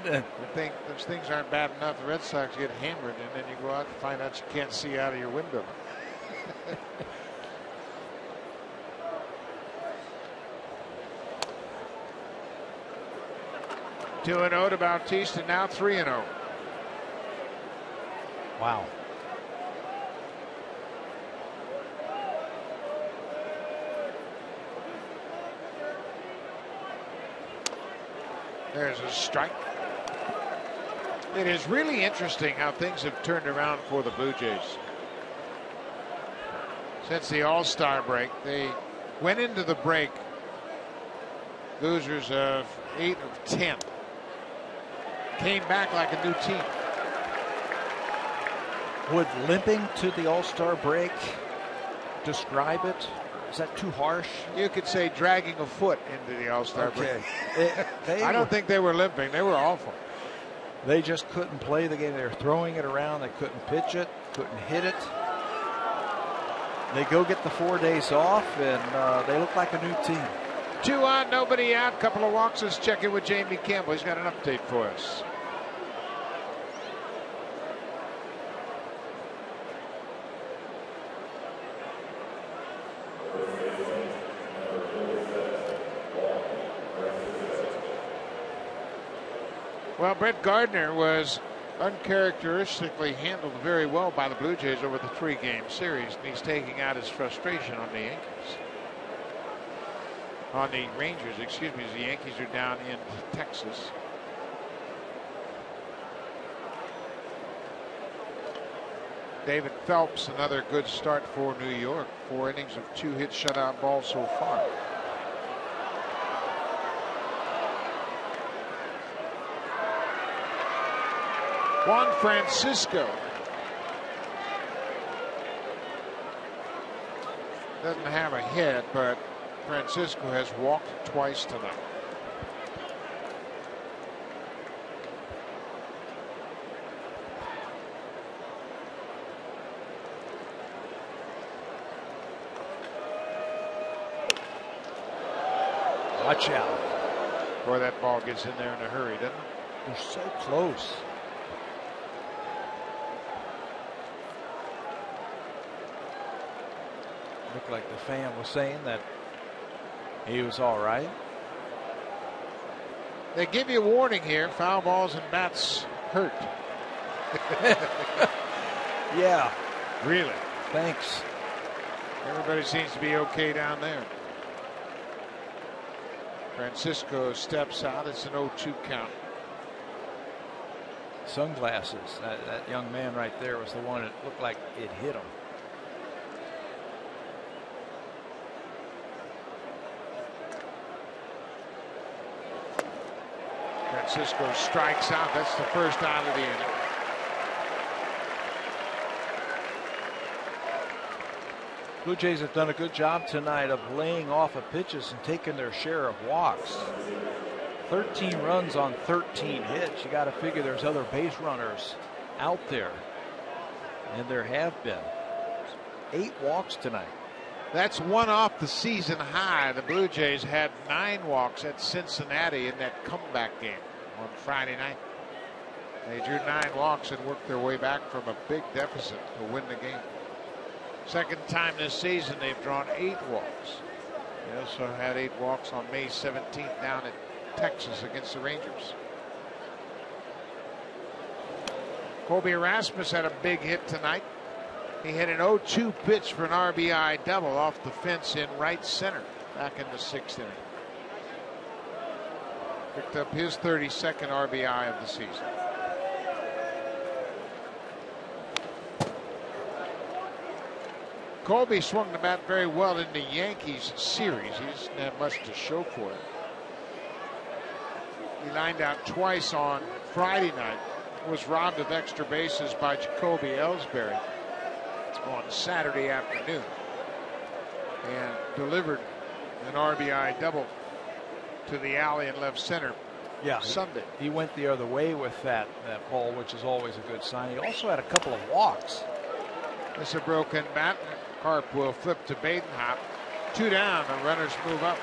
You think those things aren't bad enough. The Red Sox get hammered, and then you go out and find out you can't see out of your window. 2-0 to Bautista, now 3-0. Wow. There's a strike. It is really interesting how things have turned around for the Blue Jays. Since the All-Star break, they went into the break losers of 8 of 10. Came back like a new team. Would limping to the All-Star break describe it? Is that too harsh? You could say dragging a foot into the All-Star break. I don't think they were limping. They were awful. They just couldn't play the game. They were throwing it around. They couldn't pitch it, couldn't hit it. They go get the 4 days off, and they look like a new team. 2 on, nobody out. Couple of walks. Let's check in with Jamie Campbell. He's got an update for us. Well, Brett Gardner was uncharacteristically handled very well by the Blue Jays over the 3-game series, and he's taking out his frustration on the Yankees. On the Rangers, excuse me, as the Yankees are down in Texas. David Phelps, another good start for New York. 4 innings of 2-hit shutout ball so far. Juan Francisco doesn't have a hit, but Francisco has walked twice tonight. Watch out. Boy, that ball gets in there in a hurry, doesn't it? They're so close. Looked like the fan was saying that he was all right. They give you a warning here. Foul balls and bats hurt. Yeah. Really? Thanks. Everybody seems to be okay down there. Francisco steps out. It's an 0-2 count. Sunglasses. That young man right there was the one that looked like it hit him. Francisco strikes out. That's the first out of the inning. Blue Jays have done a good job tonight of laying off of pitches and taking their share of walks. 13 runs on 13 hits. You got to figure there's other base runners out there. And there have been. 8 walks tonight. That's one off the season high. The Blue Jays had 9 walks at Cincinnati in that comeback game on Friday night. They drew 9 walks and worked their way back from a big deficit to win the game. Second time this season they've drawn 8 walks. They also had 8 walks on May 17th down in Texas against the Rangers. Colby Erasmus had a big hit tonight. He hit an 0-2 pitch for an RBI double off the fence in right center back in the 6th inning. Picked up his 32nd RBI of the season. Colby swung the bat very well in the Yankees series. He doesn't have much to show for it. He lined out twice on Friday night. Was robbed of extra bases by Jacoby Ellsbury on Saturday afternoon and delivered an RBI double to the alley in left center. Yeah, Sunday. He went the other way with that ball, which is always a good sign. He also had a couple of walks. It's a broken bat. Harp will flip to Badenhop. 2 down. The runners move up.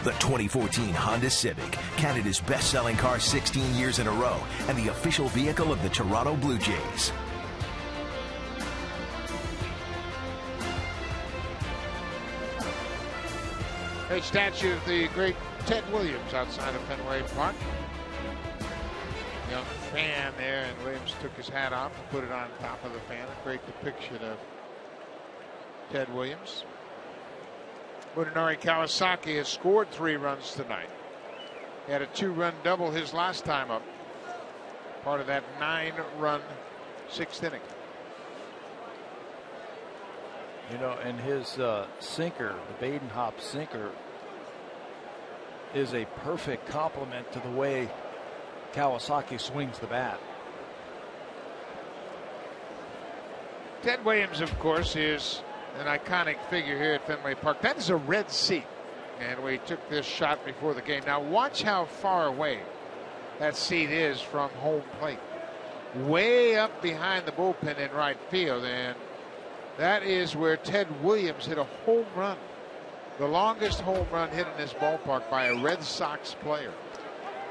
The 2014 Honda Civic, Canada's best-selling car 16 years in a row, and the official vehicle of the Toronto Blue Jays. A statue of the great Ted Williams outside of Fenway Park. Young fan there, and Williams took his hat off and put it on top of the fan. A great depiction of Ted Williams. Munenori Kawasaki has scored 3 runs tonight. He had a 2-run double his last time up. Part of that 9-run 6th inning. You know, and his sinker, the Badenhop sinker, is a perfect complement to the way Kawasaki swings the bat. Ted Williams, of course, is an iconic figure here at Fenway Park. That is a red seat, and we took this shot before the game. Now watch how far away that seat is from home plate. Way up behind the bullpen in right field, and that is where Ted Williams hit a home run. The longest home run hit in this ballpark by a Red Sox player.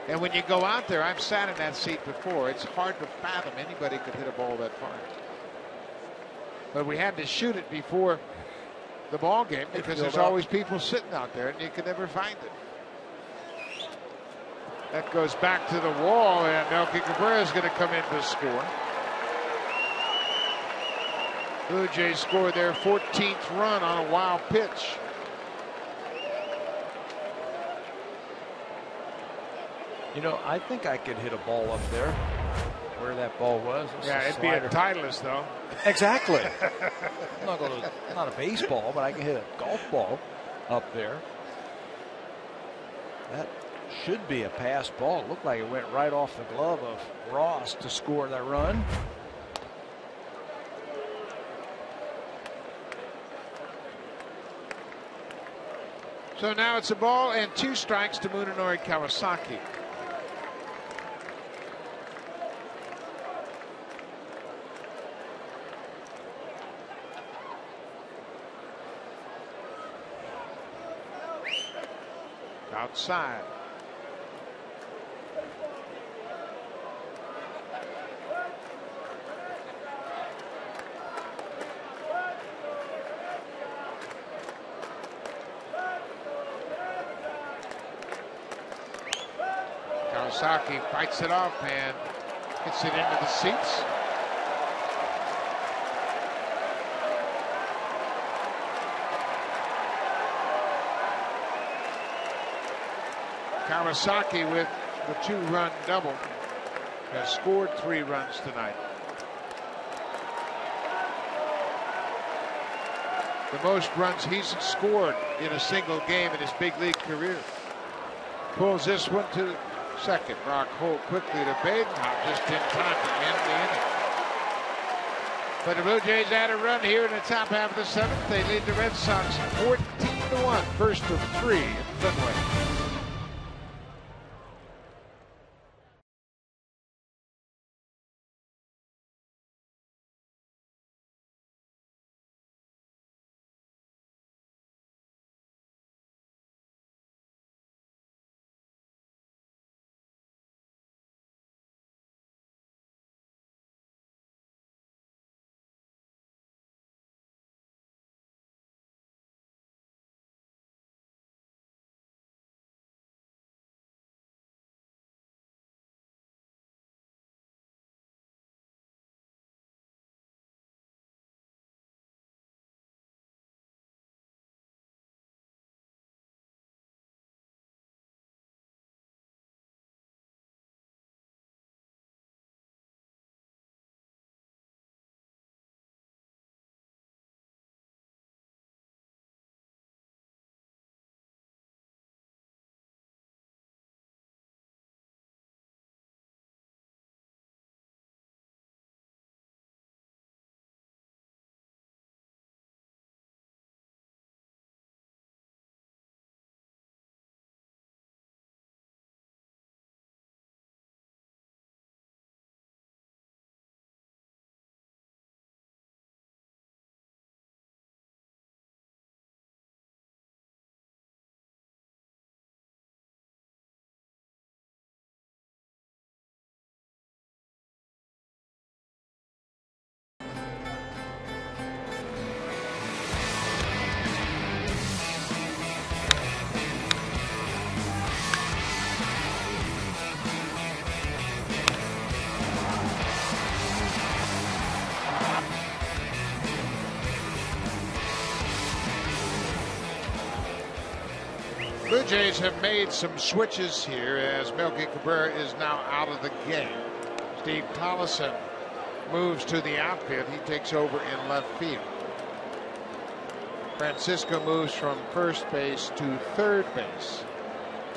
And when you go out there, I've sat in that seat before. It's hard to fathom anybody could hit a ball that far. But we had to shoot it before the ball game because there's always people sitting out there and you can never find it. That goes back to the wall, and Melky Cabrera is going to come in to score. Blue Jays scored their 14th run on a wild pitch. You know, I think I could hit a ball up there where that ball was. Yeah, it'd be a Titleist, though. Exactly. Not a baseball, but I can hit a golf ball up there. That should be a pass ball. It looked like it went right off the glove of Ross to score that run. So now it's a ball and 2 strikes to Munenori Kawasaki. Outside. Kawasaki fights it off and gets it into the seats. Kawasaki with the 2-run double has scored 3 runs tonight. The most runs he's scored in a single game in his big league career. Pulls this one to second. Rock Holt quickly to Badenhop just in time to end the inning. But the Blue Jays add a run here in the top half of the 7th. They lead the Red Sox 14-1. First of 3 in Fenway. Blue Jays have made some switches here as Melky Cabrera is now out of the game. Steve Tollefson moves to the outfield. He takes over in left field. Francisco moves from first base to third base.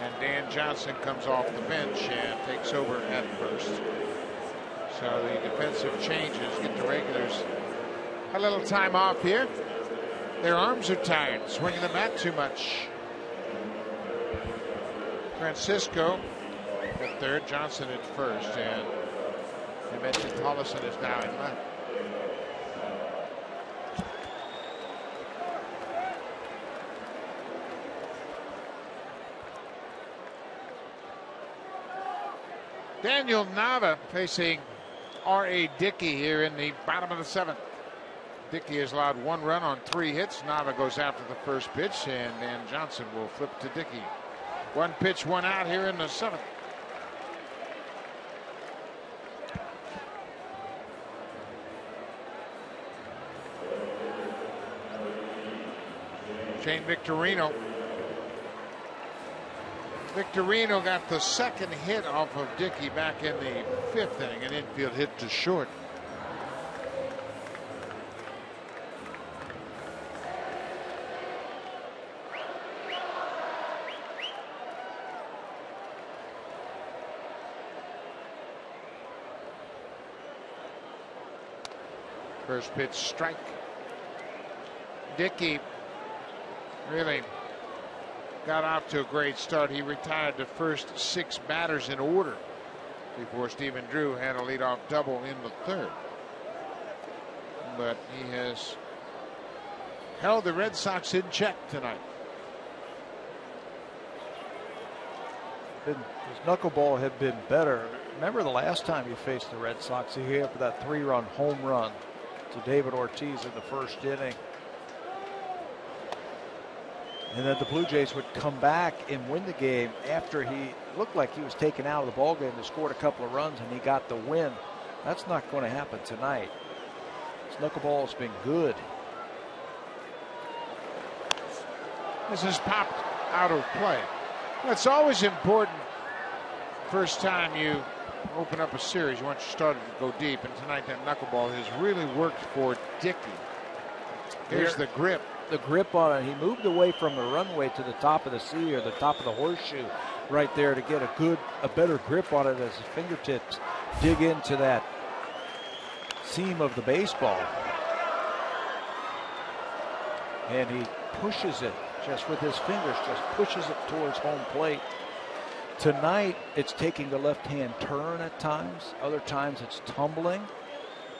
And Dan Johnson comes off the bench and takes over at first. So the defensive changes get the regulars a little time off here. Their arms are tired, swinging the bat too much. Francisco at third, Johnson at first, and I mentioned Tollefson is now in left. Daniel Nava facing R.A. Dickey here in the bottom of the 7th. Dickey has allowed 1 run on 3 hits. Nava goes after the first pitch, and then Johnson will flip to Dickey. 1 pitch, 1 out here in the 7th. Shane Victorino. Victorino got the second hit off of Dickey back in the 5th inning, an infield hit to short. First pitch strike. Dickey really got off to a great start. He retired the first 6 batters in order before Stephen Drew had a leadoff double in the 3rd. But he has held the Red Sox in check tonight. His knuckleball had been better. Remember the last time he faced the Red Sox, he hit for that 3-run home run to David Ortiz in the 1st inning. And then the Blue Jays would come back and win the game after he looked like he was taken out of the ballgame. They scored a couple of runs and he got the win. That's not going to happen tonight. His knuckleball has been good. This is popped out of play. It's always important. First time you open up a series, you want your starter to go deep, and tonight that knuckleball has really worked for Dickey. Here's the grip. The grip on it. He moved away from the runway to the top of the C or the top of the horseshoe right there to get a better grip on it as his fingertips dig into that seam of the baseball. And he pushes it just with his fingers, just pushes it towards home plate. Tonight, it's taking the left-hand turn at times. Other times, it's tumbling.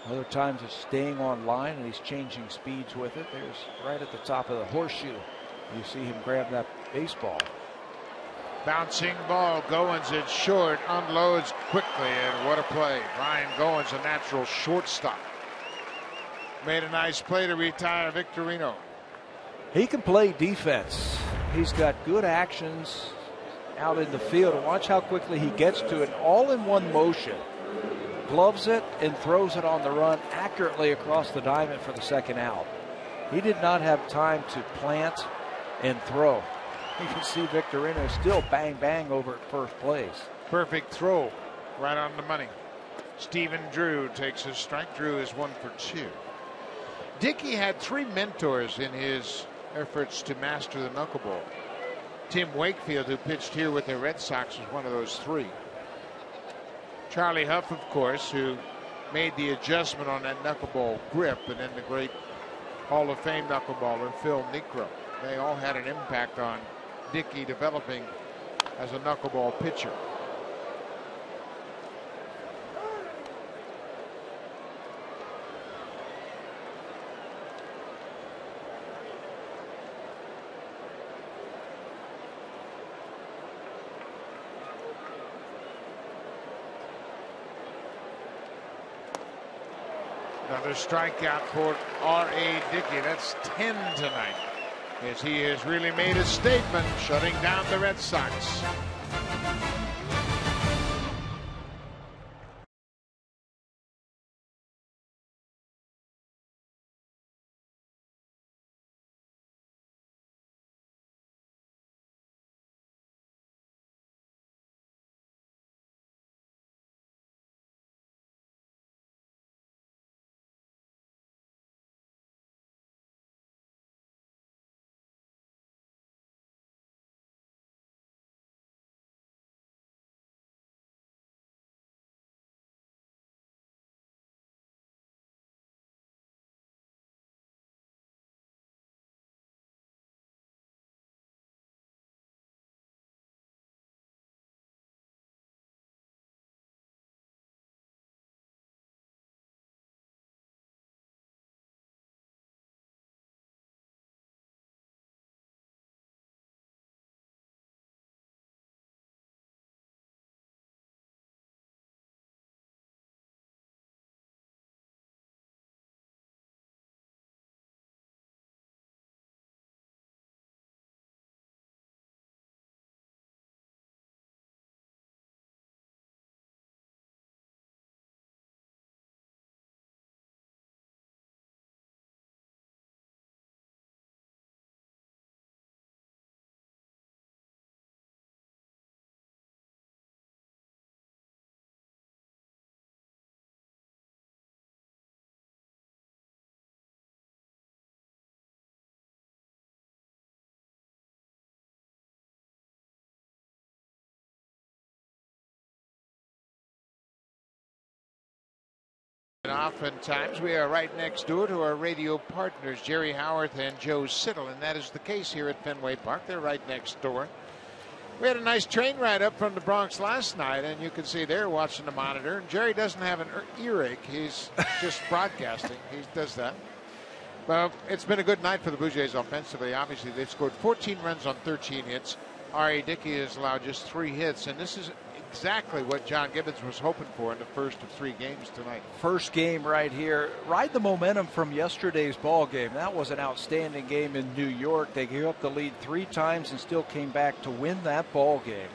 Other times, it's staying on line, and he's changing speeds with it. There's right at the top of the horseshoe. You see him grab that baseball. Bouncing ball. Goins at short. Unloads quickly, and what a play. Ryan Goins, a natural shortstop. Made a nice play to retire Victorino. He can play defense. He's got good actions out in the field. And watch how quickly he gets to it, all in one motion. Gloves it and throws it on the run accurately across the diamond for the second out. He did not have time to plant and throw. You can see Victorino still bang bang over at first place. Perfect throw, right on the money. Stephen Drew takes his strike. Drew is 1 for 2. Dickey had 3 mentors in his efforts to master the knuckleball. Tim Wakefield, who pitched here with the Red Sox, was one of those 3. Charlie Huff, of course, who made the adjustment on that knuckleball grip, and then the great Hall of Fame knuckleballer Phil Niekro. They all had an impact on Dickey developing as a knuckleball pitcher. Another strikeout for R.A. Dickey. That's 10 tonight, as he has really made a statement shutting down the Red Sox. And oftentimes we are right next door to our radio partners, Jerry Howarth and Joe Siddle, and that is the case here at Fenway Park. They're right next door. We had a nice train ride up from the Bronx last night, and you can see they're watching the monitor. And Jerry doesn't have an earache. He's just broadcasting. He does that. Well, it's been a good night for the Blue Jays offensively. Obviously, they've scored 14 runs on 13 hits. R.A. Dickey has allowed just 3 hits, and this is exactly what John Gibbons was hoping for in the first of 3 games tonight. First game right here. Ride the momentum from yesterday's ball game. That was an outstanding game in New York. They gave up the lead 3 times and still came back to win that ball game.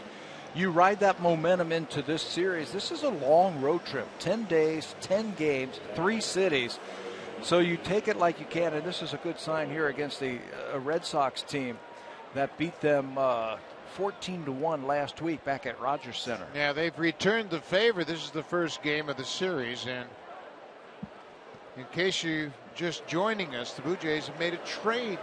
You ride that momentum into this series. This is a long road trip. 10 days, 10 games, 3 cities. So you take it like you can, and this is a good sign here against the Red Sox team that beat them 14-1 last week back at Rogers Center. Yeah, they've returned the favor. This is the first game of the series, and in case you're just joining us, the Blue Jays have made a trade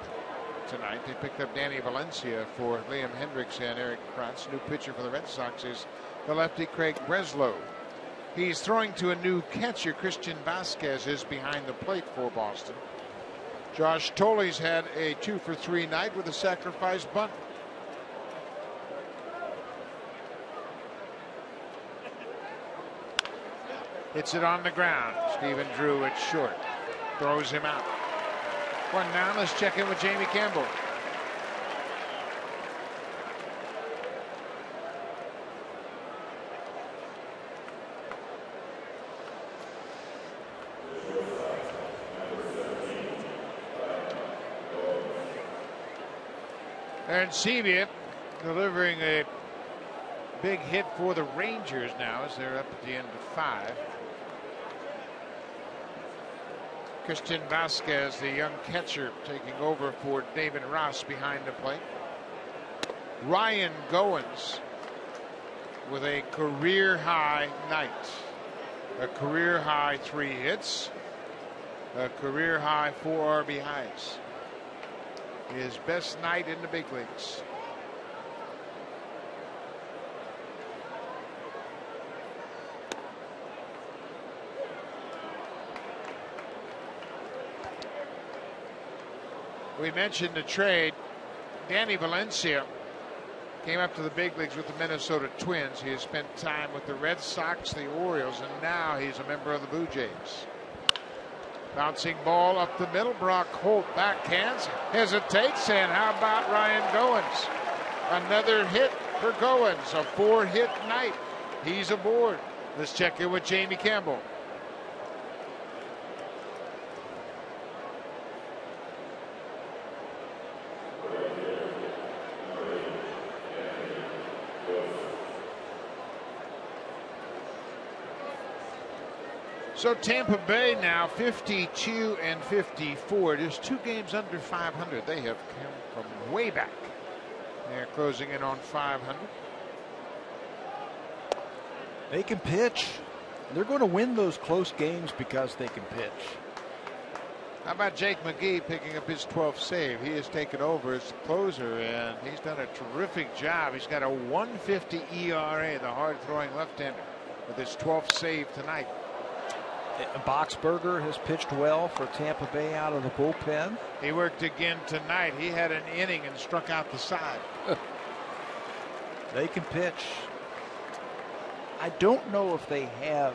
tonight. They picked up Danny Valencia for Liam Hendricks and Eric Kratz. New pitcher for the Red Sox is the lefty Craig Breslow. He's throwing to a new catcher. Christian Vasquez is behind the plate for Boston. Josh Tolley's had a 2-for-3 night with a sacrifice bunt. Hits it on the ground. Stephen Drew at short. Throws him out. 1 down. Let's check in with Jamie Campbell. And Sebia delivering a big hit for the Rangers now as they're up at the end of 5. Christian Vasquez, the young catcher, taking over for David Ross behind the plate. Ryan Goins with a career high night. A career high 3 hits. A career high 4 RBIs. His best night in the big leagues. We mentioned the trade. Danny Valencia came up to the big leagues with the Minnesota Twins. He has spent time with the Red Sox, the Orioles, and now he's a member of the Blue Jays. Bouncing ball up the middle. Brock Holt backhands, hesitates, and how about Ryan Goins? Another hit for Goins, a 4-hit night. He's aboard. Let's check in with Jamie Campbell. So Tampa Bay now 52-54, just 2 games under 500. They have come from way back. They're closing in on 500. They can pitch. They're going to win those close games because they can pitch. How about Jake McGee picking up his 12th save? He has taken over as the closer, and he's done a terrific job. He's got a 1.50 ERA, the hard-throwing left-hander, with his 12th save tonight. Boxberger has pitched well for Tampa Bay out of the bullpen. He worked again tonight. He had an inning and struck out the side. They can pitch. I don't know if they have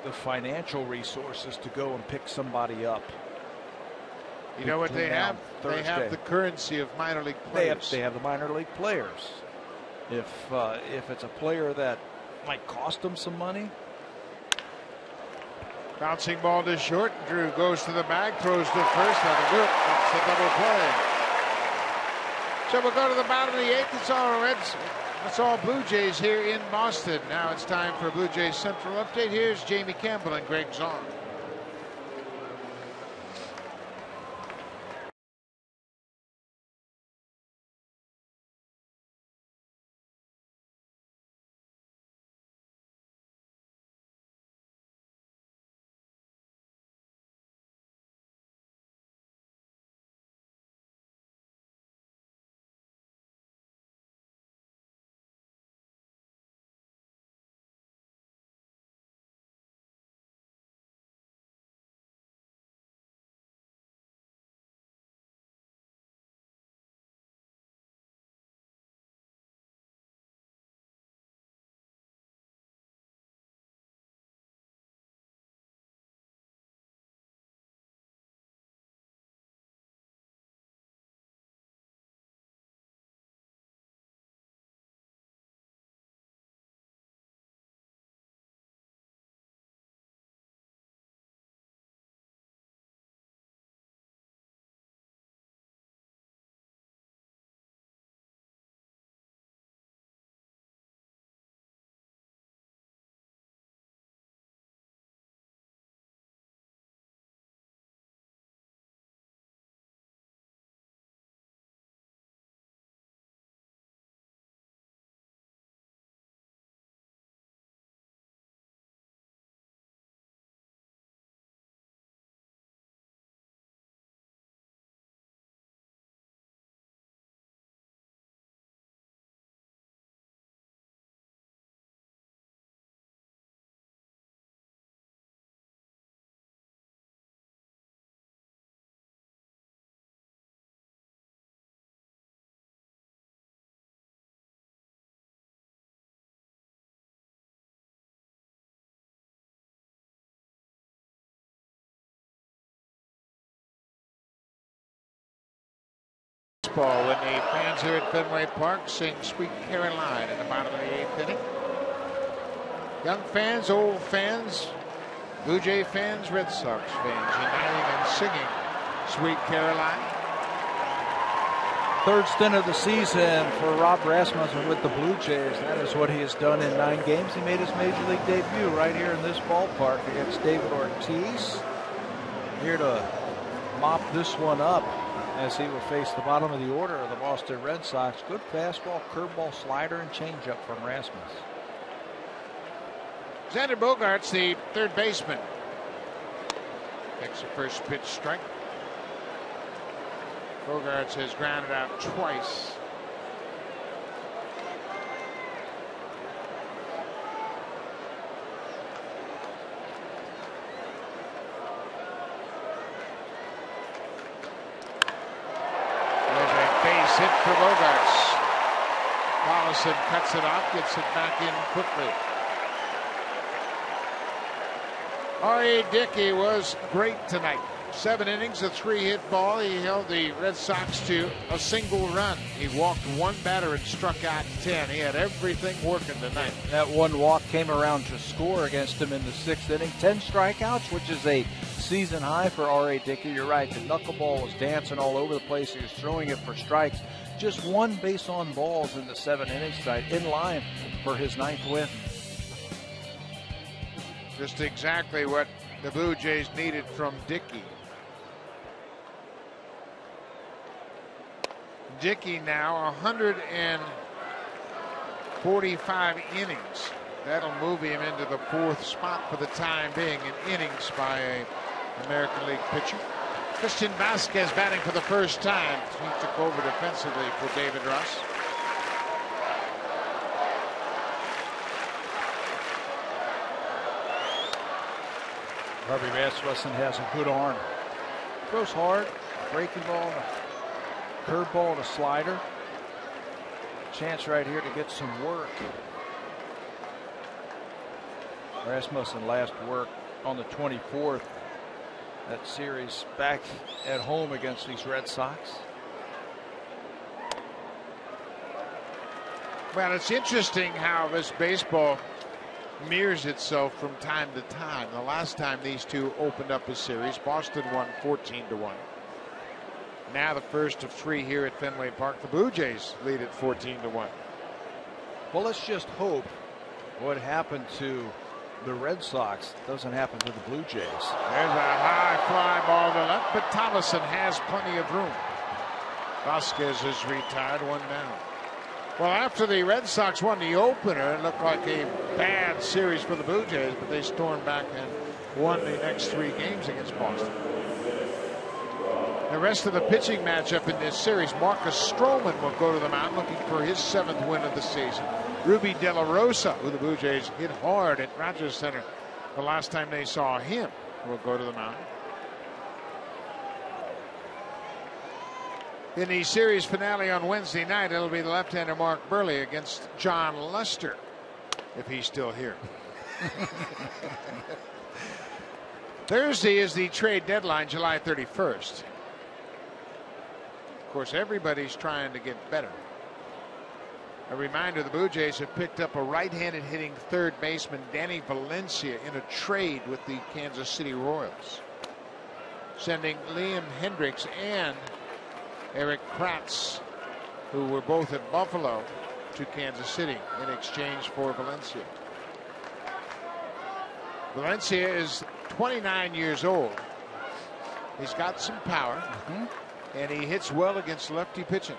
the financial resources to go and pick somebody up. You know what they have? They have the currency of minor league players. They have the minor league players. If it's a player that might cost them some money. Bouncing ball to short. Drew goes to the bag, throws to first. That'll do it. That's the double play. So we'll go to the bottom of the 8th. It's all Reds. It's all Blue Jays here in Boston. Now it's time for a Blue Jays Central update. Here's Jamie Campbell and Greg Zahn. baseball when the fans here at Fenway Park sing Sweet Caroline in the bottom of the 8th inning. Young fans, old fans, Blue Jay fans, Red Sox fans uniting and singing Sweet Caroline. Third stint of the season for Rob Rasmussen with the Blue Jays. That is what he has done in 9 games. He made his major league debut right here in this ballpark against David Ortiz. Here to mop this one up as he will face the bottom of the order of the Boston Red Sox. Good fastball, curveball, slider, and changeup from Rasmus. Xander Bogaerts, the third baseman, takes a first pitch strike. Bogaerts has grounded out twice. There's a base hit for Bogaerts. Paulson cuts it off, gets it back in quickly. R.A. Dickey was great tonight. 7 innings, a 3-hit ball. He held the Red Sox to a single run. He walked 1 batter and struck out 10. He had everything working tonight. That 1 walk came around to score against him in the 6th inning. 10 strikeouts, which is a season high for R.A. Dickey. You're right, the knuckleball was dancing all over the place. He was throwing it for strikes. Just 1 base on balls in the 7 innings tonight, in line for his 9th win. Just exactly what the Blue Jays needed from Dickey. Dickey now 145 innings. That'll move him into the 4th spot for the time being in innings by an American League pitcher. Christian Vasquez batting for the first time. He took over defensively for David Russ. Harvey Rasmussen has a good arm. Throws hard, breaking ball, curveball, and a slider. Chance right here to get some work. Rasmussen last worked on the 24th. That series back at home against these Red Sox. Well, it's interesting how this baseball mirrors itself from time to time. The last time these two opened up a series, Boston won 14-1. Now the first of 3 here at Fenway Park. The Blue Jays lead at 14-1. Well, let's just hope what happened to the Red Sox doesn't happen to the Blue Jays. There's a high fly ball to left, but Thomason has plenty of room. Vasquez is retired, 1 down. Well, after the Red Sox won the opener, it looked like a bad series for the Blue Jays, but they stormed back and won the next 3 games against Boston. The rest of the pitching matchup in this series, Marcus Stroman will go to the mound looking for his 7th win of the season. Ruby De La Rosa, who the Blue Jays hit hard at Rogers Center the last time they saw him, will go to the mound. In the series finale on Wednesday night, it'll be the left-hander Mark Burley against John Lester, if he's still here. Thursday is the trade deadline, July 31st. Of course, everybody's trying to get better. A reminder, the Blue Jays have picked up a right-handed hitting third baseman, Danny Valencia, in a trade with the Kansas City Royals, sending Liam Hendricks and Eric Kratz, who were both at Buffalo, to Kansas City in exchange for Valencia. Valencia is 29 years old. He's got some power, and he hits well against lefty pitching.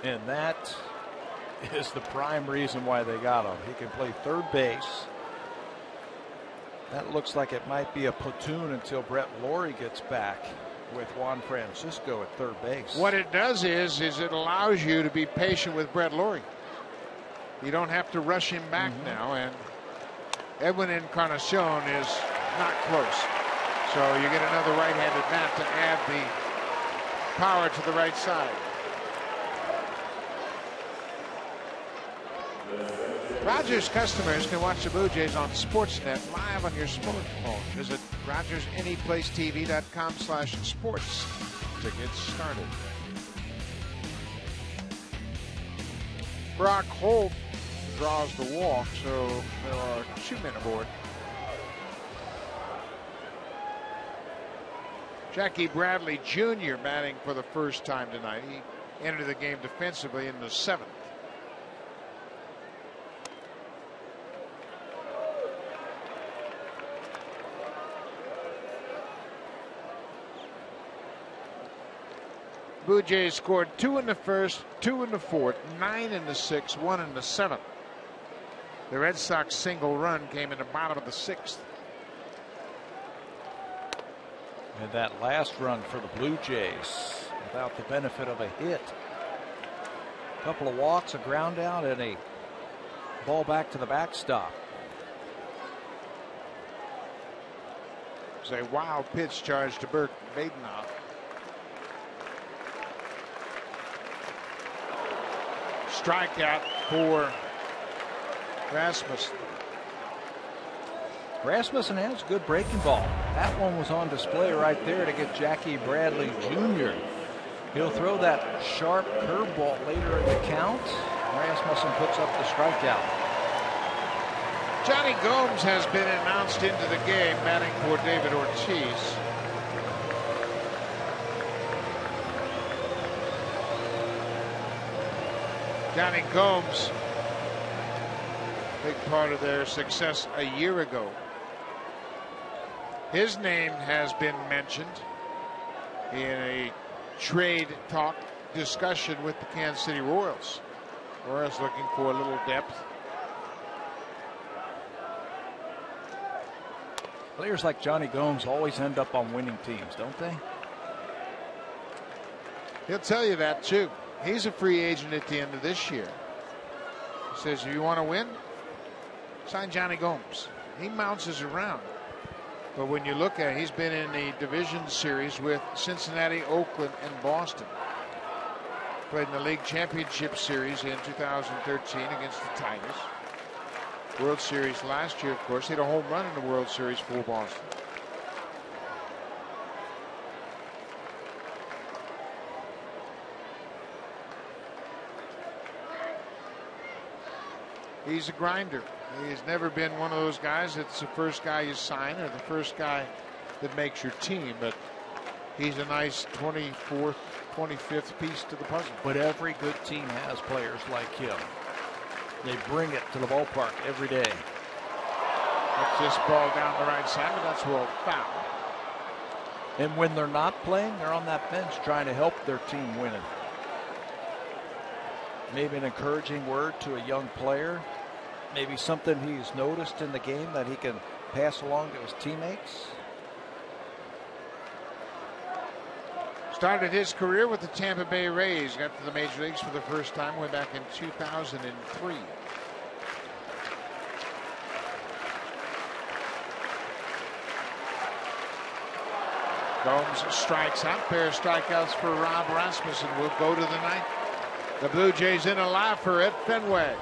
And that is the prime reason why they got him. He can play third base. That looks like it might be a platoon until Brett Lawrie gets back with Juan Francisco at third base. What it does is it allows you to be patient with Brett Lawrie. You don't have to rush him back now, and Edwin Encarnacion is not close. So you get another right-handed bat to add the power to the right side. Rogers customers can watch the Blue Jays on Sportsnet live on your smartphone. Visit RogersAnyPlaceTV.com/sports to get started. Brock Holt draws the walk, so there are 2 men aboard. Jackie Bradley Jr. batting for the first time tonight. He entered the game defensively in the 7th. Blue Jays scored 2 in the first, 2 in the 4th, 9 in the 6th, 1 in the 7th. The Red Sox single run came in the bottom of the 6th. And that last run for the Blue Jays without the benefit of a hit. A couple of walks, a ground out, and a ball back to the backstop. It's a wild pitch charge to Burke Badenoff. Strikeout for Rasmussen. Rasmussen has a good breaking ball. That one was on display right there to get Jackie Bradley Jr. He'll throw that sharp curveball later in the count. Rasmussen puts up the strikeout. Johnny Gomes has been announced into the game, batting for David Ortiz. Johnny Gomes, big part of their success a year ago. His name has been mentioned in a trade talk discussion with the Kansas City Royals. Royals looking for a little depth. Players like Johnny Gomes always end up on winning teams, don't they? He'll tell you that too. He's a free agent at the end of this year. He says, if you want to win, sign Johnny Gomes. He bounces around. But when you look at it, he's been in the division series with Cincinnati, Oakland, and Boston. Played in the league championship series in 2013 against the Tigers. World Series last year, of course. He had a home run in the World Series for Boston. He's a grinder. He's never been one of those guys that's the first guy you sign or the first guy that makes your team, but he's a nice 24th, 25th piece to the puzzle. But every good team has players like him. They bring it to the ballpark every day. That's this ball down the right side, but that's a foul. And when they're not playing, they're on that bench trying to help their team win it. Maybe an encouraging word to a young player. Maybe something he's noticed in the game that he can pass along to his teammates. Started his career with the Tampa Bay Rays. Got to the major leagues for the first time way back in 2003. Gomes strikes out. Pair of strikeouts for Rob Rasmussen. Will go to the 9th. The Blue Jays in a laugher at Fenway.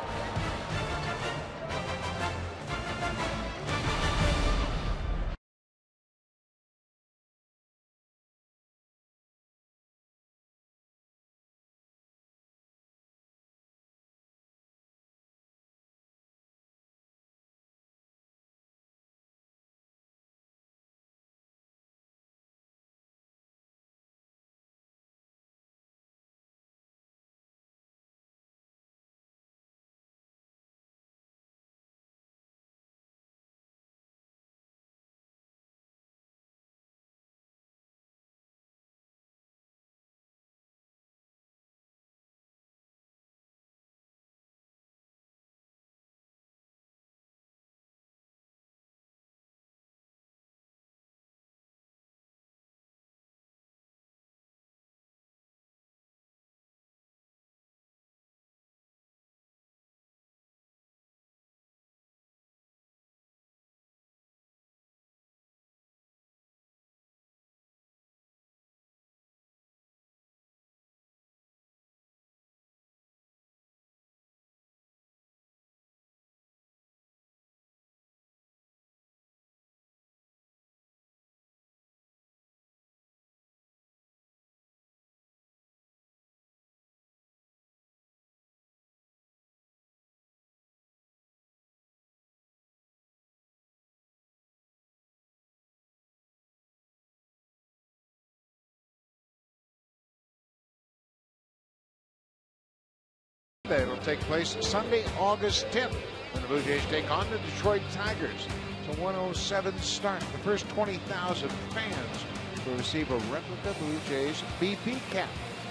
It'll take place Sunday, August 10th, when the Blue Jays take on the Detroit Tigers. It's a 107 start. The first 20,000 fans will receive a replica Blue Jays BP cap.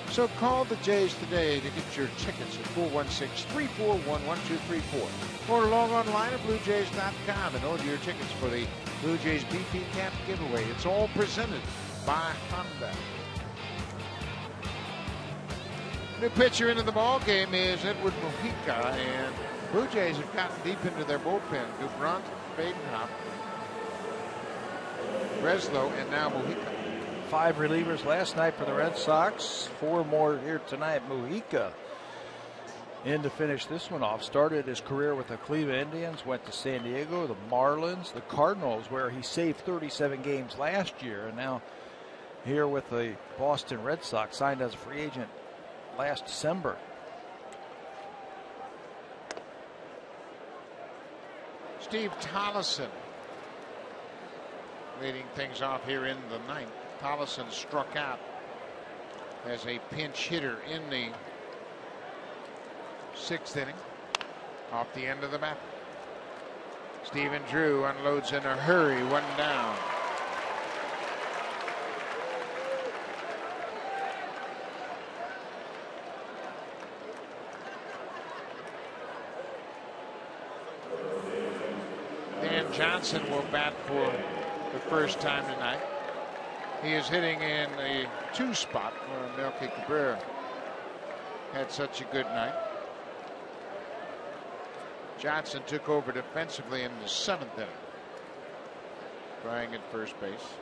So call the Jays today to get your tickets at 416-341-1234. Or log online at BlueJays.com and order your tickets for the Blue Jays BP cap giveaway. It's all presented by Honda. New pitcher into the ball game is Edward Mujica, and Blue Jays have gotten deep into their bullpen. Gubrandt, Badenhop, Breslow, and now Mujica. 5 relievers last night for the Red Sox. 4 more here tonight. Mujica in to finish this one off. Started his career with the Cleveland Indians, went to San Diego, the Marlins, the Cardinals, where he saved 37 games last year, and now here with the Boston Red Sox, signed as a free agent last December. Steve Tollison leading things off here in the ninth. Tollison struck out as a pinch hitter in the 6th inning off the end of the bat. Stephen Drew unloads in a hurry, 1 down. Dan Johnson will bat for the first time tonight. He is hitting in a 2 spot where Melky Cabrera had such a good night. Johnson took over defensively in the 7th inning, trying at first base.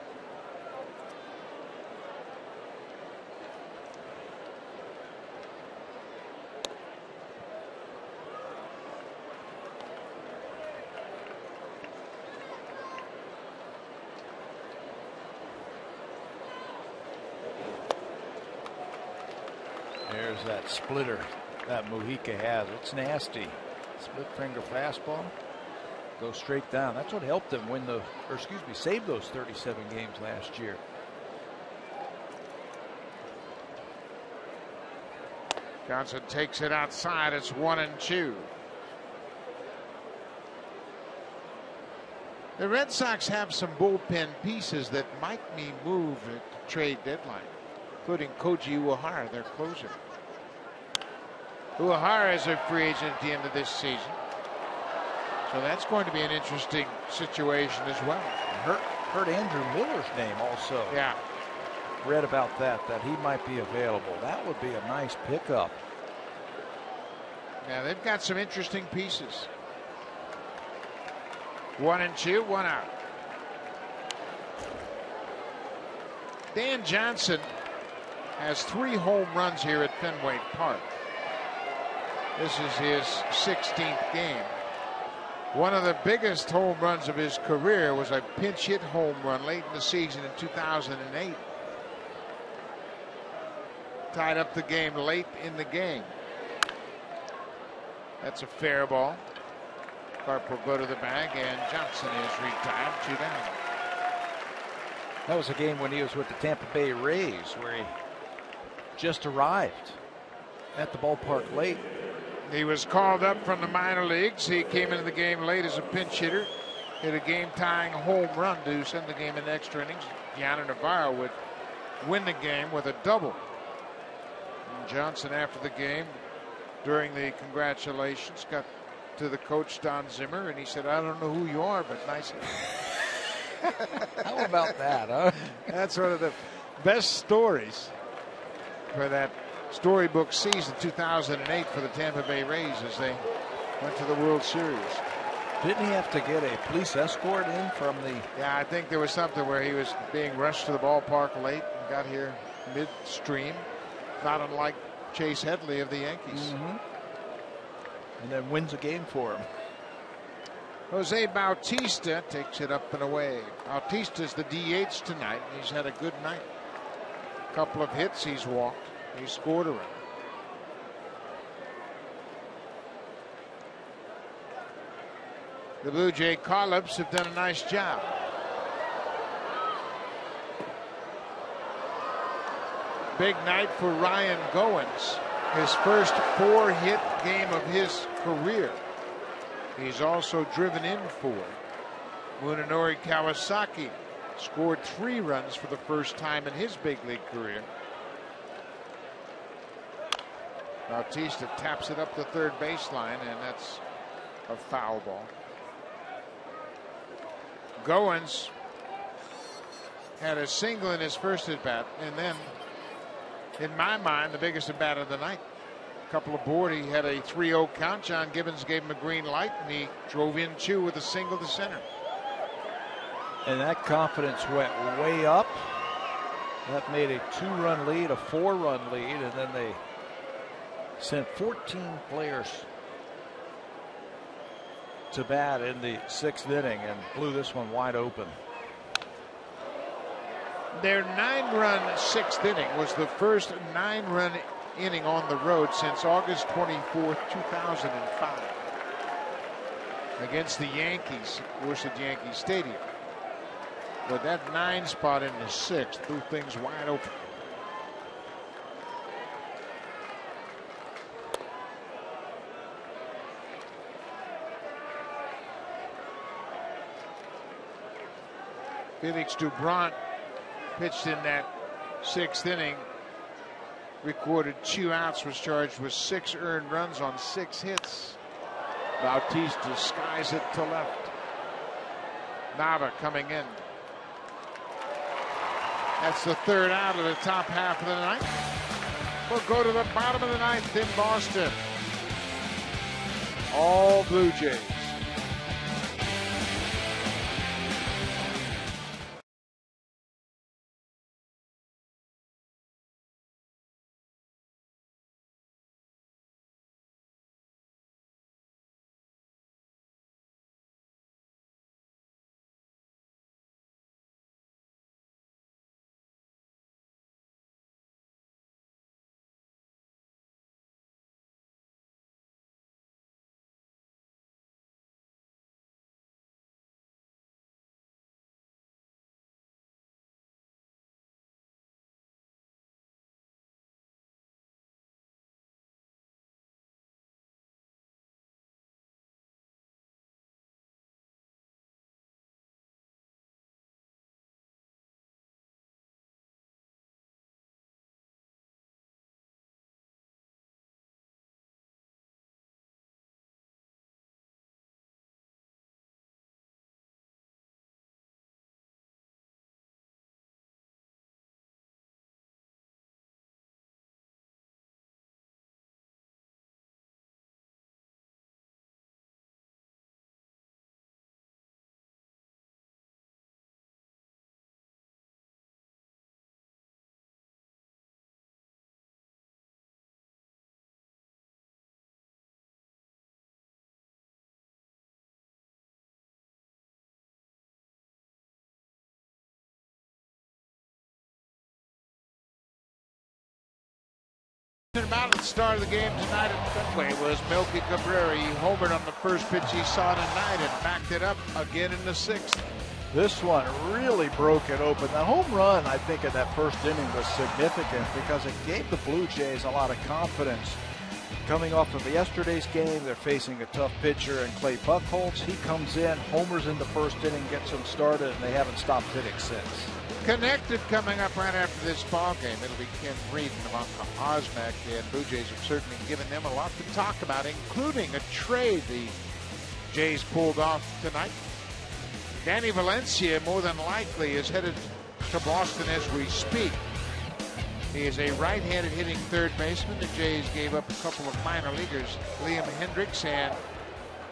There's that splitter that Mujica has. It's nasty. Split finger fastball. Goes straight down. That's what helped him win save those 37 games last year. Johnson takes it outside. It's 1-2. The Red Sox have some bullpen pieces that might be moved at the trade deadline, including Koji Uehara, their closer. Uehara is a free agent at the end of this season, so that's going to be an interesting situation as well. Heard Andrew Miller's name also. Yeah. Read about that he might be available. That would be a nice pickup. Yeah, they've got some interesting pieces. 1-2, 1 out. Dan Johnson has 3 home runs here at Fenway Park. This is his 16th game. One of the biggest home runs of his career was a pinch hit home run late in the season in 2008. Tied up the game late in the game. That's a fair ball. Carp will go to the bag, and Johnson is retired, 2 down. That was a game when he was with the Tampa Bay Rays, where he just arrived at the ballpark late. He was called up from the minor leagues. He came into the game late as a pinch hitter, hit a game-tying home run to send the game in extra innings. Gianna Navarro would win the game with a double. And Johnson, after the game, during the congratulations, got to the coach, Don Zimmer, and he said, "I don't know who you are, but nice." How about that, huh? That's one of the best stories for that storybook season 2008 for the Tampa Bay Rays as they went to the World Series. Didn't he have to get a police escort in from the... Yeah, I think there was something where he was being rushed to the ballpark late and got here midstream, not unlike Chase Headley of the Yankees. Mm-hmm. And then wins a game for him. Jose Bautista takes it up and away. Bautista's the DH tonight. He's had a good night. A couple of hits, he's walked. He scored a run. The Blue Jay call-ups have done a nice job. Big night for Ryan Goins. His first 4-hit game of his career. He's also driven in 4. Munenori Kawasaki scored 3 runs for the first time in his big league career. Bautista taps it up the third baseline, and that's a foul ball. Goins had a single in his first at bat, and then, in my mind, the biggest at bat of the night. A couple aboard, he had a 3-0 count. John Gibbons gave him a green light, and he drove in 2 with a single to center. And that confidence went way up. That made a 2-run lead, a 4-run lead, and then they sent 14 players to bat in the 6th inning and blew this one wide open. Their 9-run 6th inning was the first 9-run inning on the road since August 24th, 2005 against the Yankees, of course, at Yankee Stadium. But that 9 spot in the 6th blew things wide open. Felix Doubront pitched in that 6th inning, recorded 2 outs, was charged with 6 earned runs on 6 hits. Bautista skies it to left. Nava coming in. That's the 3rd out of the top half of the ninth. We'll go to the bottom of the ninth in Boston. All Blue Jays. About at the start of the game tonight at Fenway was Melky Cabrera. He homered on the first pitch he saw tonight and backed it up again in the 6th. This one really broke it open. The home run, I think, in that first inning was significant because it gave the Blue Jays a lot of confidence. Coming off of yesterday's game, they're facing a tough pitcher in Clay Buchholz. He comes in, homers in the first inning, gets them started, and they haven't stopped hitting since. Connected coming up right after this ball game. It'll be Ken Reed and Ivanka Osmak, and Blue Jays have certainly given them a lot to talk about, including a trade the Jays pulled off tonight. Danny Valencia, more than likely, is headed to Boston as we speak. He is a right-handed hitting third baseman. The Jays gave up a couple of minor leaguers, Liam Hendricks and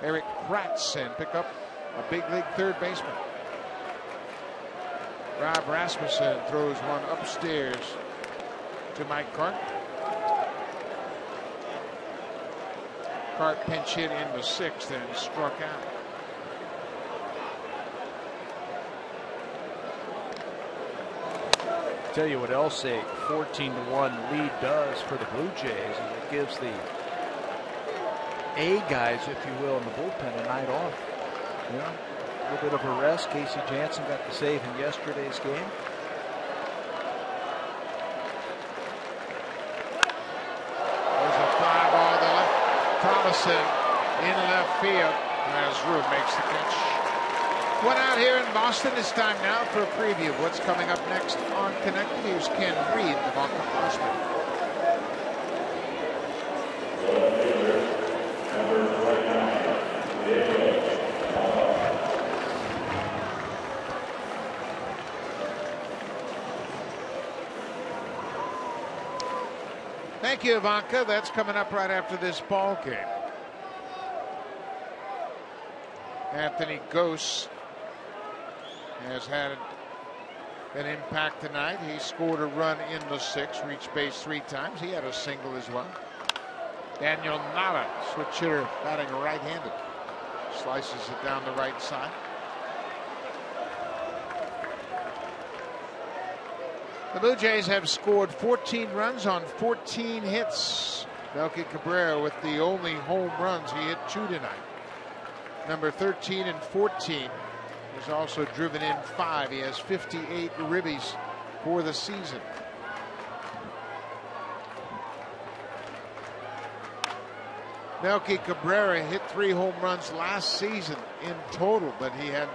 Eric Kratz, and pick up a big league third baseman. Rob Rasmussen throws one upstairs to Mike Cart. Cart pinch hit in the 6th and struck out. Tell you what else a 14-1 lead does for the Blue Jays is it gives the A guys, if you will, in the bullpen a night off. Yeah. A little bit of a rest. Casey Jansen got the save in yesterday's game. There's Allison in left field as Rue makes the catch. One out here in Boston. It's time now for a preview of what's coming up next on Connected. Here's Ken Reed, the Boston Horseman. Thank you, Ivanka. That's coming up right after this ball game. Anthony Gose has had an impact tonight. He scored a run in the sixth, reached base 3 times. He had a single as well. Daniel Nava, switch hitter, batting right-handed, slices it down the right side. The Blue Jays have scored 14 runs on 14 hits. Melky Cabrera with the only home runs. He hit 2 tonight. Number 13 and 14 has also driven in 5. He has 58 ribbies for the season. Melky Cabrera hit 3 home runs last season in total, but he had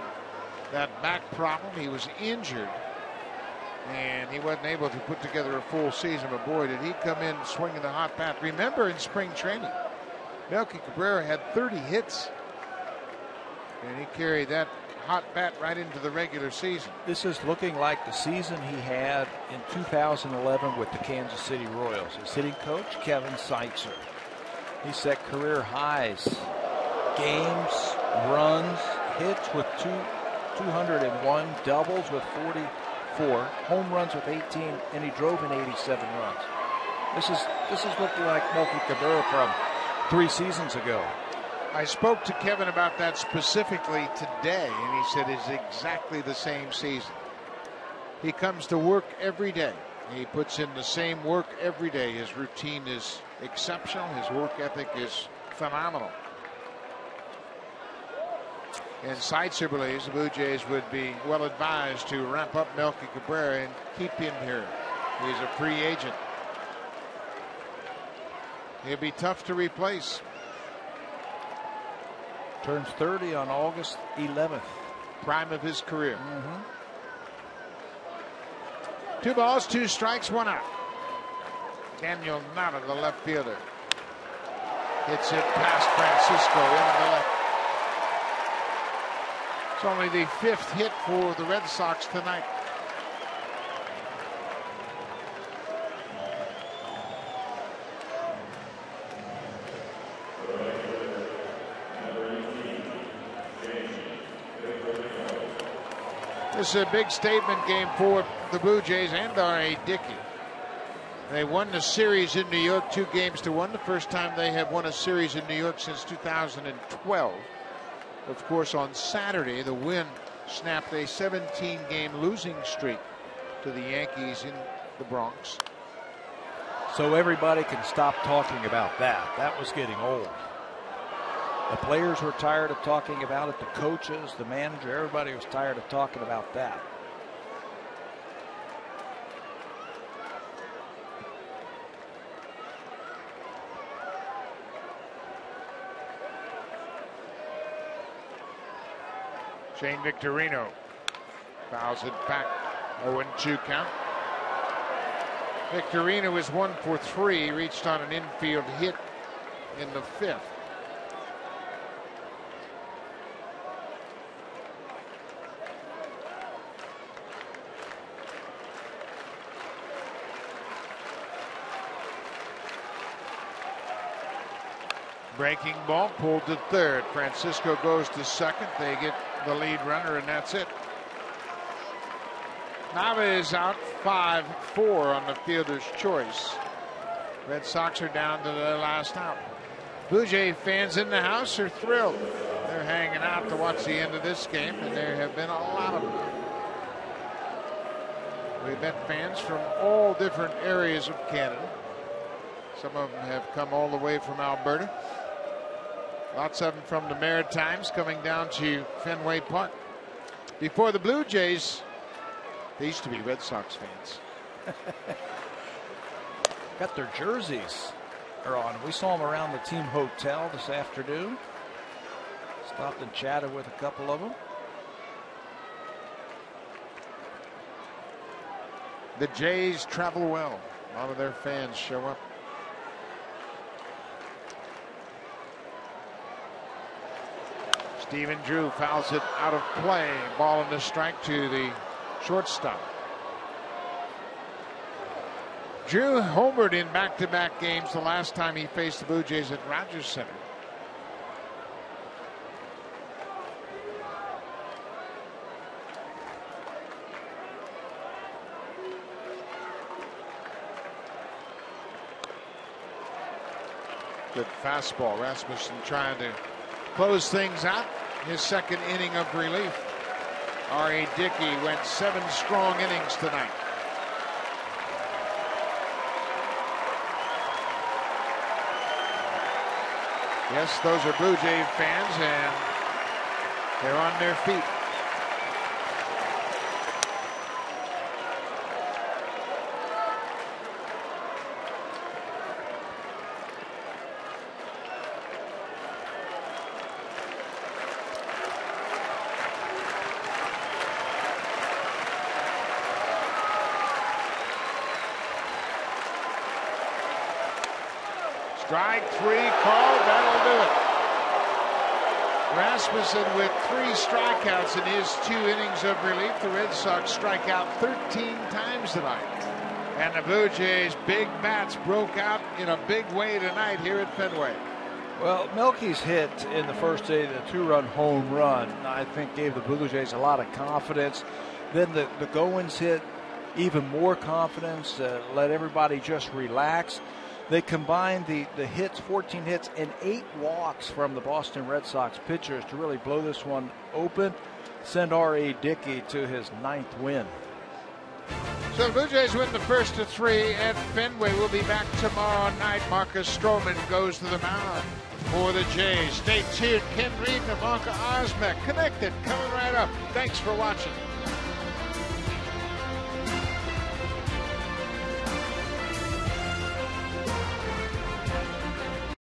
that back problem. He was injured, and he wasn't able to put together a full season. But boy, did he come in swinging the hot bat. Remember, in spring training, Melky Cabrera had 30 hits, and he carried that hot bat right into the regular season. This is looking like the season he had in 2011 with the Kansas City Royals. His hitting coach, Kevin Seitzer. He set career highs, games, runs, hits with 201, doubles with 44, home runs with 18, and he drove in 87 runs. This is looking like Melky Cabrera from 3 seasons ago. I spoke to Kevin about that specifically today, and he said it's exactly the same season. He comes to work every day. He puts in the same work every day. His routine is exceptional. His work ethic is phenomenal. And Seitzer believes the Blue Jays would be well advised to ramp up Melky Cabrera and keep him here. He's a free agent. He'll be tough to replace. Turns 30 on August 11th. Prime of his career. 2 balls, 2 strikes, 1 out. Daniel Nava, the left fielder, hits it past Francisco into the left. It's only the 5th hit for the Red Sox tonight. This is a big statement game for the Blue Jays and R.A. Dickey. They won the series in New York 2-1. The first time they have won a series in New York since 2012. Of course, on Saturday, the win snapped a 17-game losing streak to the Yankees in the Bronx. So everybody can stop talking about that. That was getting old. The players were tired of talking about it. The coaches, the manager, everybody was tired of talking about that. Shane Victorino fouls it back. 0-2 count. Victorino is 1 for 3. Reached on an infield hit in the 5th. Breaking ball pulled to third. Francisco goes to second. They get the lead runner, and that's it. Nava is out 5-4 on the fielder's choice. Red Sox are down to their last out. Blue Jay fans in the house are thrilled. They're hanging out to watch the end of this game, and there have been a lot of them. We've met fans from all different areas of Canada. Some of them have come all the way from Alberta. Lots of them from the Maritimes coming down to Fenway Park. Before the Blue Jays, they used to be Red Sox fans. Got their jerseys. are on. We saw them around the team hotel this afternoon. Stopped and chatted with a couple of them. The Jays travel well. A lot of their fans show up. Stephen Drew fouls it out of play. Ball and a strike to the shortstop. Drew homered in back-to-back games the last time he faced the Blue Jays at Rogers Center. Good fastball. Rasmussen trying to close things out. His second inning of relief. R.A. Dickey went 7 strong innings tonight. Yes, those are Blue Jay fans, and they're on their feet. Strike 3 called, that'll do it. Rasmussen with 3 strikeouts in his 2 innings of relief. The Red Sox strike out 13 times tonight. And the Blue Jays' big bats broke out in a big way tonight here at Fenway. Well, Melky's hit in the first inning, the 2-run home run, I think gave the Blue Jays a lot of confidence. Then the Goins hit, even more confidence, let everybody just relax. They combined the hits, 14 hits, and 8 walks from the Boston Red Sox pitchers to really blow this one open, send R.A. Dickey to his 9th win. So the Blue Jays win the first of 3 at Fenway. We'll be back tomorrow night. Marcus Stroman goes to the mound for the Jays. Stay tuned. Ken Reed and Ivanka Osmek connected, coming right up. Thanks for watching.